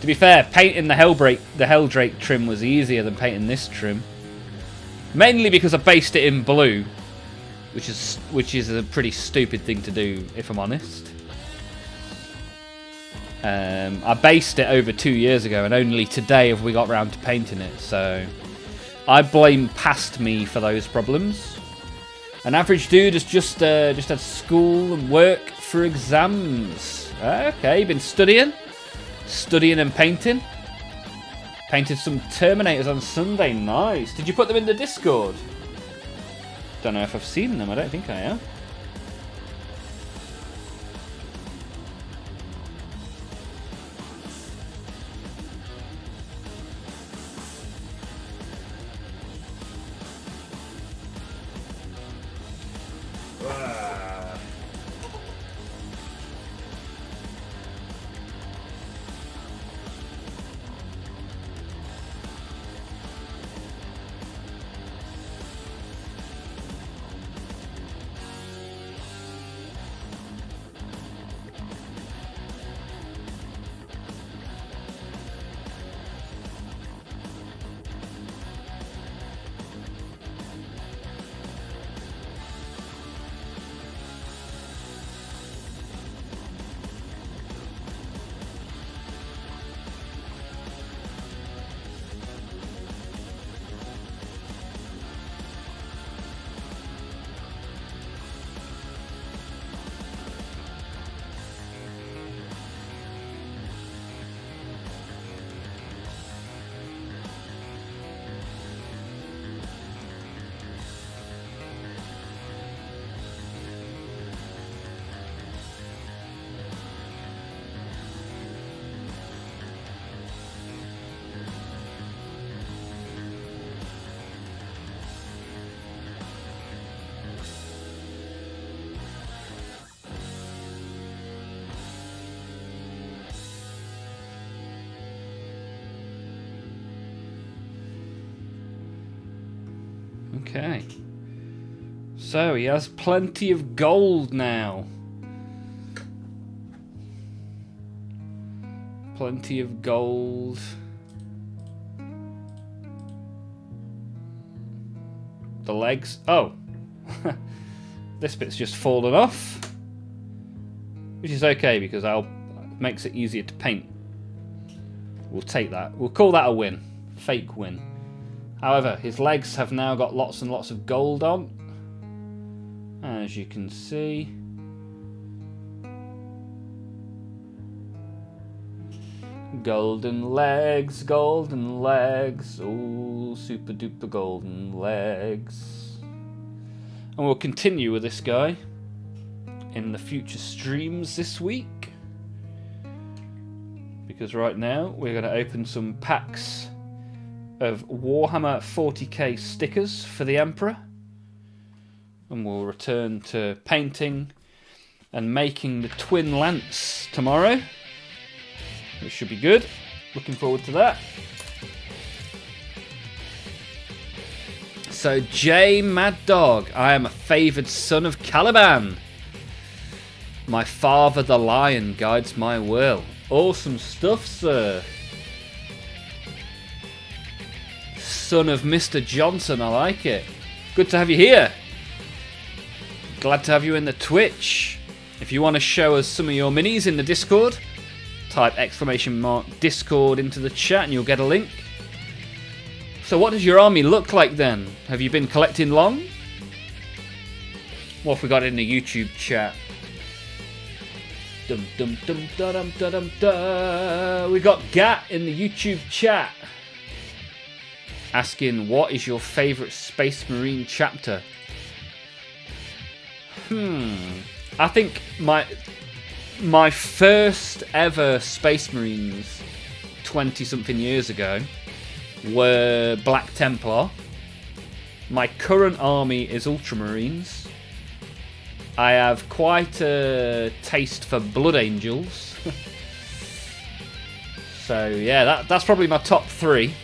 Speaker 1: To be fair, painting the Helldrake trim was easier than painting this trim. Mainly because I based it in blue, which is a pretty stupid thing to do, if I'm honest. I based it over 2 years ago, and only today have we got round to painting it. So I blame past me for those problems. An average dude has just had school and work for exams. Okay, been studying and painting. Painted some Terminators on Sunday. Nice. Did you put them in the Discord? Don't know if I've seen them. I don't think I have. Okay. So he has plenty of gold now. Plenty of gold. The legs. Oh. This bit's just fallen off. Which is okay because it makes it easier to paint. We'll take that. We'll call that a win. Fake win. However, his legs have now got lots and lots of gold on. As you can see. Golden legs, golden legs. Oh, super duper golden legs. And we'll continue with this guy in the future streams this week. Because right now we're going to open some packs of Warhammer 40k stickers for the Emperor. And we'll return to painting and making the twin lance tomorrow. Which should be good. Looking forward to that. So, J Mad Dog, I am a favoured son of Caliban. My father the lion guides my will. Awesome stuff, sir. Son of Mr. Johnson, I like it. Good to have you here. Glad to have you in the Twitch. If you want to show us some of your minis in the Discord, type !Discord into the chat and you'll get a link. So what does your army look like then? Have you been collecting long? What have we got in the YouTube chat? Dum dum dum da dum da dum da. We got Gat in the YouTube chat asking, what is your favourite Space Marine chapter? I think my first ever Space Marines 20 something years ago were Black Templar. My current army is Ultramarines. I have quite a taste for Blood Angels. So yeah, that's probably my top 3.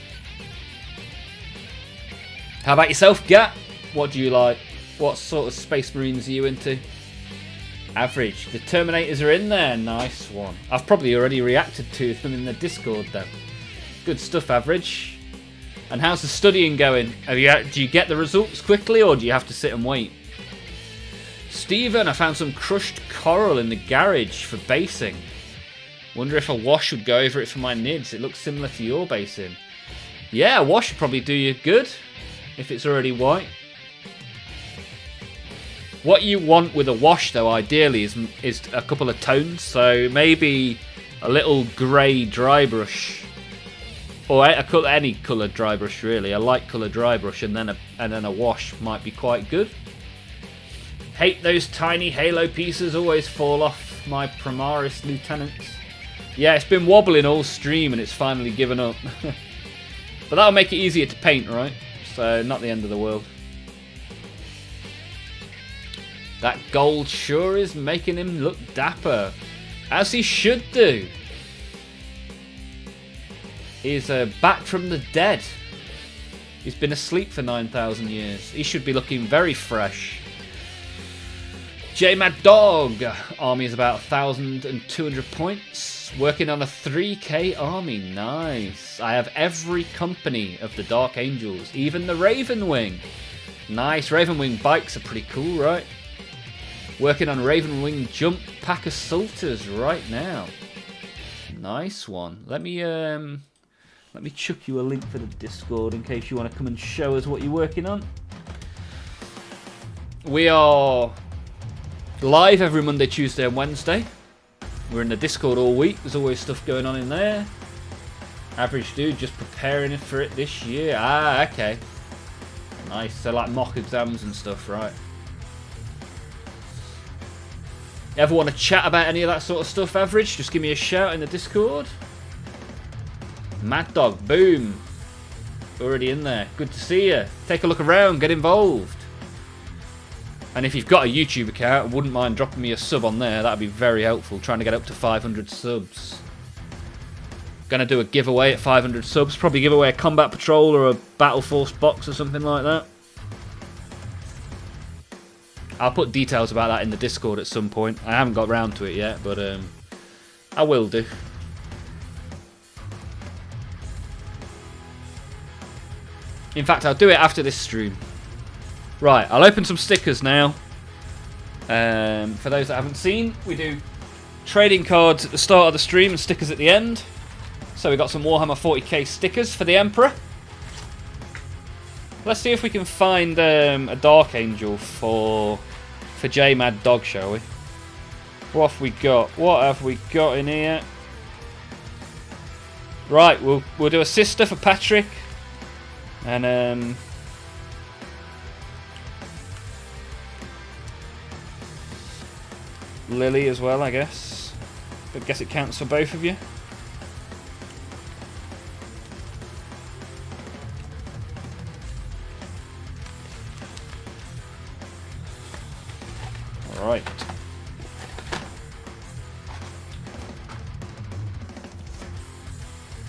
Speaker 1: How about yourself, Gat? What do you like? What sort of Space Marines are you into? Average. The Terminators are in there. Nice one. I've probably already reacted to them in the Discord though. Good stuff, Average. And how's the studying going? Do you get the results quickly or do you have to sit and wait? Stephen, I found some crushed coral in the garage for basing. Wonder if a wash would go over it for my nids. It looks similar to your basing. Yeah, a wash would probably do you good if it's already white. What you want with a wash, though, ideally, is a couple of tones. So maybe a little grey dry brush, or any coloured dry brush, really. A light colour dry brush, and then a wash might be quite good. Hate those tiny halo pieces. Always fall off my Primaris lieutenants. Yeah, it's been wobbling all stream, and it's finally given up. But that'll make it easier to paint, right? So not the end of the world. That gold sure is making him look dapper, as he should do. He's back from the dead. He's been asleep for 9,000 years. He should be looking very fresh. J Mad Dog. Army is about 1,200 points. Working on a 3k army. Nice. I have every company of the Dark Angels, even the Raven Wing. Nice. Raven Wing bikes are pretty cool, right? Working on Raven Wing jump pack assaulters right now. Nice one. Let me chuck you a link for the Discord in case you want to come and show us what you're working on. We are live every Monday, Tuesday and Wednesday. We're in the Discord all week. There's always stuff going on in there. Average dude just preparing for it this year. Ah, okay. Nice. So like mock exams and stuff, right? Ever want to chat about any of that sort of stuff, Average? Just give me a shout in the Discord. Mad Dog, boom. Already in there. Good to see you. Take a look around, get involved. And if you've got a YouTube account, I wouldn't mind dropping me a sub on there. That'd be very helpful, trying to get up to 500 subs. Gonna do a giveaway at 500 subs. Probably give away a Combat Patrol or a Battle Force box or something like that. I'll put details about that in the Discord at some point. I haven't got round to it yet, but I will do. In fact, I'll do it after this stream. Right, I'll open some stickers now. For those that haven't seen, we do trading cards at the start of the stream and stickers at the end. So we got some Warhammer 40k stickers for the Emperor. Let's see if we can find a Dark Angel for J Mad Dog, shall we? What have we got? What have we got in here? Right, we'll do a sister for Patrick, and Lily as well, I guess. I guess it counts for both of you. Alright.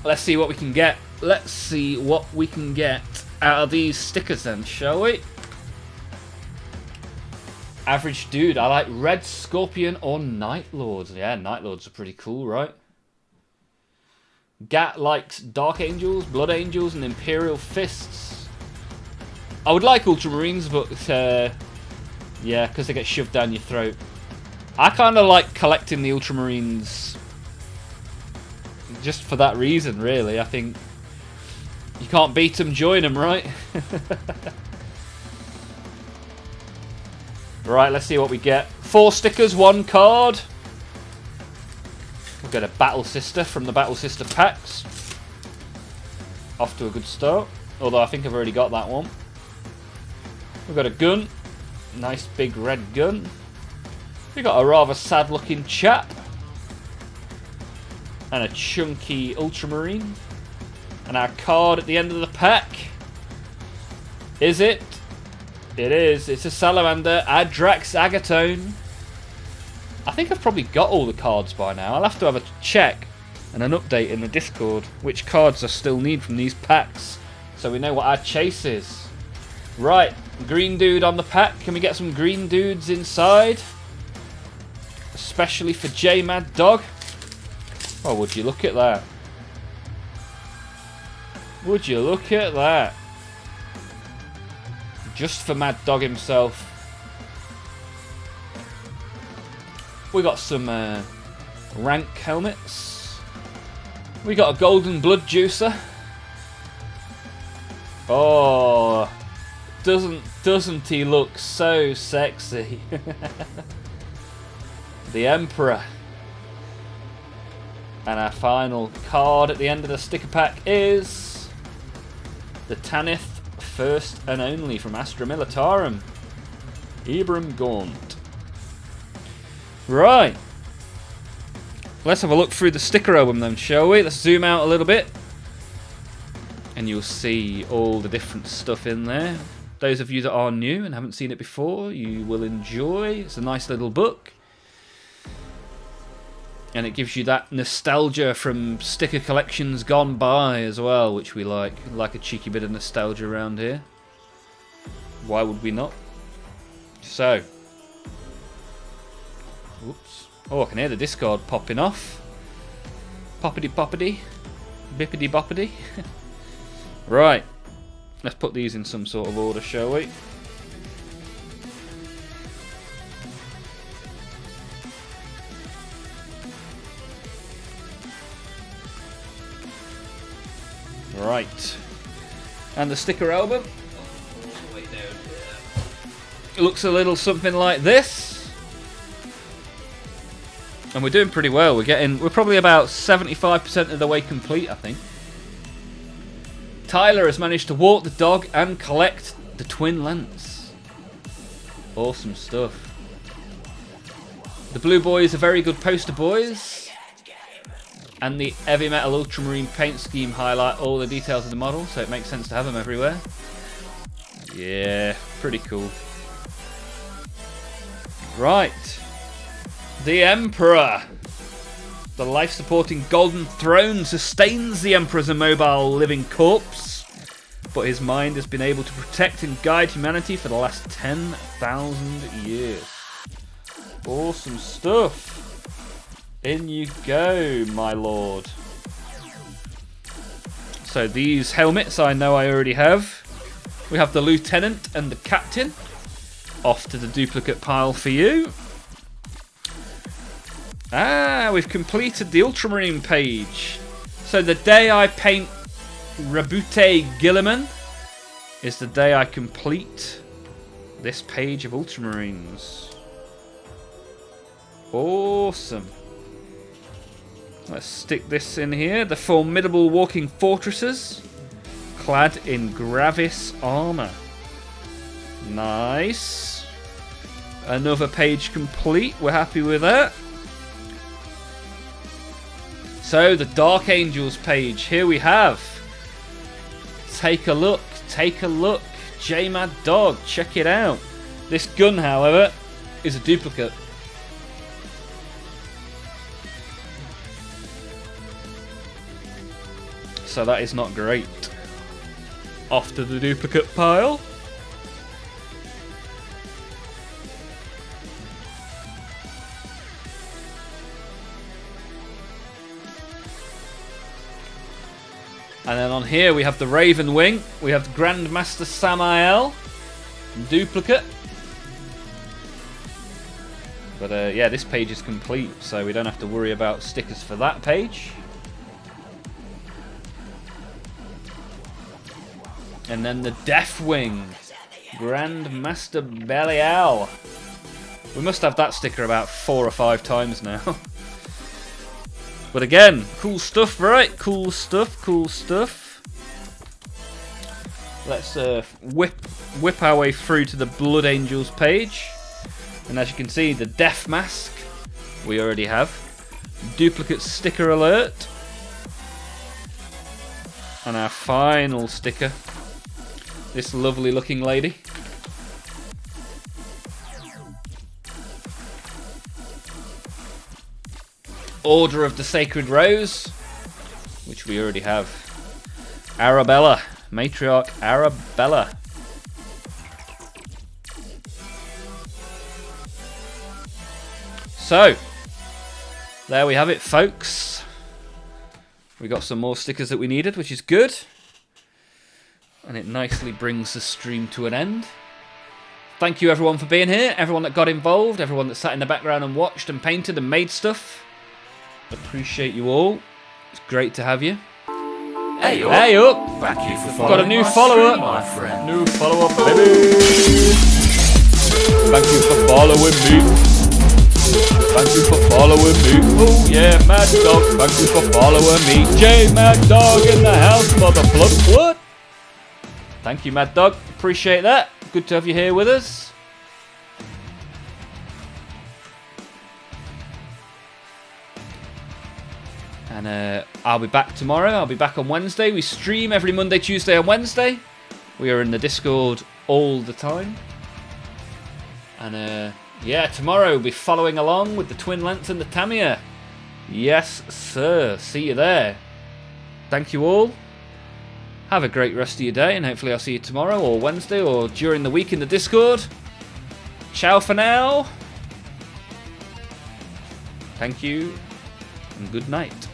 Speaker 1: Let's see what we can get. Let's see what we can get out of these stickers then, shall we? Average dude. I like Red Scorpion or Night Lords. Yeah, Night Lords are pretty cool, right? Gat likes Dark Angels, Blood Angels, and Imperial Fists. I would like Ultramarines, but yeah, because they get shoved down your throat. I kind of like collecting the Ultramarines just for that reason, really. I think you can't beat them, join them, right? Right, let's see what we get. 4 stickers, 1 card. We've got a Battle Sister from the Battle Sister packs. Off to a good start. Although I think I've already got that one. We've got a gun. Nice big red gun. We've got a rather sad looking chap. And a chunky Ultramarine. And our card at the end of the pack. Is it? It is. It's a Salamander, Adrax Agatone. I think I've probably got all the cards by now. I'll have to have a check and an update in the Discord which cards I still need from these packs so we know what our chase is. Right, green dude on the pack. Can we get some green dudes inside? Especially for J Mad Dog. Oh, would you look at that? Would you look at that? Just for Mad Dog himself. We got some rank helmets. We got a golden blood juicer. Oh, doesn't he look so sexy? The Emperor. And our final card at the end of the sticker pack is the Tanith First and Only from Astra Militarum, Ibram Gaunt. Right, let's have a look through the sticker album then, shall we? Let's zoom out a little bit and you'll see all the different stuff in there. Those of you that are new and haven't seen it before, you will enjoy. It's a nice little book. And it gives you that nostalgia from sticker collections gone by as well, which we like. Like a cheeky bit of nostalgia around here. Why would we not? So. Oops. Oh, I can hear the Discord popping off. Poppity poppity. Bippity boppity. Right. Let's put these in some sort of order, shall we? Right, and the sticker album. It looks a little something like this, and we're doing pretty well. We're probably about 75% of the way complete, I think. Tyler has managed to walk the dog and collect the twin lance. Awesome stuff. The blue boys are very good poster boys. And the Heavy Metal Ultramarine paint scheme highlight all the details of the model, so it makes sense to have them everywhere. Yeah, pretty cool. Right. The Emperor. The life-supporting golden throne sustains the Emperor as a mobile living corpse. but his mind has been able to protect and guide humanity for the last 10,000 years. Awesome stuff. In you go, my lord. So these helmets I know I already have. We have the lieutenant and the captain. Off to the duplicate pile for you. We've completed the Ultramarine page. So the day I paint Rabute Gilliman is the day I complete this page of Ultramarines. Awesome. Let's stick this in here. The formidable walking fortresses, clad in Gravis armor. Nice. Another page complete. We're happy with that. So the Dark Angels page. Here we have. Take a look. Take a look. J-Mad Dog. Check it out. This gun, however, is a duplicate. So that is not great. Off to the duplicate pile. And then on here we have the Raven Wing. We have Grandmaster Samael. Duplicate. But yeah, this page is complete, so we don't have to worry about stickers for that page. And then the Death Wing, Grandmaster Belial. We must have that sticker about 4 or 5 times now. But again, cool stuff, right? Cool stuff, cool stuff. Let's whip our way through to the Blood Angels page. And as you can see, the Death Mask we already have. Duplicate sticker alert. And our final sticker. This lovely looking lady. Order of the Sacred Rose, which we already have. Arabella, Matriarch Arabella. So, there we have it, folks. We got some more stickers that we needed, which is good. And it nicely brings the stream to an end. Thank you everyone for being here, everyone that got involved, everyone that sat in the background and watched and painted and made stuff. Appreciate you all. It's great to have you.
Speaker 2: Hey up!
Speaker 1: Hey up!
Speaker 2: Thank you for following
Speaker 1: Got a new
Speaker 2: my
Speaker 1: follower.
Speaker 2: stream, my friend.
Speaker 1: New follower, baby. Thank you for following me. Thank you for following me. Oh yeah, Mad Dog. Thank you for following me. J Mad Dog in the house, mother blood. Thank you, Mad Dog. Appreciate that. Good to have you here with us. And I'll be back tomorrow. I'll be back on Wednesday. We stream every Monday, Tuesday, and Wednesday. We are in the Discord all the time. And yeah, tomorrow we'll be following along with the Twin Lance and the Tamiya. Yes, sir. See you there. Thank you all. Have a great rest of your day, and hopefully I'll see you tomorrow or Wednesday or during the week in the Discord. Ciao for now. Thank you, and good night.